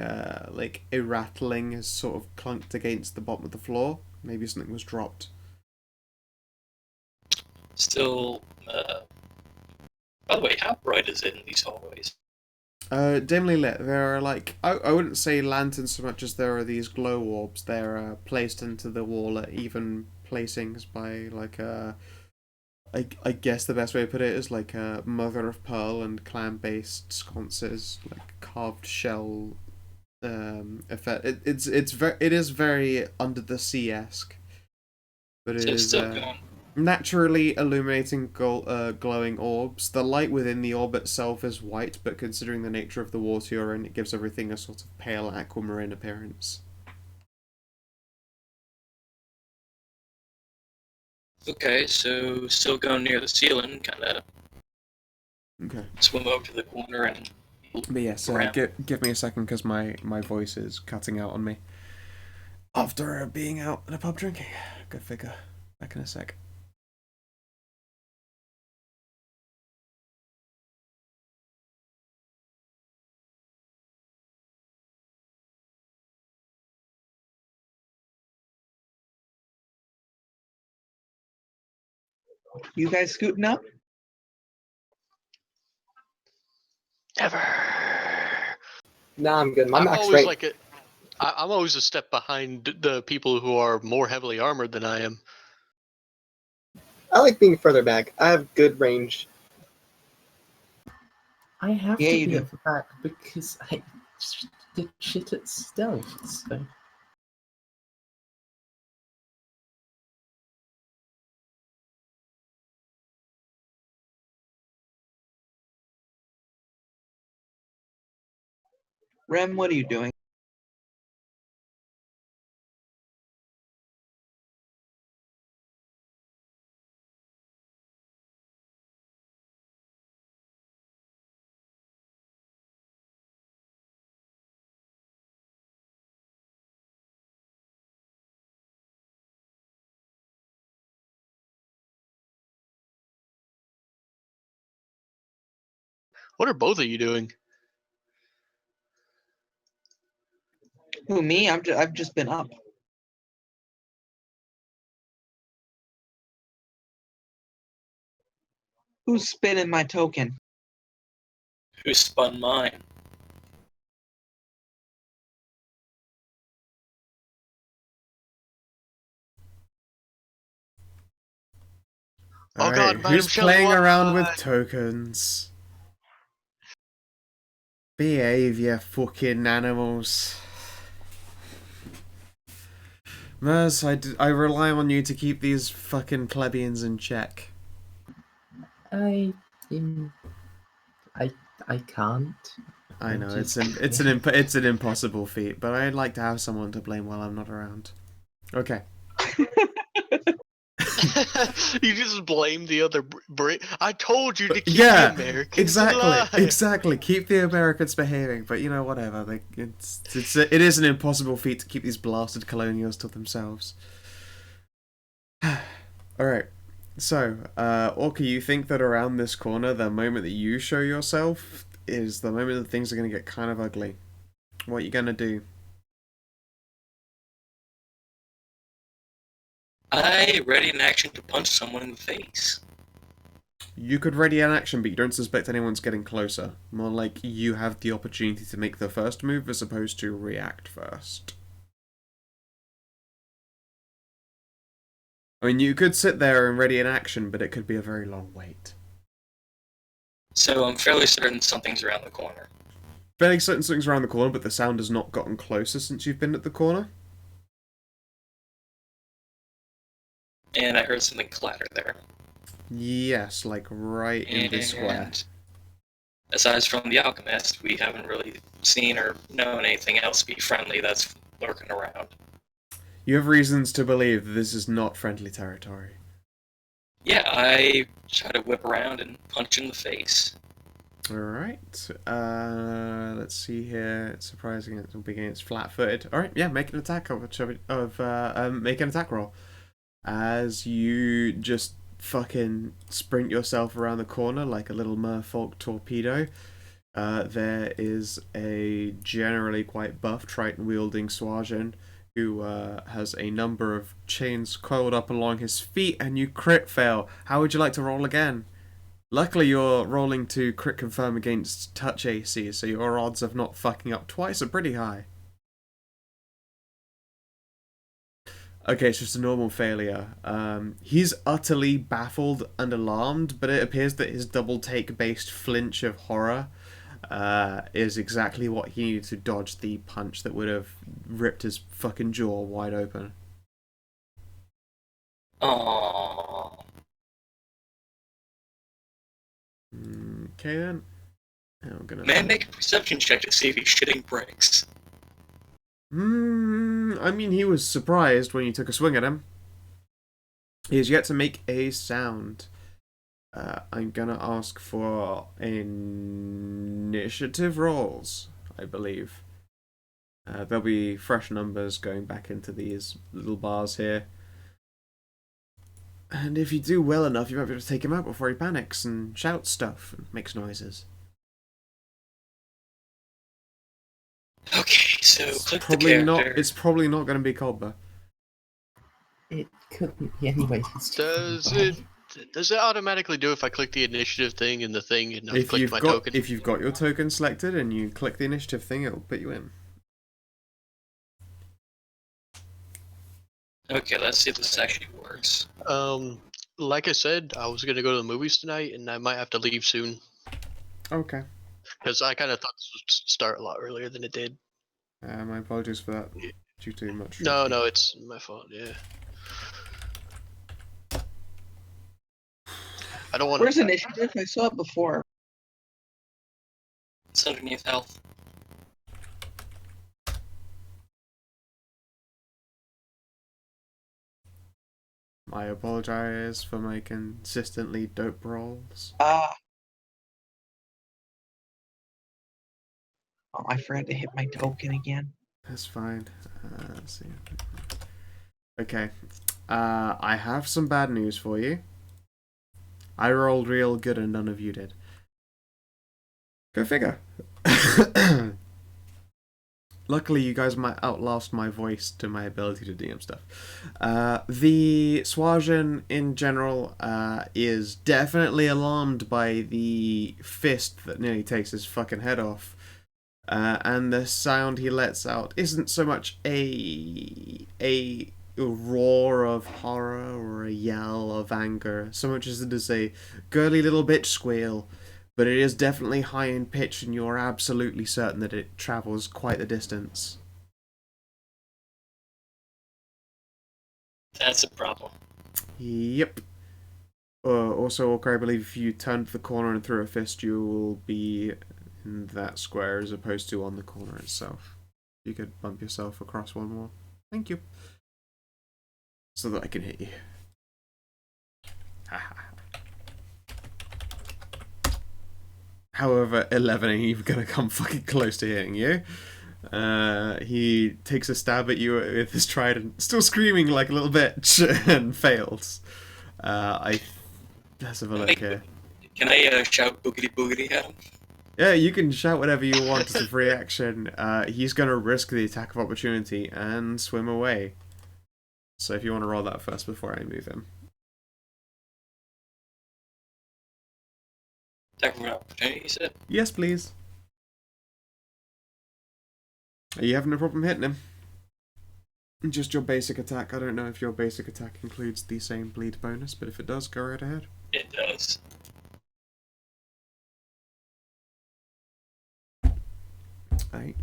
rattling has sort of clunked against the bottom of the floor. Maybe something was dropped. Still, by the way, how bright is it in these hallways? Dimly lit. There are I wouldn't say lanterns so much as there are these glow orbs. They're placed into the wall at even placings by I guess the best way to put it is like a mother of pearl and clam-based sconces, like carved shell effect. It is very under the sea-esque, but it is naturally illuminating glowing orbs. The light within the orb itself is white, but considering the nature of the water you're in, it gives everything a sort of pale aquamarine appearance. Okay, so still going near the ceiling, kind of Okay. swim over to the corner and... But yes, give me a second because my voice is cutting out on me. After being out at a pub drinking. Go figure. Back in a sec. You guys scooting up? Ever. Nah, I'm good. My I'm max always rate. I'm always a step behind the people who are more heavily armored than I am. I like being further back. I have good range. I have Yeah, to you be do. at the back because I did shit at stealth, so... Rem, what are you doing? What are both of you doing? Who, me? I've just been up. Who's spinning my token? Who spun mine? Oh God, Alright, Madam who's Shelley, playing around with why? tokens? Behave, you fucking animals. Mers, I rely on you to keep these fucking plebeians in check. I can't. I know, Just- it's an impossible feat, but I'd like to have someone to blame while I'm not around. Okay. You just blame the other I told you to keep Yeah, the Americans exactly, alive. exactly. Keep the Americans behaving, but you know, whatever. It is an impossible feat to keep these blasted colonials to themselves. All right. So, Orca, you think that around this corner, the moment that you show yourself is the moment that things are going to get kind of ugly. What are you going to do? I ready in action to punch someone in the face. You could ready an action, but you don't suspect anyone's getting closer. More like you have the opportunity to make the first move as opposed to react first. I mean, you could sit there and ready an action, but it could be a very long wait. So I'm fairly certain something's around the corner. Fairly certain something's around the corner, but the sound has not gotten closer since you've been at the corner. And I heard something clatter there. Yes, like right in the square. And aside from the alchemist, we haven't really seen or known anything else be friendly that's lurking around. You have reasons to believe that this is not friendly territory. Yeah, I try to whip around and punch in the face. Alright, let's see here. It's surprising it will be against flat-footed. Alright, yeah, make an attack make an attack roll. As you just fucking sprint yourself around the corner like a little merfolk torpedo. There is a generally quite buff Triton-wielding Swajan who has a number of chains coiled up along his feet, and you crit fail. How would you like to roll again? Luckily, you're rolling to crit confirm against touch AC, so your odds of not fucking up twice are pretty high. Okay, it's just a normal failure. He's utterly baffled and alarmed, but it appears that his double take based flinch of horror is exactly what he needed to dodge the punch that would have ripped his fucking jaw wide open. Aww. Okay then. I'm gonna. Man, make a perception check to see if he's shitting bricks. I mean, he was surprised when you took a swing at him. He has yet to make a sound. I'm gonna ask for initiative rolls, I believe. There'll be fresh numbers going back into these little bars here. And if you do well enough, you might be able to take him out before he panics and shouts stuff and makes noises. Okay, so click the character. It's probably not going to be Colber. It couldn't be anyway. He's too Does far it away. Does it automatically do if I click the initiative thing in the thing and I've If clicked you've my got token? if you've got your token selected and you click the initiative thing, it'll put you in. Okay, let's see if this actually works. Like I said, I was gonna go to the movies tonight, and I might have to leave soon Okay. because I kind of thought this would start a lot earlier than it did. My apologies for that. Due to much. No, it's my fault. Yeah. I don't want. Where's initiative? I saw it before. It's underneath health. I apologize for my consistently dope rolls. Ah. Oh, I forgot to hit my token again. That's fine. Let's see. Okay. I have some bad news for you. I rolled real good and none of you did. Go figure. Luckily, you guys might outlast my voice to my ability to DM stuff. The Swajan in general is definitely alarmed by the fist that nearly takes his fucking head off. And the sound he lets out isn't so much a roar of horror or a yell of anger, so much as it is a girly little bitch squeal. But it is definitely high in pitch, and you're absolutely certain that it travels quite the distance. That's a problem. Yep. Also, Orc, I believe if you turned the corner and threw a fist, you will be in that square as opposed to on the corner itself. You could bump yourself across one more. Thank you. So that I can hit you. However, 11 ain't even gonna come fucking close to hitting you. He takes a stab at you with his trident, still screaming like a little bitch, and fails. Let's have a look here. Can I shout boogity boogity at him? Yeah, you can shout whatever you want as a free action. He's gonna risk the attack of opportunity and swim away. So if you want to roll that first before I move him. Attack of opportunity, you said? Yes, please. Are you having a problem hitting him? Just your basic attack. I don't know if your basic attack includes the same bleed bonus, but if it does, go right ahead. It does. Right.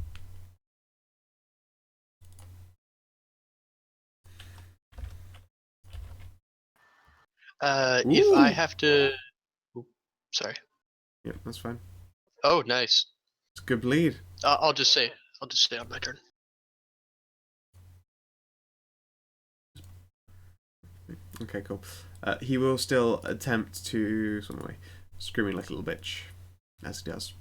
If I Ooh. have to, sorry. Yeah, that's fine. Oh, nice. It's a good bleed. I'll just say on my turn. Okay, cool. He will still attempt to swim away, screaming like a little bitch, as he does.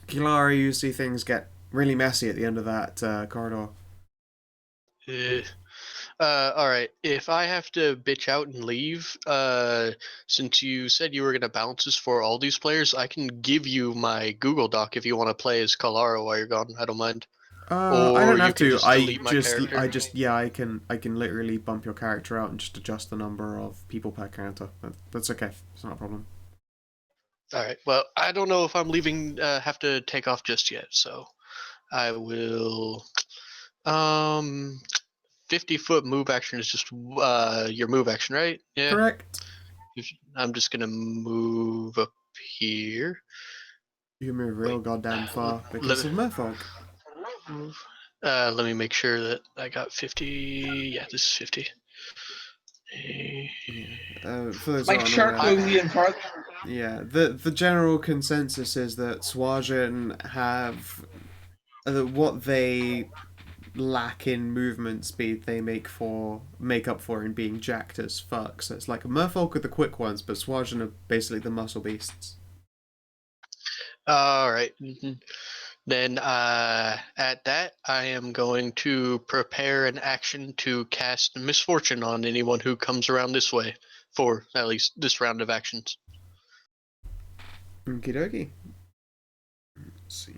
Kilara, you see things get really messy at the end of that corridor. All right. If I have to bitch out and leave, since you said you were gonna balance this for all these players, I can give you my Google Doc if you want to play as Kalara while you're gone. I don't mind. I don't Or have you can to. just delete my character. Yeah, I can literally bump your character out and just adjust the number of people per character. That's okay. It's not a problem. All right. Well, I don't know if I'm leaving. Have to take off just yet, so I will. 50-foot move action is just your move action, right? Yeah. Correct. I'm just gonna move up here. You move real goddamn far because of Merfolk. Let me make sure that I got 50. Yeah, this is 50. For those My who aren't shark aware, goes even farther. yeah, the general consensus is that Swajan have what they lack in movement speed they make up for in being jacked as fuck. So it's like Merfolk are the quick ones, but Swajan are basically the muscle beasts. All right. Then at that, I am going to prepare an action to cast Misfortune on anyone who comes around this way for at least this round of actions. Okie dokie. Let's see.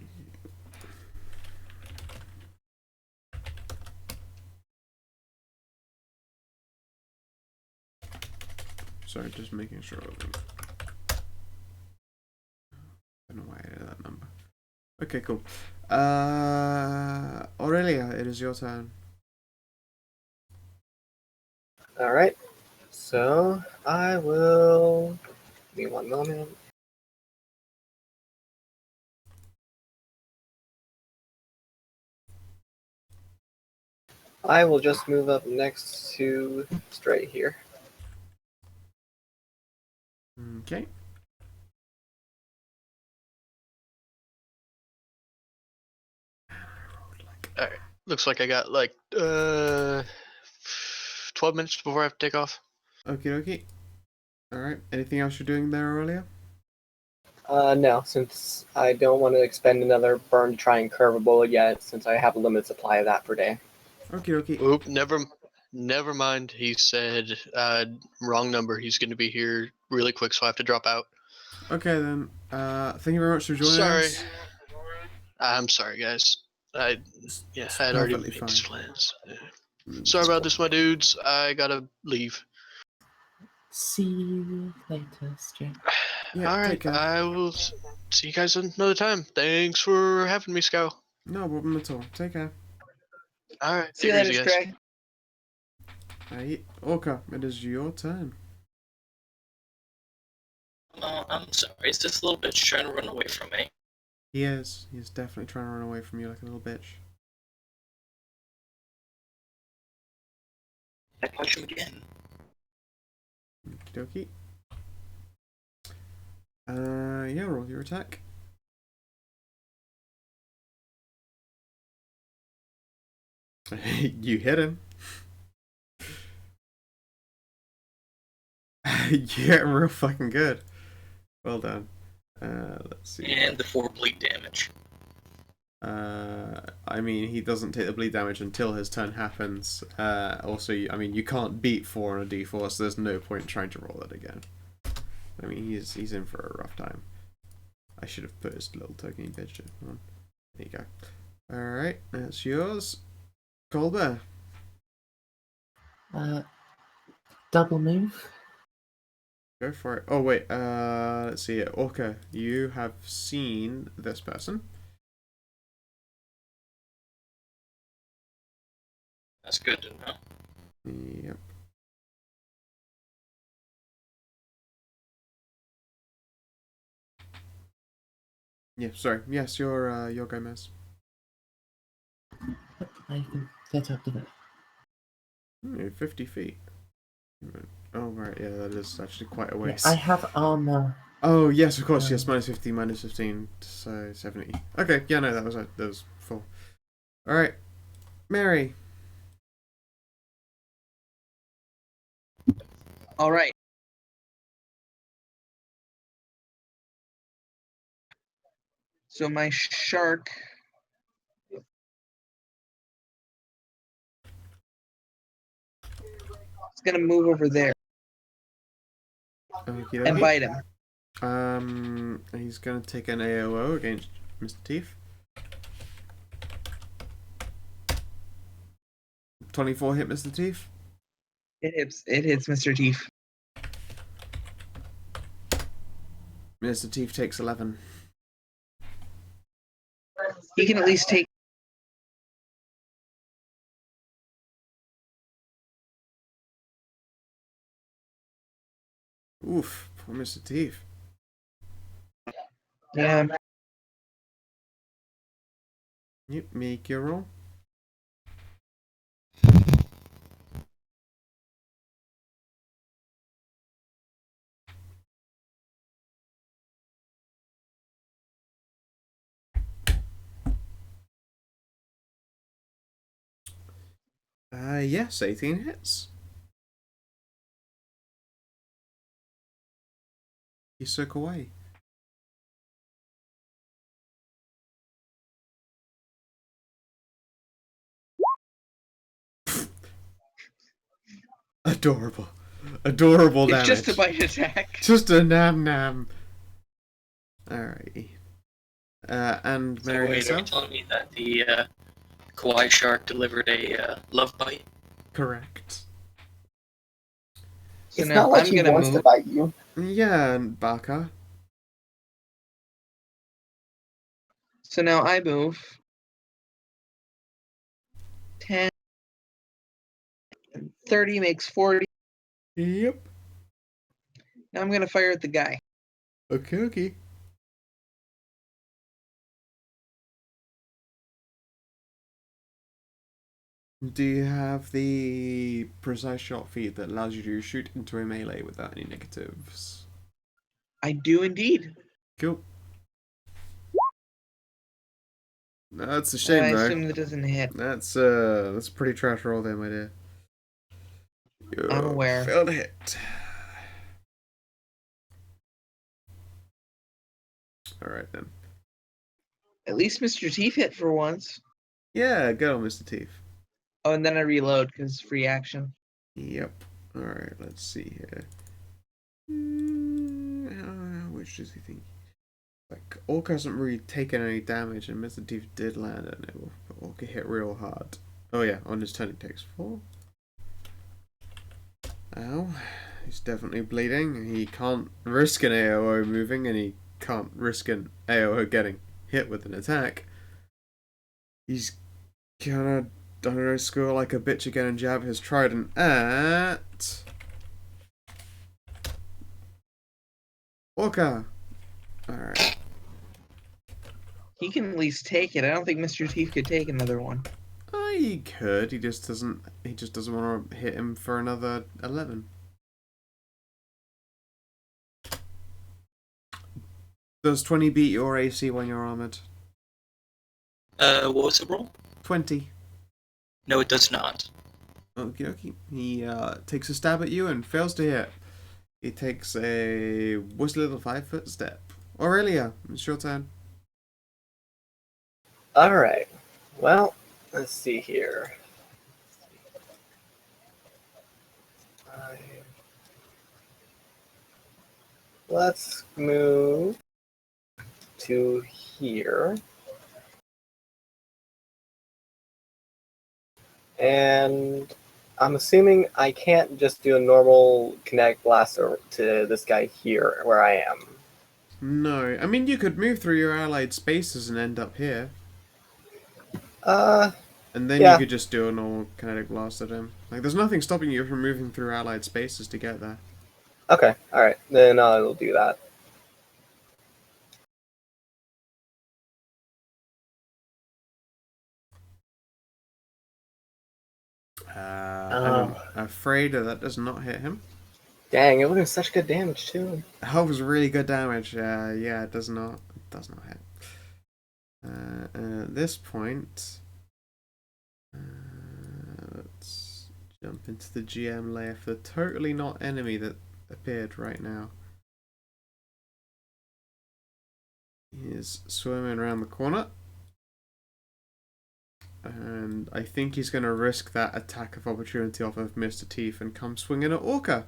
sorry, just making sure. I don't know why I did that number. Okay, cool. Aurelia, it is your turn. Alright. So, I will... Give me one moment. I will just move up next to Stray here. Okay. Alright. Looks like I got like 12 minutes before I have to take off. Okie dokie. Alright, anything else you're doing there, Aurelia? No, since I don't want to expend another burn to try and curve a bullet yet, since I have a limited supply of that per day. Okie dokie. Oop, never mind. He said wrong number. He's going to be here really quick, so I have to drop out. Okay then. Thank you very much for joining Sorry. us. I'm sorry, guys. I had already perfectly made fine. these plans. Sorry about this, my dudes. I gotta leave. See you later, Stray. Yeah, All take right, care. I will see you guys another time. Thanks for having me, Scow. No problem at all. Take care. All right, See you take it later, easy, guys. Stray. Hey, Orca, it is your turn. Oh, I'm sorry. Is this little bitch trying to run away from me? He is. He's definitely trying to run away from you like a little bitch. I punch him again. Okie dokie. Yeah, roll your attack. You hit him. You hit him real fucking good. Well done. Let's see. And the 4 bleed damage. I mean, he doesn't take the bleed damage until his turn happens. Also, I mean, you can't beat 4 on a d4, so there's no point trying to roll it again. I mean, he's in for a rough time. I should have put his little tokeny bitch on. There you go. Alright, that's yours. Colbert. Double move. Go for it. Oh, wait. Let's see. Orca, you have seen this person. That's good to know. Yep. Yeah, sorry. Yes, you're Gomez. I can get up to that. 50 feet. Oh, right, yeah, that is actually quite a Yeah, ways. I have armor. Oh, yes, of course, yes, minus 15, minus 15, so 70. Okay, yeah, no, that was full. Alright, Mary. All right. So my shark is gonna move over there Okie and dokie. bite him. He's gonna take an AOO against Mr. Teeth. 24 hit Mr. Teeth. It hits Mr. Teeth. Mr. Teeth takes 11. He can at least take. Oof, poor Mr. Teeth. Yeah. Yep, make your roll. Yes, 18 hits. You so kawaii. Adorable. Adorable It's damage. just a bite attack. Just a nam nam. Alrighty. And So Mary wait, are you herself? telling me that the kawaii shark delivered a love bite? Correct. So It's now not like I'm he gonna wants to move. bite you. Yeah, Baka. So now I move 10, 30 makes 40. Yep. Now I'm gonna fire at the guy. Okay, okay. Do you have the precise shot feat that allows you to shoot into a melee without any negatives? I do indeed. Cool. That's a I shame, though. assume that doesn't hit. That's a pretty trash roll there, my dear. I'm aware. Failed hit. Alright then. At least Mr. Teeth hit for once. Yeah, good on Mr. Teeth. Oh, and then I reload because free action. Yep. Alright, let's see here. Which does he think? Like, Orc hasn't really taken any damage, and Mr. Teeth did land on it. But Orc hit real hard. Oh yeah, on his turn he takes 4. Ow. He's definitely bleeding. He can't risk an AOO moving, and he can't risk an AOO getting hit with an attack. He's gonna, I don't know, score like a bitch again and jab his trident at Orca. Alright. He can at least take it. I don't think Mr. Teeth could take another one. He could. He just doesn't want to hit him for another 11. Does 20 beat your AC when you're armored? What was the roll? 20. No, it does not. Okie dokie. He takes a stab at you and fails to hit. He takes a wussy little 5-foot step. Aurelia, it's your turn. Alright. Well, let's see here. Let's move to here. And I'm assuming I can't just do a normal connect blast to this guy here where I am. No. I mean, you could move through your allied spaces and end up here. And then yeah. you could just do a normal kinetic blast at him. Like, there's nothing stopping you from moving through allied spaces to get there. Okay, alright. Then I'll do that. I'm afraid that does not hit him. Dang, it would have been such good damage too. That was really good damage. Yeah, it does not hit. At this point, let's jump into the GM layer for the totally not enemy that appeared right now. He is swimming around the corner. And I think he's going to risk that attack of opportunity off of Mr. Teeth and come swinging at Orca.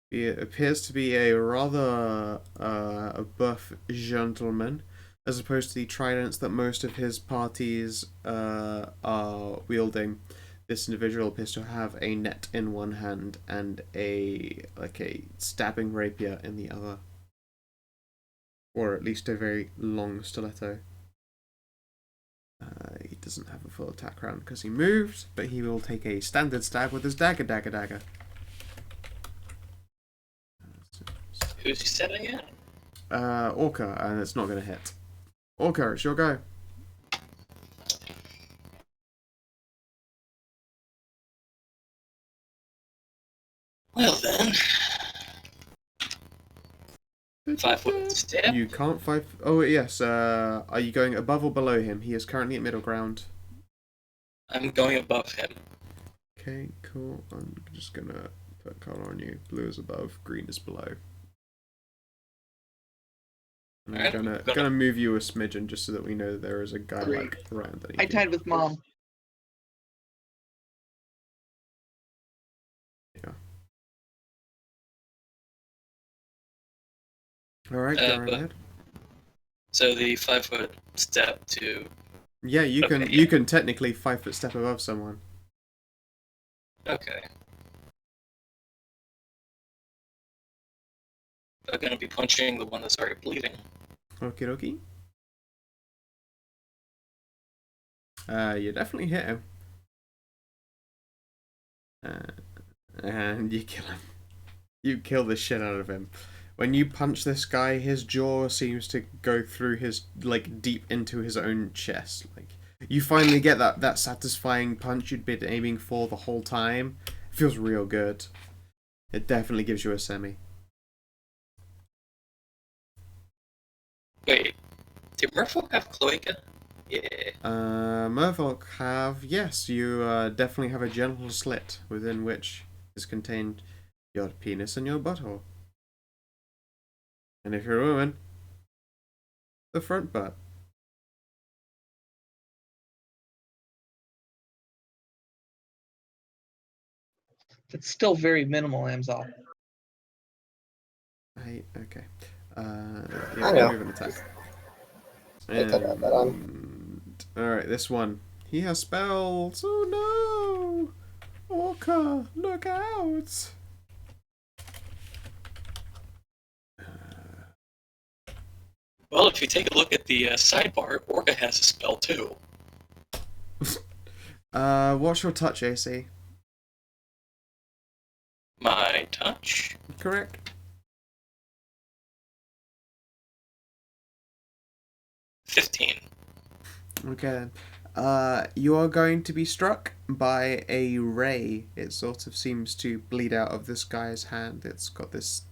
He appears to be a rather a buff gentleman, as opposed to the tridents that most of his parties are wielding. This individual appears to have a net in one hand and a stabbing rapier in the other, or at least a very long stiletto. He doesn't have a full attack round because he moved, but he will take a standard stab with his dagger. Who's he stabbing at? Orca, and it's not going to hit. Orca, it's your go. Well then. 5-foot step. You can't 5... Oh, yes. Are you going above or below him? He is currently at middle ground. I'm going above him. Okay, cool. I'm just going to put color on you. Blue is above, green is below. And I'm gonna move you a smidgen just so that we know that there is a guy like right underneath. I tied with Mom. Yeah. Alright, go right ahead. So the 5-foot step to... Yeah, you can technically 5-foot step above someone. Okay. I'm gonna be punching the one that's already bleeding. Okie dokie. You definitely hit him. And you kill him. You kill the shit out of him. When you punch this guy, his jaw seems to go through his, like, deep into his own chest. Like, you finally get that satisfying punch you'd been aiming for the whole time. It feels real good. It definitely gives you a semi. Wait, did Merfolk have cloaca? Yeah. Merfolk have, yes, you definitely have a genital slit within which is contained your penis and your butthole. And if you're a woman, the front butt. It's still very minimal, Amzal. Okay. I know. Move and attack. I thought about that on. Alright, this one. He has spells. Oh no! Orca, look out! Well, if you take a look at the sidebar, Orca has a spell too. What's your touch, AC? My touch? Correct. 15. Okay then. You are going to be struck by a ray. It sort of seems to bleed out of this guy's hand. It's got this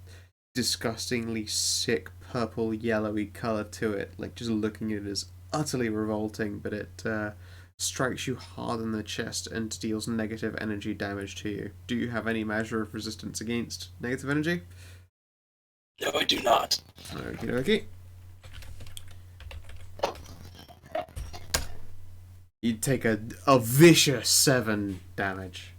disgustingly sick purple yellowy color to it. Like, just looking at it is utterly revolting, but it strikes you hard in the chest and deals negative energy damage to you. Do you have any measure of resistance against negative energy? No, I do not. Okie dokie. You'd take a vicious 7 damage.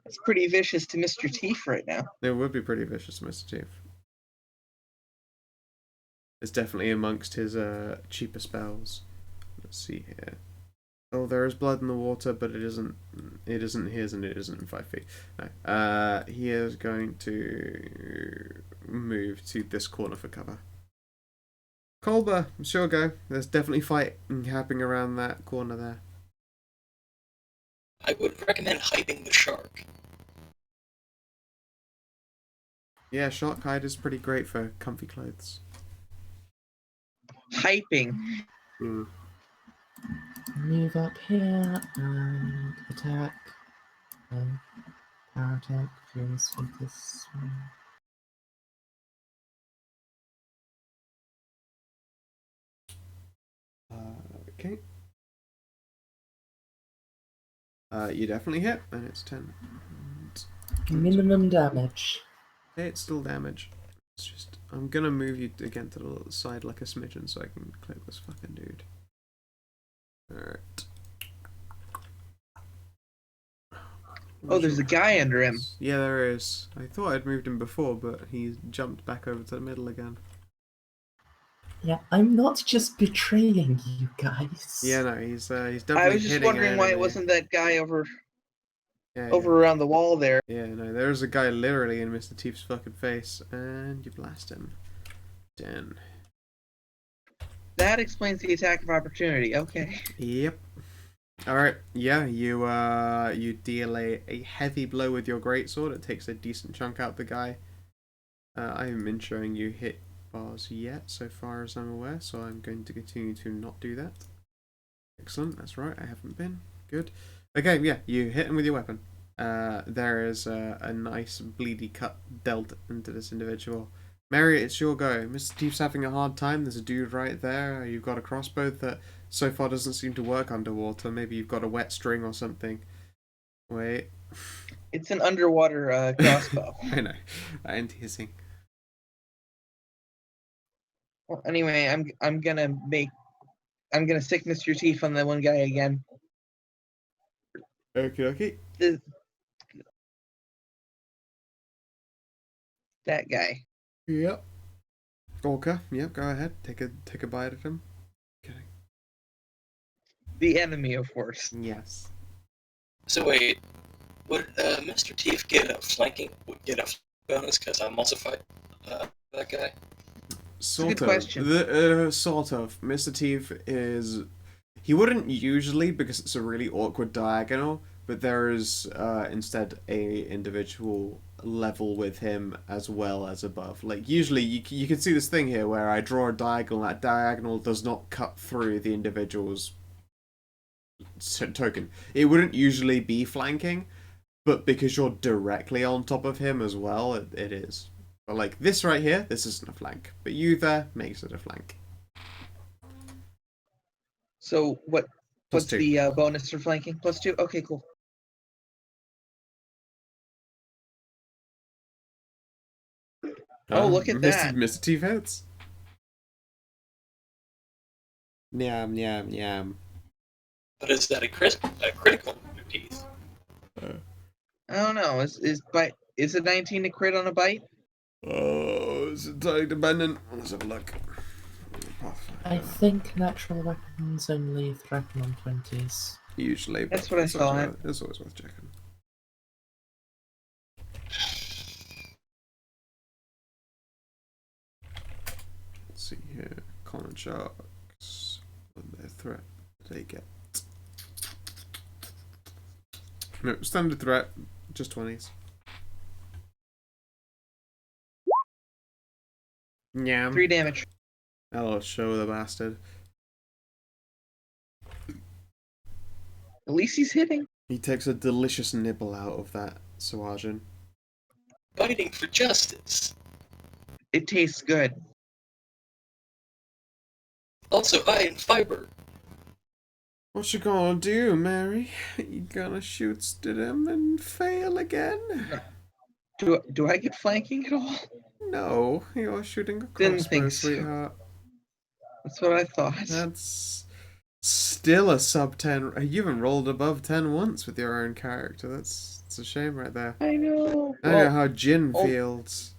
It's pretty vicious to Mr. Teeth right now. It would be pretty vicious, Mr. Chief. It's definitely amongst his cheaper spells. Let's see here. Oh, there is blood in the water, but it isn't his, and it isn't 5 feet. No. He is going to move to this corner for cover. Kolber, sure go. There's definitely fighting happening around that corner there. I would recommend hiding the shark. Yeah, shark hide is pretty great for comfy clothes. Hyping. Move up here and attack. Power attack. Furious with this one. Okay. You definitely hit, and it's 10. Minimum damage. Hey, it's still damage. It's just, I'm gonna move you again to the side like a smidgen so I can click this fucking dude. Alright. Oh, there's a guy under him. Yeah, there is. I thought I'd moved him before, but he jumped back over to the middle again. Yeah, I'm not just betraying you guys. Yeah, no, he's definitely I was just hitting wondering an why it enemy. wasn't that guy over Yeah, around the wall there. Yeah, no, there's a guy literally in Mr. Teef's fucking face, and you blast him. 10. That explains the attack of opportunity. Okay. Yep. Alright, yeah, you deal a heavy blow with your greatsword. It takes a decent chunk out the guy. I haven't been showing you hit bars yet, so far as I'm aware, so I'm going to continue to not do that. Excellent, that's right, I haven't been. Good. Okay, yeah, you hit him with your weapon. There is a nice bleedy cut dealt into this individual. Mary, it's your go. Mr. Teef's having a hard time. There's a dude right there. You've got a crossbow that so far doesn't seem to work underwater. Maybe you've got a wet string or something. Wait. It's an underwater crossbow. I know. I am teasing. Well, anyway, I'm gonna stick Mr. Teeth on the one guy again. Okay. That guy. Yep. Orca, yep, go ahead. Take a bite at him. Okay. The enemy, of course. Yes. So wait, would Mr. Teeth get a flanking bonus because I'm also fighting that guy. Sort good of. question. Sort of. Mr. Teeth is. He wouldn't usually because it's a really awkward diagonal, but there is instead a individual level with him as well as above. Like usually you can see this thing here where I draw a diagonal. That diagonal does not cut through the individual's token. It wouldn't usually be flanking, but because you're directly on top of him as well, it is. But like this right here, this isn't a flank. But you there makes it a flank. So what's +2. the bonus for flanking? +2? Okay, cool. Oh, look at that. Mr. Teeth hits. Nyam, nyam, nyam. But is that a critical piece? I don't know. Is it 19 to crit on a bite? Oh, it's entirely dependent. Let's have a look. I think natural weapons only threaten on 20s. Usually, That's what I thought. It's always worth checking. Let's see here. Common sharks. What their threat they get. No, standard threat, just 20s. Nyam. 3 damage. I'll show the bastard. At least he's hitting. He takes a delicious nibble out of that Sawajin. Fighting for justice. It tastes good. Also high in fiber. What you gonna do, Mary? You gonna shoot at him and fail again? Do I get flanking at all? No, you're shooting a Didn't crossbow, think so. sweetheart. That's what I thought. That's still a sub 10. You haven't rolled above 10 once with your own character. That's a shame right there. I know. I know how Jin feels.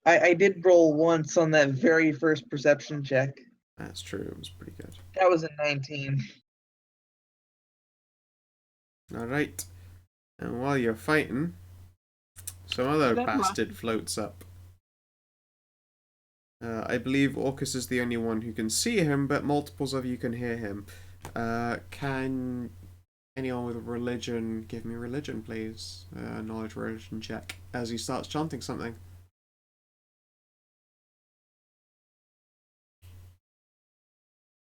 I did roll once on that very first perception check. That's true, it was pretty good. That was a 19. Alright. And while you're fighting, some other That bastard floats up. I believe Orcus is the only one who can see him, but multiples of you can hear him. Can anyone with religion give me religion, please? Knowledge religion check as he starts chanting something.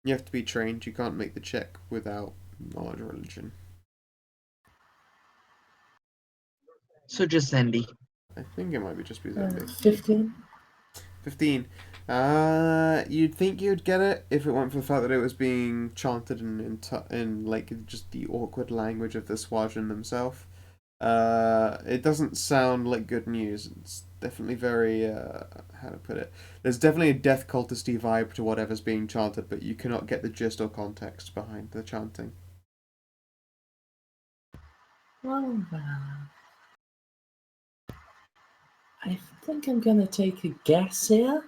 You have to be trained. You can't make the check without knowledge religion. So just Zendi. I think it might be just be Zombie. 15? 15. You'd think you'd get it if it weren't for the fact that it was being chanted in like just the awkward language of the Swajin themselves. It doesn't sound like good news. It's definitely very how to put it. There's definitely a death cultisty vibe to whatever's being chanted, but you cannot get the gist or context behind the chanting. Well, I think I'm gonna take a guess here.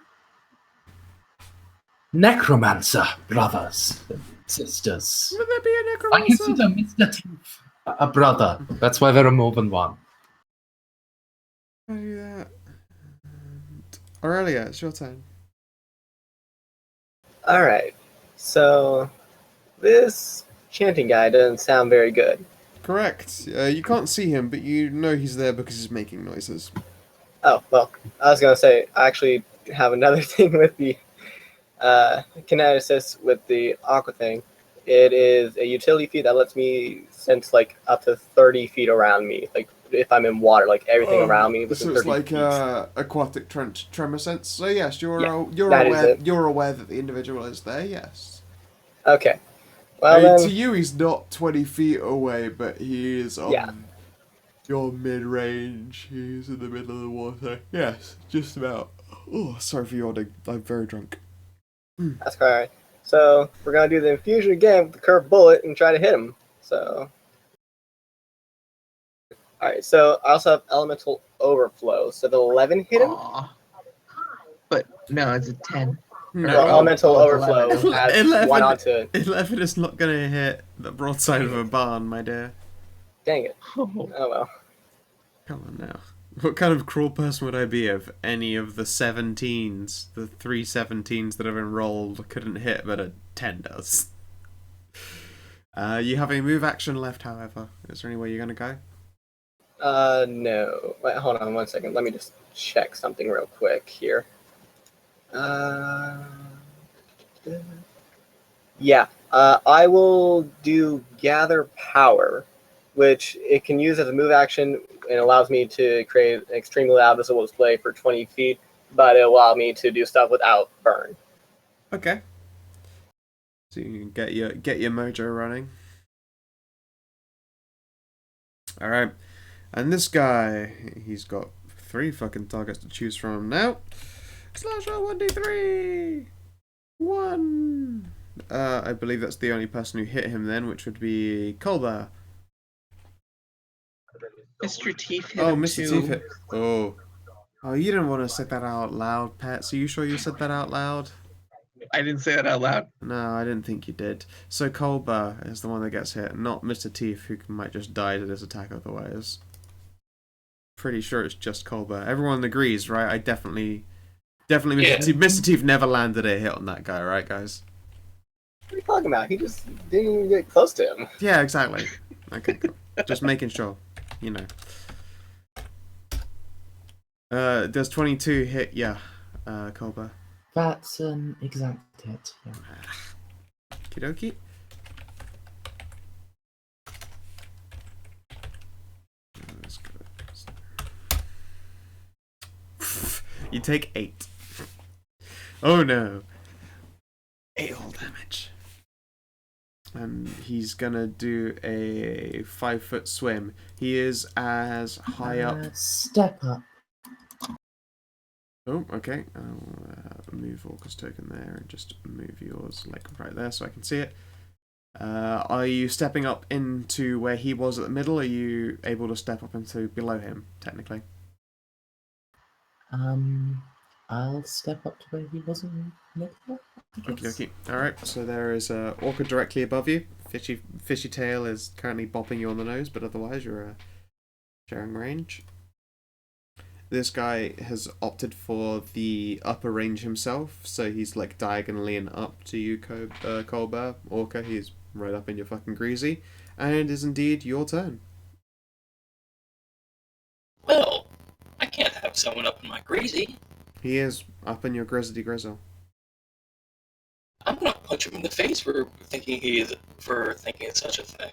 Necromancer, brothers and sisters. Would there be a I necromancer? consider Mr. Teeth a brother. That's why there are more than one. I'll do that. And Aurelia, it's your turn. Alright, so this chanting guy doesn't sound very good. Correct. You can't see him, but you know he's there because he's making noises. Oh, well, I was going to say, I actually have another thing with the kineticist with the aqua thing. It is a utility feat that lets me sense like up to 30 feet around me, like if I'm in water, like everything around me within So it's 30 like feet. aquatic tremor sense. So yes, you're that is aware. it. You're aware that the individual is there. Yes. Okay. Well, then, To you, he's not 20 feet away, but he is on Yeah. your mid-range. He's in the middle of the water. Yes, just about. Oh, sorry for yawning. I'm very drunk. that's correct. So we're going to do the infusion again with the curved bullet and try to hit him. So, alright, so I also have elemental overflow. So the 11 hit him? Aw. But no, it's a 10. Well, elemental Oh, it's overflow 11. adds 11. 1 onto it. 11 is not going to hit the broadside of a barn, my dear. Dang it. Oh, Oh well. Come on now. What kind of cruel person would I be if any of the 17s, the 3 17s that have enrolled, couldn't hit, but a 10 does? You have a move action left, however. Is there anywhere you're going to go? No. Wait, hold on 1 second. Let me just check something real quick here. Yeah. I will do Gather Power, which it can use as a move action and allows me to create an extremely loud visible display for 20 feet, but it'll allow me to do stuff without burn. Okay. So you can get your mojo running. Alright. And this guy, he's got 3 fucking targets to choose from now. Slash roll 1d3! 1! I believe that's the only person who hit him then, which would be Colbert. Mr. Teeth hit Oh, him Mr. too. Teeth hit. Oh, you didn't want to say that out loud, Pets. Are you sure you said that out loud? I didn't say that out loud. No, I didn't think you did. So Colbert is the one that gets hit, not Mr. Teeth, who might just die to this attack otherwise. Pretty sure it's just Colbert. Everyone agrees, right? I definitely Mr. Teeth never landed a hit on that guy, right, guys? What are you talking about? He just didn't even get close to him. Yeah, exactly. Okay, cool. Just making sure, you know. Does 22 hit? Yeah, Colbert. That's an exact hit. Yeah. Okie dokie. Let's go. You take 8. Oh no. 8 whole damage. And he's gonna do a 5-foot swim. He is as high up. Step up. Oh, okay. I'll move Orca's token there and just move yours like right there so I can see it. Are you stepping up into where he was at the middle? Or are you able to step up into below him, technically? I'll step up to where he wasn't. Okay. Alright, so there is Orca directly above you. Fishy tail is currently bopping you on the nose, but otherwise you're sharing range. This guy has opted for the upper range himself, so he's like diagonally and up to you, Colbert. Orca, he's right up in your fucking greasy. And it is indeed your turn. Well, I can't have someone up in my greasy. He is up in your grizzly grizzle. I'm gonna punch him in the face for thinking of such a thing.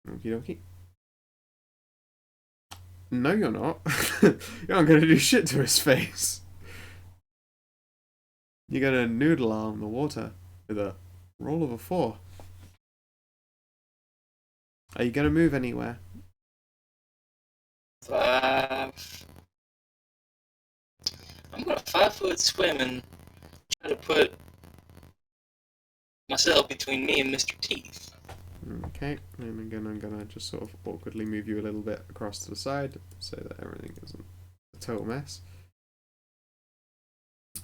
Okie dokie. No, you're not. You're not gonna do shit to his face. You're gonna noodle arm the water with a roll of a 4. Are you gonna move anywhere? 5. I'm gonna 5-foot swim and try to put myself between me and Mr. Teeth. Okay, and again I'm gonna just sort of awkwardly move you a little bit across to the side so that everything isn't a total mess.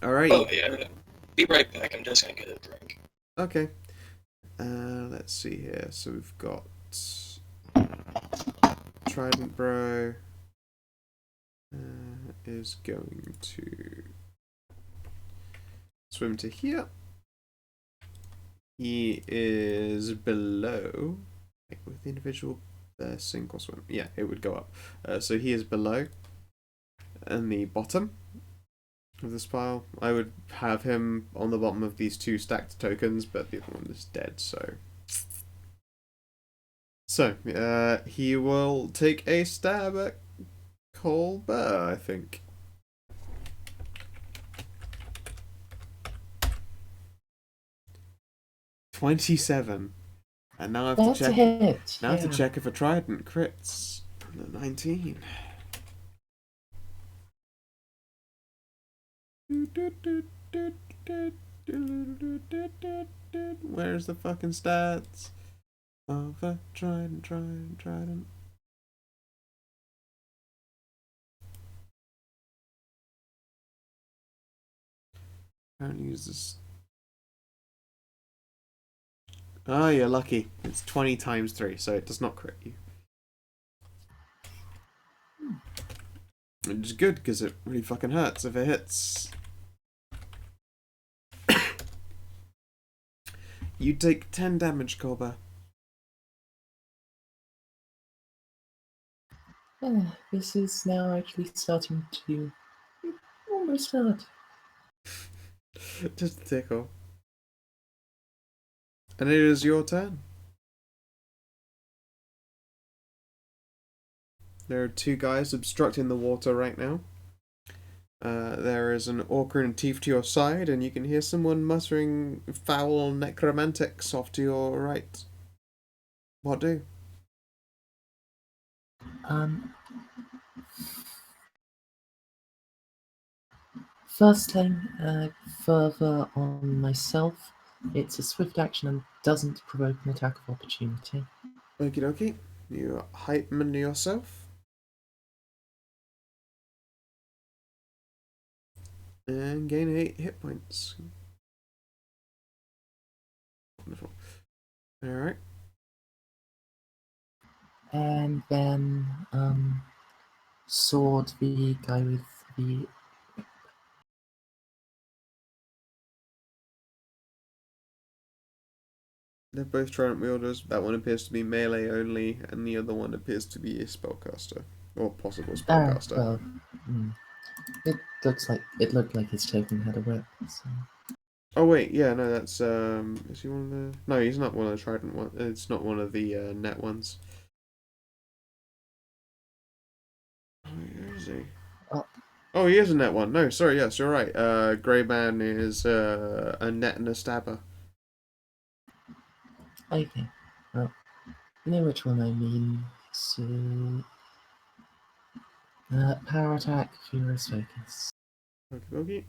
Alright. Oh yeah, be right back. I'm just gonna get a drink. Okay. Let's see here. So we've got Trident Bro is going to swim to here. He is below, like with the individual sink or swim. Yeah, it would go up. So he is below, in the bottom of this pile. I would have him on the bottom of these 2 stacked tokens, but the other one is dead. So he will take a stab at Colbert, I think. $27. And now I have That's to check. a hit. Now I have to check if a trident crits. 19. Where's the fucking stats of a trident? Apparently use this. Oh, you're lucky. It's 20 times 3, so it does not crit you. Which is good, because it really fucking hurts if it hits. You take 10 damage, Colbert. This is now actually starting to almost hurt. Just a tickle. And it is your turn. There are two guys obstructing the water right now. There is an orc and thief to your side, and you can hear someone muttering foul necromantics off to your right. What do? First thing, further on myself, it's a swift action and doesn't provoke an attack of opportunity. Okie dokie. You hypeman yourself. And gain 8 hit points. Wonderful. Alright. And then, sword the guy with the... They're both trident wielders. That one appears to be melee only, and the other one appears to be a spellcaster. Or possible spellcaster. well, it looked like his token had a whip, so... Oh wait, yeah, no, that's is he one of the? No, he's not one of the trident one. It's not one of the net ones. Where is he? Oh, he is a net one. No, sorry, yes, you're right. Grey Man is a net and a stabber. Okay, well, you know which one I mean. So, power attack, furious focus. Okie dokie.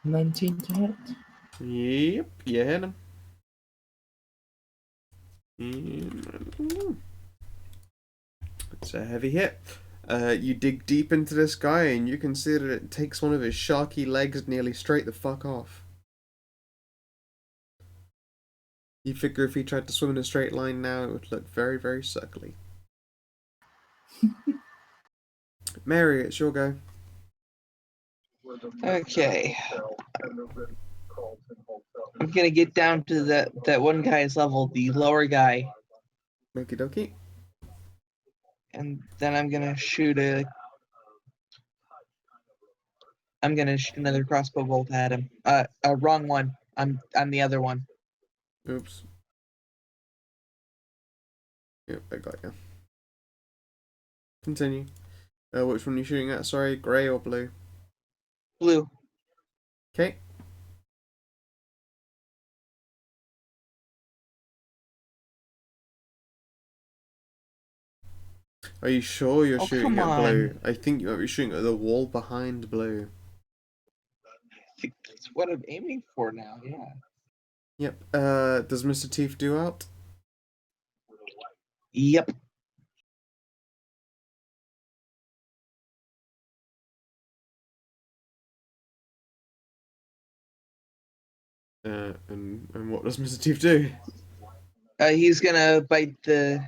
19 to hit. Yep, you hit him. It's a heavy hit. You dig deep into this guy, and you can see that it takes one of his sharky legs nearly straight the fuck off. You figure if he tried to swim in a straight line now, it would look very, very circly. Mary, it's your go. Okay. I'm gonna get down to that one guy's level, the lower guy, Okie dokie. and then I'm gonna shoot another crossbow bolt at him. Wrong one. I'm the other one. Oops. Yep, I got you. Continue. Which one are you shooting at? Sorry, grey or blue? Blue. Okay. Are you sure you're shooting come at blue? on. I think you might be shooting at the wall behind blue. I think that's what I'm aiming for now. Yeah. Yep. Does Mr. Teeth do out? Yep. And what does Mr. Teeth do? He's gonna bite the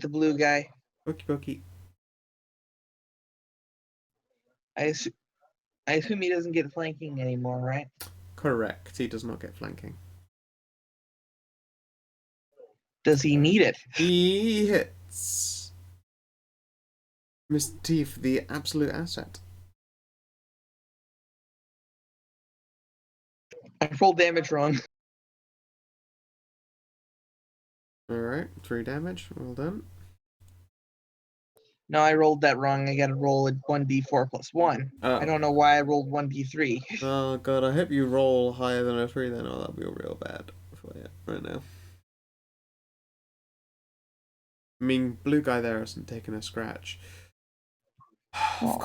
blue guy. Okie dokie. I assume he doesn't get flanking anymore, right? Correct. He does not get flanking. Does he need it? He hits. Mr. Teeth, the absolute asset. I rolled damage wrong. Alright, 3 damage. Well done. No, I rolled that wrong. I gotta roll a 1d4 plus 1. I don't know why I rolled 1d3. Oh god, I hope you roll higher than a 3 then, or that'll be real bad for you right now. I mean, blue guy there hasn't taken a scratch. Of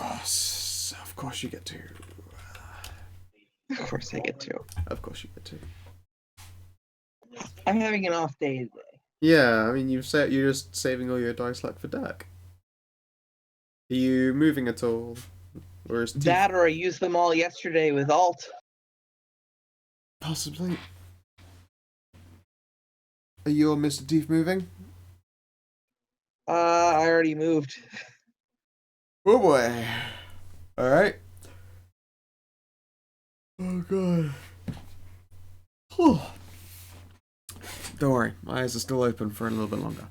course you get to. Of course I get to. Of course you get to. I'm having an off day today. Yeah, I mean, you're just saving all your dice luck for Dirk. Are you moving at all? Or is That or I used them all yesterday with alt. Possibly. Are you or Mr. Teeth moving? I already moved. Oh boy. Alright. Oh god. Whew. Don't worry, my eyes are still open for a little bit longer.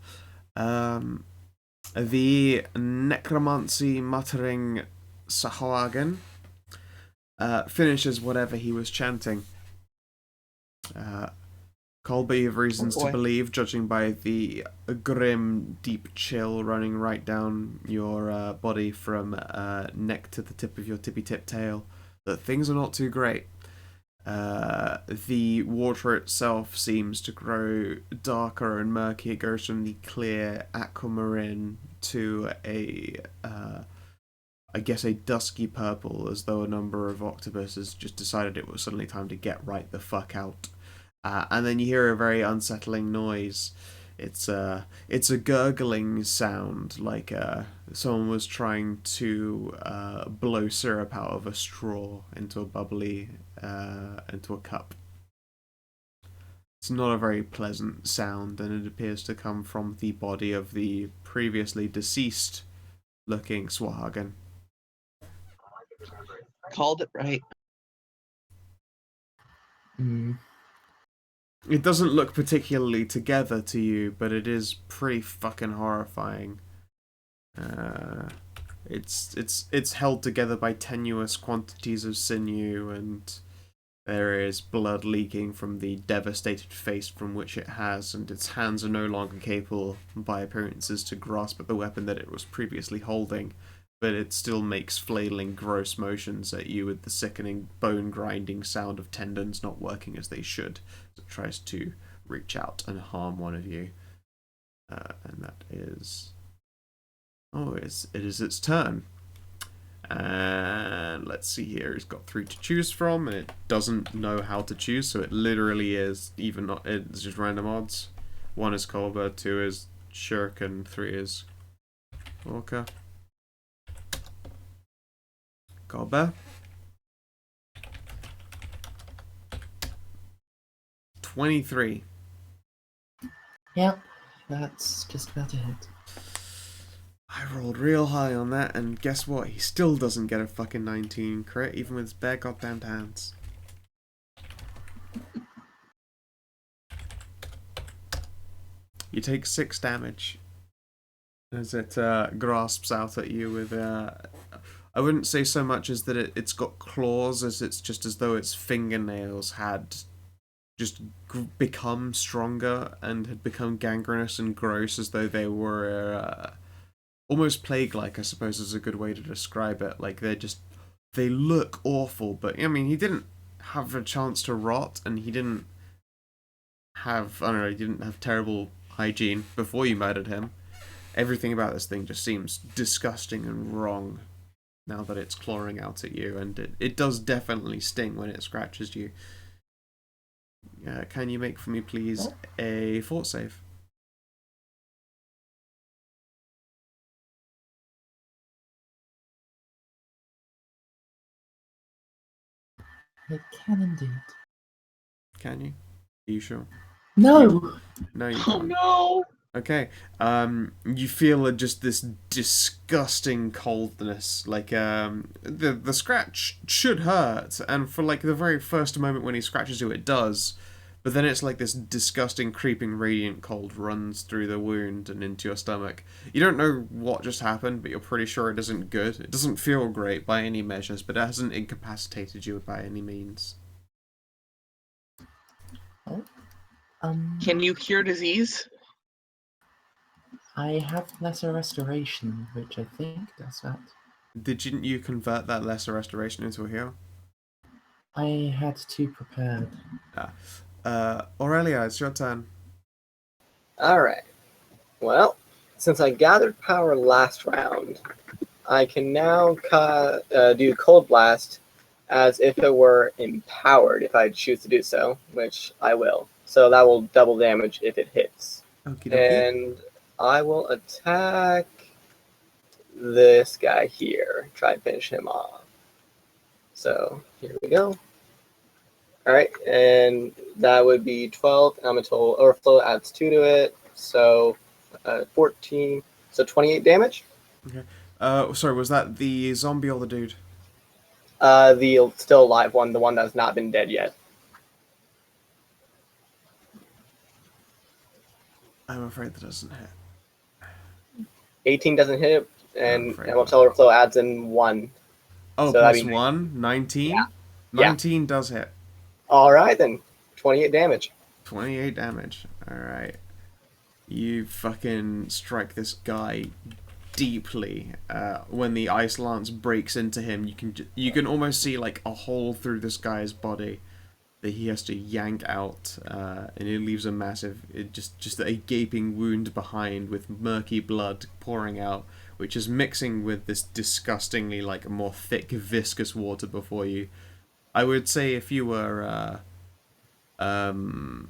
The necromancy muttering Sahuagin finishes whatever he was chanting. Colby, you have reasons to believe, judging by the grim, deep chill running right down your body from neck to the tip of your tippy-tip tail, that things are not too great. The water itself seems to grow darker and murky. It goes from the clear aquamarine to I guess a dusky purple, as though a number of octopuses just decided it was suddenly time to get right the fuck out. And then you hear a very unsettling noise. It's a gurgling sound, like someone was trying to blow syrup out of a straw into a bubbly, into a cup. It's not a very pleasant sound, and it appears to come from the body of the previously deceased looking Swahagan. Called it right. It doesn't look particularly together to you, but it is pretty fucking horrifying. It's held together by tenuous quantities of sinew, and there is blood leaking from the devastated face from which it has, and its hands are no longer capable, by appearances, to grasp at the weapon that it was previously holding, but it still makes flailing, gross motions at you with the sickening, bone-grinding sound of tendons not working as they should, as it tries to reach out and harm one of you. And that is... Oh, it is its turn. And let's see here, it's got 3 to choose from, and it doesn't know how to choose, so it literally is even not, it's just random odds. 1 is Kolba, 2 is Shirk, and 3 is Orca. Kolba. 23. Yep, that's just about it. I rolled real high on that, and guess what? He still doesn't get a fucking 19 crit, even with his bare goddamn hands. You take 6 damage as it grasps out at you with I wouldn't say so much as that it's got claws, as it's just as though its fingernails had just become stronger and had become gangrenous and gross, as though they were almost plague-like, I suppose is a good way to describe it. Like, they look awful, but I mean, he didn't have a chance to rot, and he didn't have, I don't know, he didn't have terrible hygiene before you murdered him. Everything about this thing just seems disgusting and wrong now that it's clawing out at you, and it does definitely sting when it scratches you. Can you make for me, please, a fort save? It can indeed. Can you? Are you sure? No! No, you Oh can't. no! Okay, you feel just this disgusting coldness, like, the scratch should hurt, and for, like, the very first moment when he scratches you, it does, but then it's like this disgusting, creeping, radiant cold runs through the wound and into your stomach. You don't know what just happened, but you're pretty sure it isn't good. It doesn't feel great by any measures, but it hasn't incapacitated you by any means. Oh. Can you cure disease? I have lesser restoration, which I think does that. Didn't you convert that lesser restoration into a heal? I had 2 prepared. Aurelia, it's your turn. Alright. Well, since I gathered power last round, I can now do Cold Blast as if it were empowered if I choose to do so, which I will. So that will double damage if it hits. Okie dokie. And I will attack this guy here. Try and finish him off. So here we go. Alright, and that would be 12 elemental overflow, adds 2 to it. So 14, so 28 damage. Okay. Sorry, was that the zombie or the dude? The still alive one, the one that's not been dead yet. I'm afraid that doesn't hit. 18 doesn't hit, and afraid Emerald's not. Overflow adds in 1. Oh, So that'd plus be 1? 19? Yeah. 19 does hit. Alright then. 28 damage. 28 damage. Alright. You fucking strike this guy deeply. When the ice lance breaks into him, you can almost see like a hole through this guy's body that he has to yank out, and it leaves a massive, just a gaping wound behind with murky blood pouring out, which is mixing with this disgustingly like more thick, viscous water before you. I would say if you were in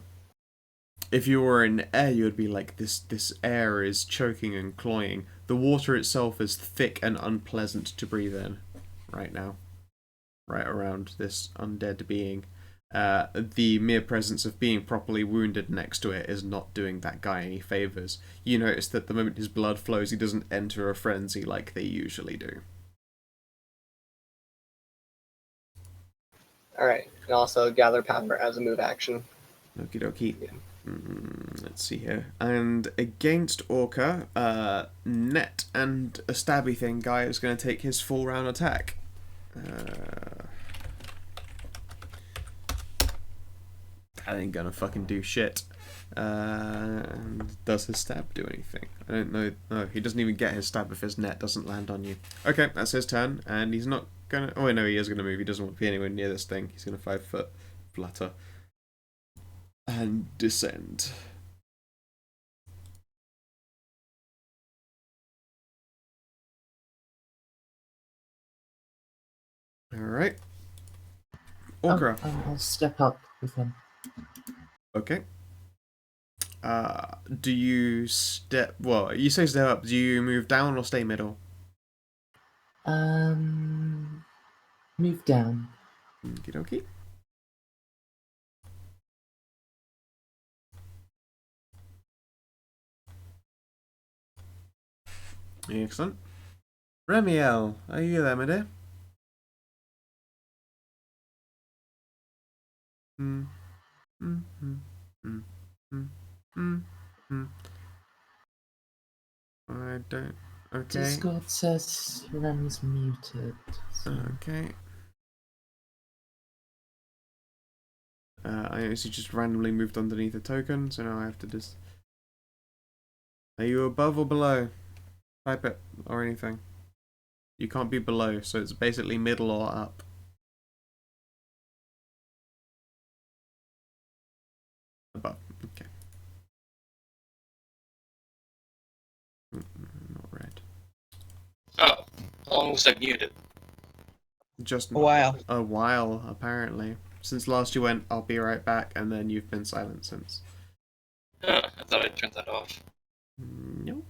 air, you would be like, this air is choking and cloying. The water itself is thick and unpleasant to breathe in right now, right around this undead being. The mere presence of being properly wounded next to it is not doing that guy any favors. You notice that the moment his blood flows, he doesn't enter a frenzy like they usually do. Alright, and also gather power as a move action. Okie dokie. Let's see here. And against Orca, Net and a stabby thing guy is going to take his full round attack. That ain't gonna fucking do shit. And does his stab do anything? I don't know. No, he doesn't even get his stab if his net doesn't land on you. Okay, that's his turn, and he's not gonna... Oh, no, he is gonna move. He doesn't want to be anywhere near this thing. He's gonna 5-foot flutter. And descend. Alright. Orca. I'll step up with him. Okay. Do you step... Well, you say step up. Do you move down or stay middle? Move down. Okie dokie. Excellent. Remiel, are you there, my dear? I don't... Okay. Discord says Rem's muted. So. Okay. I actually just randomly moved underneath a token, so now I have to just... Are you above or below? Type it, or anything. You can't be below, so it's basically middle or up. Above, okay. Not red. Oh, how long was I muted? Just A while. A while, apparently. Since last you went, I'll be right back, and then you've been silent since. I thought I turned that off. Nope.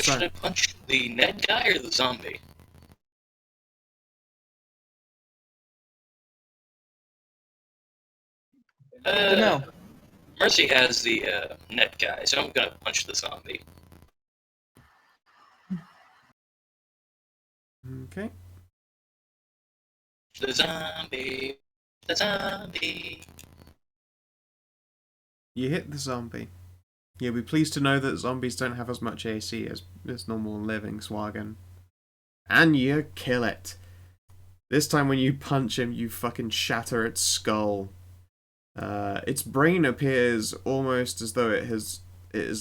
Should I punch the Ned guy or the zombie? Don't know. Mercy has the Ned guy, so I'm gonna punch the zombie. Okay. The zombie. The zombie. You hit the zombie. You'll be pleased to know that zombies don't have as much AC as normal living Swagan. And you kill it. This time when you punch him, you fucking shatter its skull. Its brain appears almost as though it has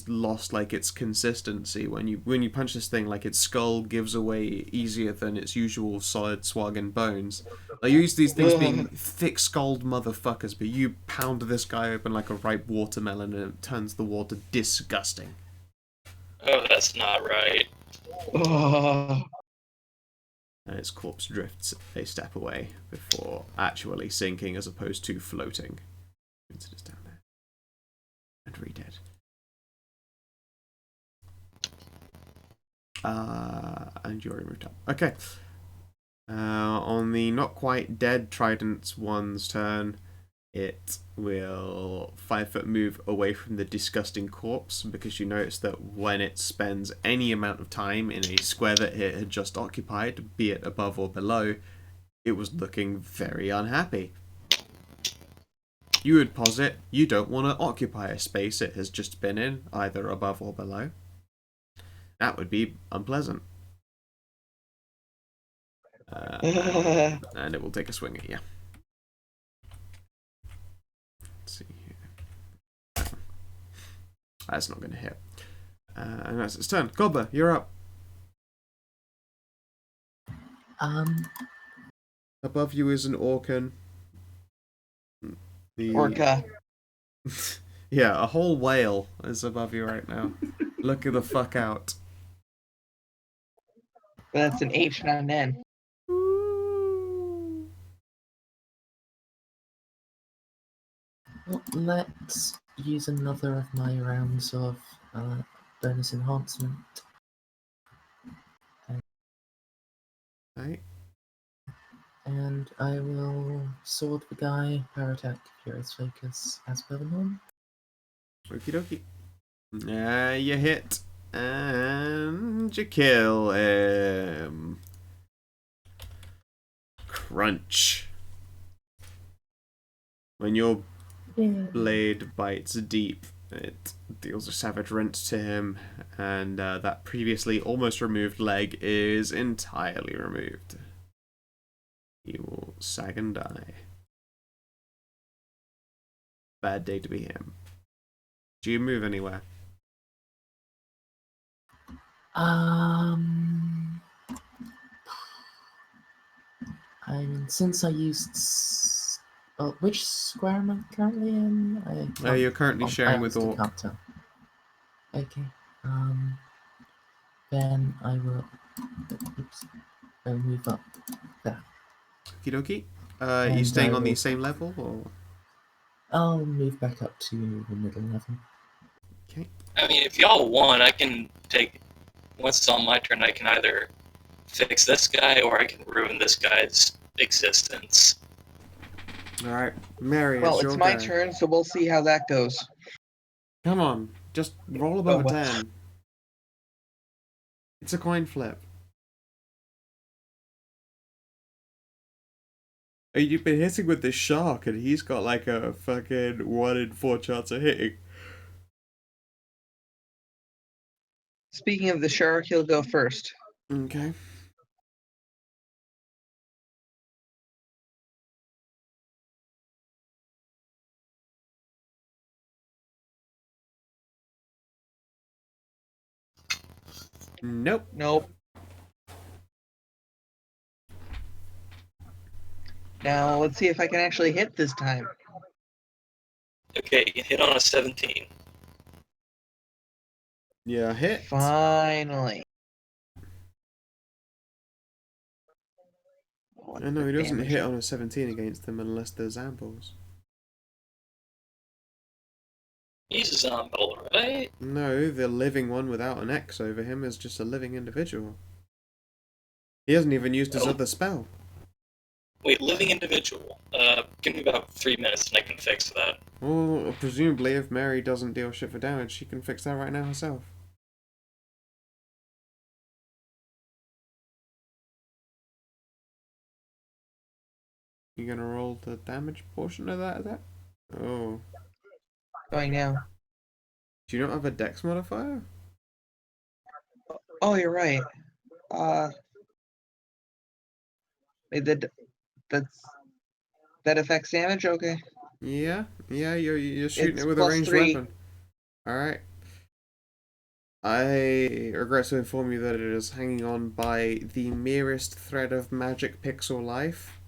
lost like its consistency when you punch this thing. Like its skull gives away easier than its usual solid Swagan bones. Like you used to these things being thick-skulled motherfuckers, but you pound this guy open like a ripe watermelon and it turns the water disgusting. Oh, that's not right. And its corpse drifts a step away before actually sinking as opposed to floating. It's just down there. And re-dead. And you already moved up. Okay. On the not quite dead Trident one's turn, It will 5-foot move away from the disgusting corpse, because you notice that when it spends any amount of time in a square that it had just occupied, be it above or below, it was looking very unhappy. You would posit you don't want to occupy a space it has just been in, either above or below. That would be unpleasant. And it will take a swing at you. Let's see here. That's not going to hit. And that's its turn. Gobbler, you're up. Above you is an Orcan. Orca. Yeah, a whole whale is above you right now. Look at the fuck out. That's an H, not an N. Well, let's use another of my rounds of bonus enhancement. Right. And I will sword the guy, power attack, furious focus, as per the norm. Okie dokie. You hit. And you kill him. Crunch. When your blade bites deep, it deals a savage rent to him, and that previously almost removed leg is entirely removed. He will sag and die. Bad day to be him. Do you move anywhere? I mean, since I used... which square am I currently in? You're currently sharing with Orc. Can't tell. Okay. Then I will... Oops. I'll move up there. Okie dokie. Are you staying on the same level, or...? I'll move back up to the middle level. Okay. I mean, if y'all want, I can take... Once it's on my turn, I can either fix this guy, or I can ruin this guy's existence. Alright, Mary, Well, it's it's my guy. turn, so we'll see how that goes. Come on, just roll above a well. 10. It's a coin flip. You've been hitting with this shark, and he's got like a fucking 1 in 4 chance of hitting. Speaking of the shark, he'll go first. Okay. Nope. Nope. Now, let's see if I can actually hit this time. Okay, you can hit on a 17. Yeah, hit. Finally. No, he doesn't hit on a 17 against them unless there's ambles. He's a zombie, right? No, the living one without an X over him is just a living individual. He hasn't even used his other spell. Wait, living individual. Give me about 3 minutes and I can fix that. Well, presumably if Mary doesn't deal shit for damage, she can fix that right now herself. You gonna roll the damage portion of that attack? Oh. Going now. Do you not have a dex modifier? Oh, you're right. That affects damage? Okay. Yeah, you're shooting It's it with a ranged +3. weapon. Alright. I regret to inform you that it is hanging on by the merest thread of magic pixel life.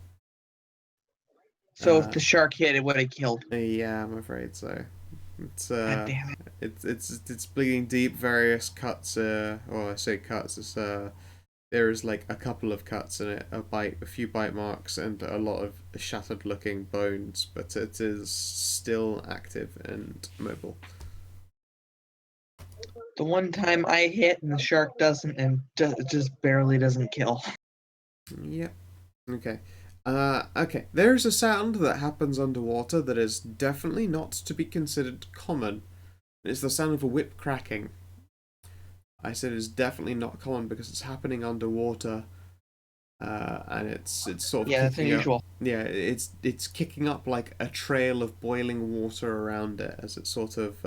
So if the shark hit, it would have killed. Yeah, I'm afraid so. It's God damn it. it's bleeding deep. Various cuts. Or I say cuts. It's there is like a couple of cuts in it, a few bite marks, and a lot of shattered-looking bones. But it is still active and mobile. The one time I hit and the shark doesn't, and just barely doesn't kill. Yep. Okay. Okay. There's a sound that happens underwater that is definitely not to be considered common. It's the sound of a whip cracking. I said it's definitely not common because it's happening underwater, and it's sort of Yeah, that's kicking up. unusual. Yeah, it's kicking up like a trail of boiling water around it as it sort of.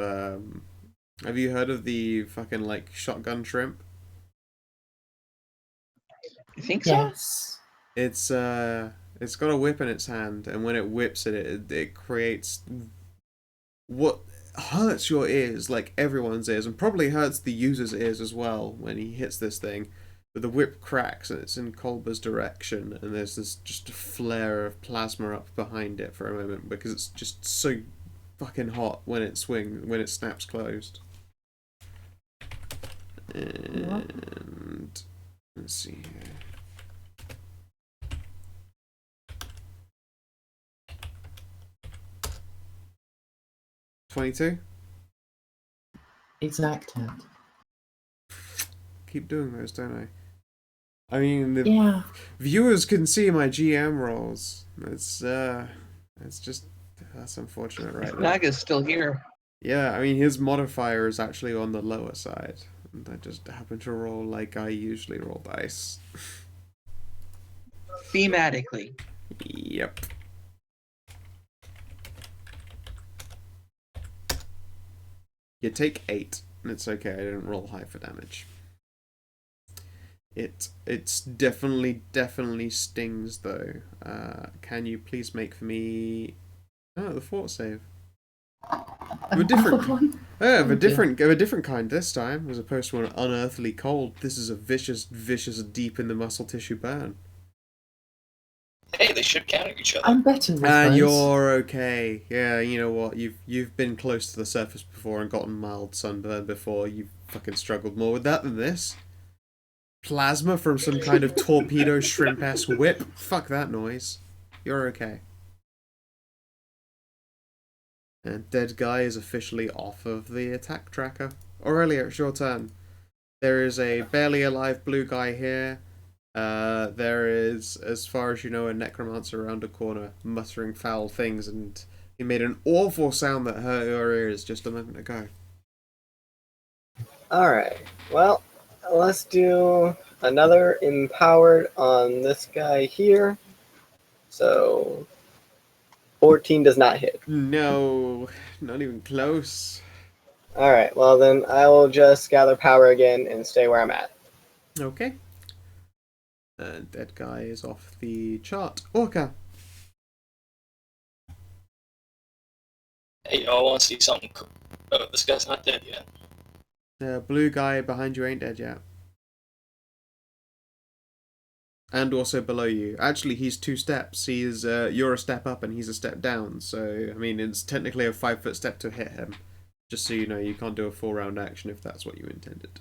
Have you heard of the fucking like shotgun shrimp? You think so? Yes. It's got a whip in its hand, and when it whips it creates what hurts your ears, like everyone's ears, and probably hurts the user's ears as well when he hits this thing. But the whip cracks and it's in Kolber's direction, and there's this just a flare of plasma up behind it for a moment because it's just so fucking hot when it snaps closed. And let's see here. $22. Exact hit. Keep doing those, don't I? I mean, the Yeah. viewers can see my GM rolls. It's just that's unfortunate, right there. Naga's still here. Yeah, I mean his modifier is actually on the lower side, and I just happen to roll like I usually roll dice. Thematically. Yep. You take 8, and it's okay. I didn't roll high for damage. It's definitely stings though. Can you please make for me? Oh, the fort save. Of a different, of a different kind this time, as opposed to an unearthly cold. This is a vicious, deep in the muscle tissue burn. Hey, they should counter each other. I'm better with And those. you're okay. Yeah, you know what? You've been close to the surface before and gotten mild sunburn before. You've fucking struggled more with that than this. Plasma from some kind of torpedo shrimp-esque whip. Fuck that noise. You're okay. And dead guy is officially off of the attack tracker. Aurelia, it's your turn. There is a barely alive blue guy here. There is, as far as you know, a necromancer around a corner muttering foul things, and he made an awful sound that hurt your ears just a moment ago. Alright, well, let's do another empowered on this guy here. So, 14 does not hit. No, not even close. Alright, well then I will just gather power again and stay where I'm at. Okay. And dead guy is off the chart. Orca. Hey, y'all want to see something cool? Oh, this guy's not dead yet. The blue guy behind you ain't dead yet. And also below you. Actually, he's 2 steps. He's you're a step up and he's a step down. So, I mean, it's technically a 5-foot step to hit him. Just so you know, you can't do a full round action if that's what you intended.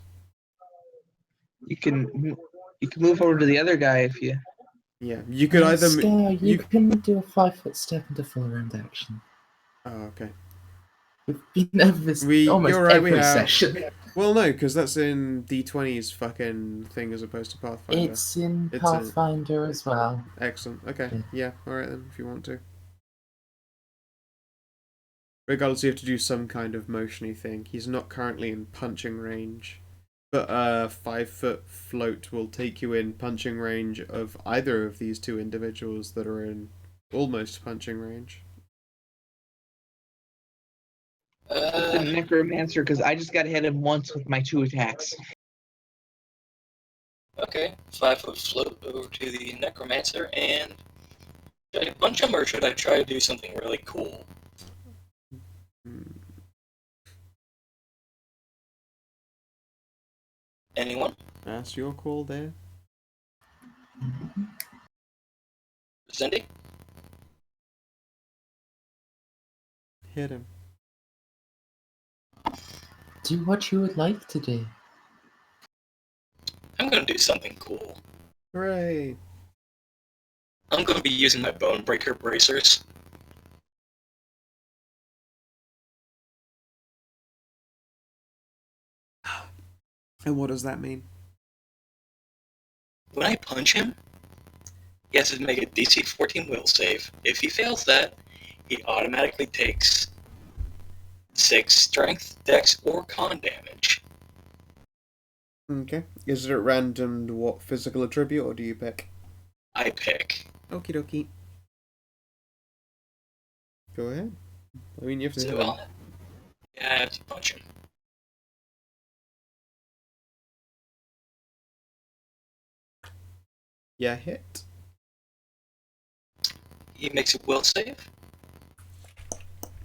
You can move over to the other guy if you. Yeah, you could either... Scare, you can do a 5-foot step and a full round action. Oh, okay. We've been over this almost you're right, every we have. session. Well, no, because that's in D20's fucking thing as opposed to Pathfinder. It's in It's Pathfinder as well. Excellent. Okay. Yeah. Yeah, alright then, if you want to. Regardless, you have to do some kind of motiony thing. He's not currently in punching range. But a 5-foot float will take you in punching range of either of these 2 individuals that are in almost punching range. The necromancer, because I just got hit him once with my 2 attacks. Okay, 5-foot float over to the necromancer, and should I punch him or should I try to do something really cool? Anyone? That's your call there. Cindy? Hit him. Do what you would like to do. I'm gonna do something cool. Hooray! I'm gonna be using my bone breaker bracers. And what does that mean? When I punch him, He has to make a DC 14 will save. If he fails that, he automatically takes 6 strength, dex, or con damage. Okay. Is it at random what physical attribute, or do you pick? I pick. Okie dokie. Go ahead. I mean, you have to hit So him. I have to punch him. Yeah, hit. He makes a will save.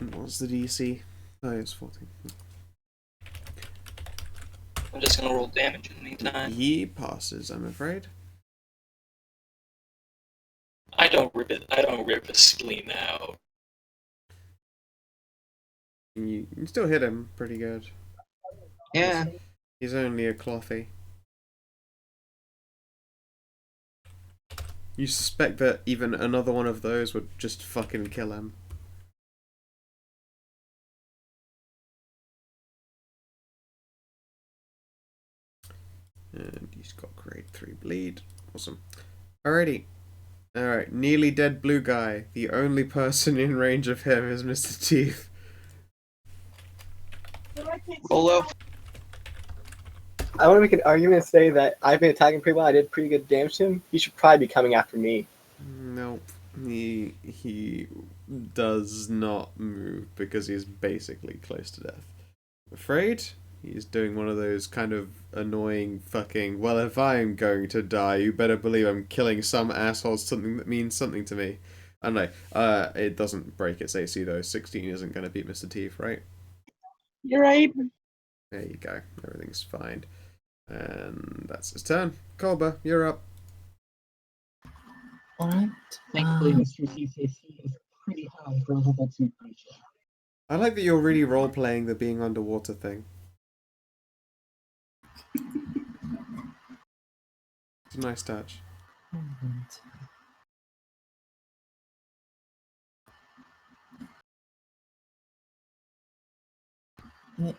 And what's the DC? Oh, it's 14. I'm just gonna roll damage in the meantime. He passes, I'm afraid. I don't rip his spleen out. You can still hit him pretty good. Yeah. He's only a clothy. You suspect that even another one of those would just fucking kill him. And he's got grade 3 bleed. Awesome. Alrighty. Alright, nearly dead blue guy. The only person in range of him is Mr. Teeth. Olo. I want to make an argument and say that I've been attacking pretty well. I did pretty good damage to him. He should probably be coming after me. Nope. He does not move because he's basically close to death. I'm afraid he's doing one of those kind of annoying fucking, well, if I'm going to die, you better believe I'm killing some asshole, something that means something to me. I don't know. It doesn't break its AC though. 16 isn't going to beat Mr. Teeth, right? You're right. There you go. Everything's fine. And that's his turn. Kolba, you're up. Alright. Thankfully, Mr. CCC is pretty high for a level 2 creature. I like that you're really role-playing the being underwater thing. It's a nice touch.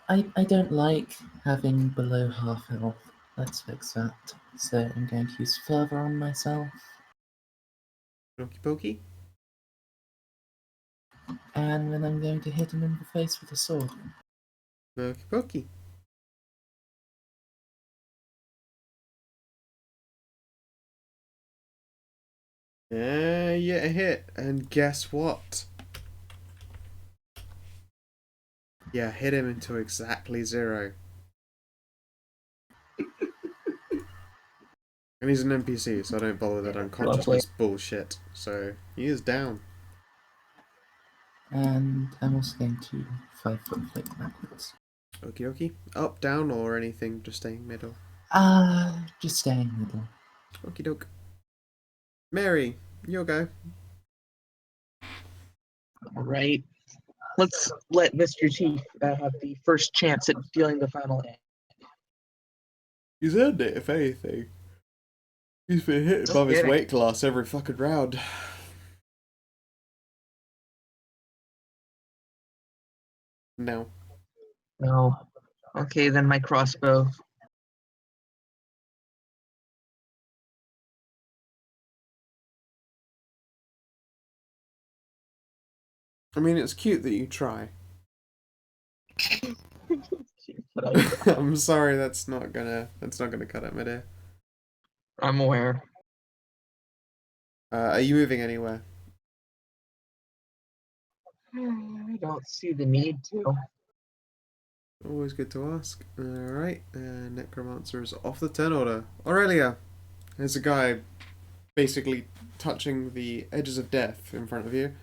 I don't like having below half health. Let's fix that. So I'm going to use fervor on myself. Okie pokey. And then I'm going to hit him in the face with a sword. Okie pokey. Yeah, you get a hit. And guess what? Yeah, hit him into exactly 0. And he's an NPC, so I don't bother that unconsciousness bullshit. So, he is down. And I'm also going to 5-foot flick backwards. Okie dokie. Up, down, or anything, just staying middle. Just staying middle. Okie doke. Mary, your go. Alright. Let's let Mr. Chief have the first chance at dealing the final hit. He's earned it, if anything. He's been hit above his weight class every fucking round. No. No. Okay, then my crossbow. I mean, it's cute that you try. But I'm sorry, that's not gonna cut it midair. I'm aware. Are you moving anywhere? I don't see the need to. Always good to ask. Alright, Necromancer is off the turn order. Aurelia! There's a guy basically touching the edges of death in front of you.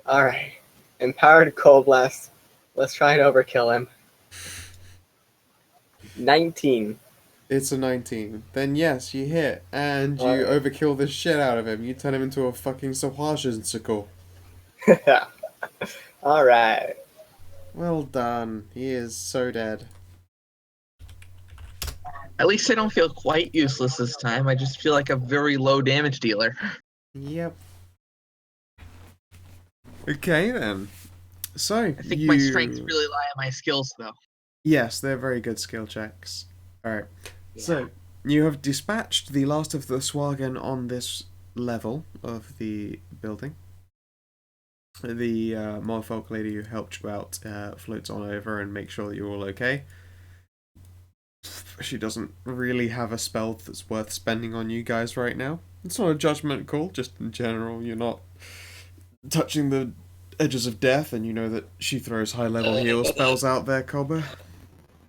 Alright. Empowered Cold Blast. Let's try and overkill him. 19. It's a 19. Then yes, you hit, and you Alright. overkill the shit out of him. You turn him into a fucking Sahuagensicle. Alright. Well done. He is so dead. At least I don't feel quite useless this time. I just feel like a very low damage dealer. Yep. Okay then. So I think my strengths really lie on my skills, though. Yes, they're very good skill checks. Alright. Yeah. So You have dispatched the last of the Swagen on this level of the building. The Morfolk lady who helped you out floats on over and makes sure that you're all okay. She doesn't really have a spell that's worth spending on you guys right now. It's not a judgment call, just in general, you're not touching the edges of death, and you know that she throws high-level heal spells out there, Culber.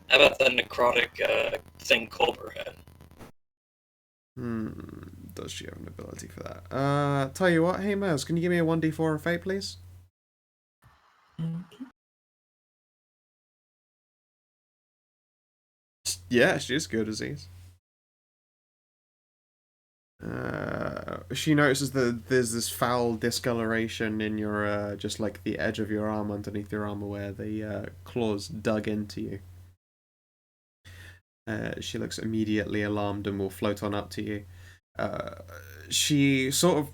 How about the necrotic thing Culber had? Does she have an ability for that? Tell you what, hey Mouse, can you give me a 1d4 of fate, please? Okay. Yeah, she's good as these. She notices that there's this foul discoloration in your, just like the edge of your arm underneath your armor where the claws dug into you. She looks immediately alarmed and will float on up to you. She sort of...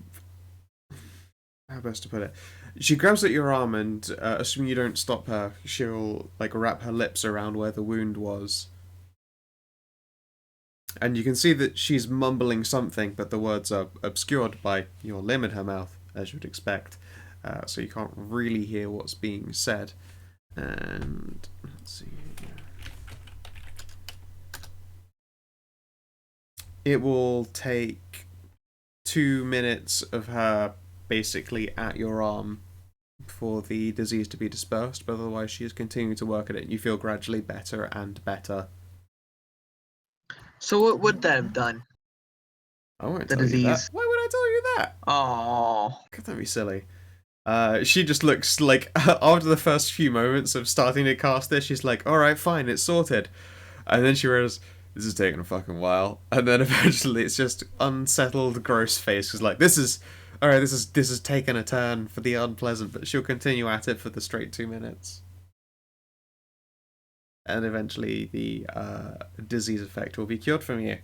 How best to put it? She grabs at your arm and, assuming you don't stop her, she'll like wrap her lips around where the wound was. And you can see that she's mumbling something, but the words are obscured by your limb in her mouth, as you'd expect. So you can't really hear what's being said. And let's see. It will take 2 minutes of her basically at your arm for the disease to be dispersed, but otherwise she is continuing to work at it. You feel gradually better and better. So what would that have done? I won't The tell you that. disease. Why would I tell you that? Oh. God, don't be silly. She just looks like, after the first few moments of starting to cast this, she's like, alright, fine, it's sorted. And then she realizes, this is taking a fucking while. And then eventually it's just unsettled, gross face. She's like, alright, this is taken a turn for the unpleasant, but she'll continue at it for the straight 2 minutes. And eventually the disease effect will be cured from you.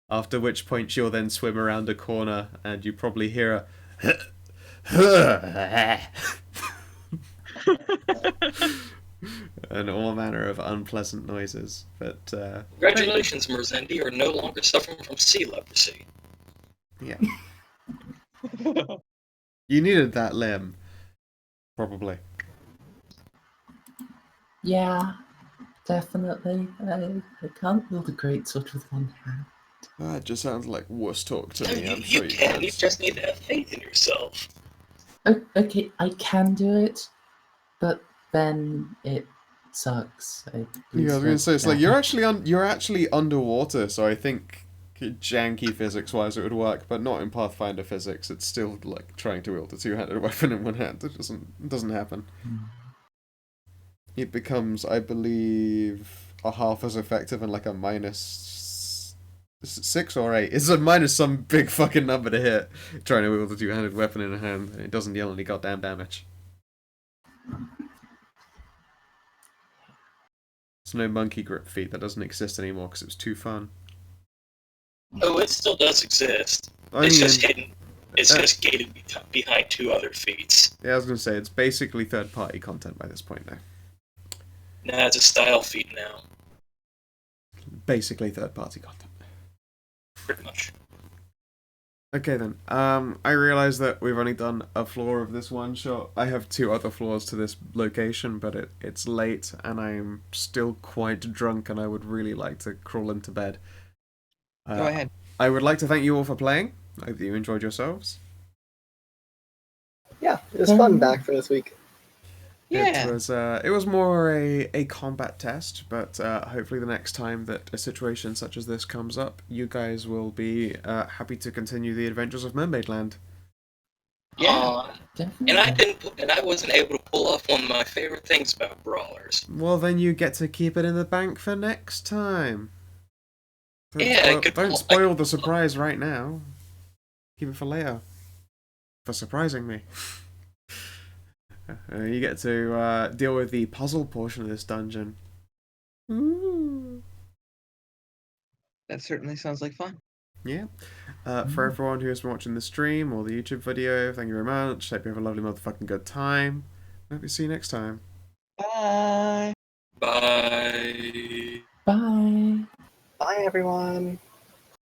After which point she'll then swim around a corner and you probably hear a and all manner of unpleasant noises. But Congratulations, Merzendi, you are no longer suffering from sea leprosy. yeah. You needed that limb. Probably. Yeah, definitely. I can't build a greatsword with one hand. That just sounds like wuss talk to me. I'm You sure you can. You can. just need to have faith in yourself. Okay, I can do it, but then it sucks. Yeah, I was gonna say it's like you're actually underwater, so I think janky physics-wise it would work, but not in Pathfinder physics. It's still like trying to wield a two-handed weapon in one hand. It doesn't happen. It becomes, I believe, a half as effective and like a -6 or 8. It's a minus some big fucking number to hit trying to wield a two-handed weapon in a hand, and it doesn't deal any goddamn damage. It's no monkey grip feat. That doesn't exist anymore because it was too fun. Oh, it still does exist. It's just hidden. It's just gated behind 2 other feats. Yeah, I was gonna say it's basically third-party content by this point now. Nah, it's a style feat now. Basically third-party content. Pretty much. Okay then. I realize that we've only done a floor of this one shot. I have 2 other floors to this location, but it's late and I'm still quite drunk and I would really like to crawl into bed. Go ahead. I would like to thank you all for playing. I hope that you enjoyed yourselves. Yeah, it was fun back for this week. Yeah. It was more a combat test, but hopefully the next time that a situation such as this comes up, you guys will be happy to continue the adventures of Mermaid Land. Yeah. And I wasn't able to pull off one of my favorite things about brawlers. Well, then you get to keep it in the bank for next time. Don't spoil the surprise right now. Keep it for later. For surprising me. You get to deal with the puzzle portion of this dungeon. Ooh. That certainly sounds like fun. Yeah. For everyone who has been watching the stream or the YouTube video, thank you very much. Hope you have a lovely motherfucking good time. Hope we see you next time. Bye. Bye. Bye. Bye, everyone.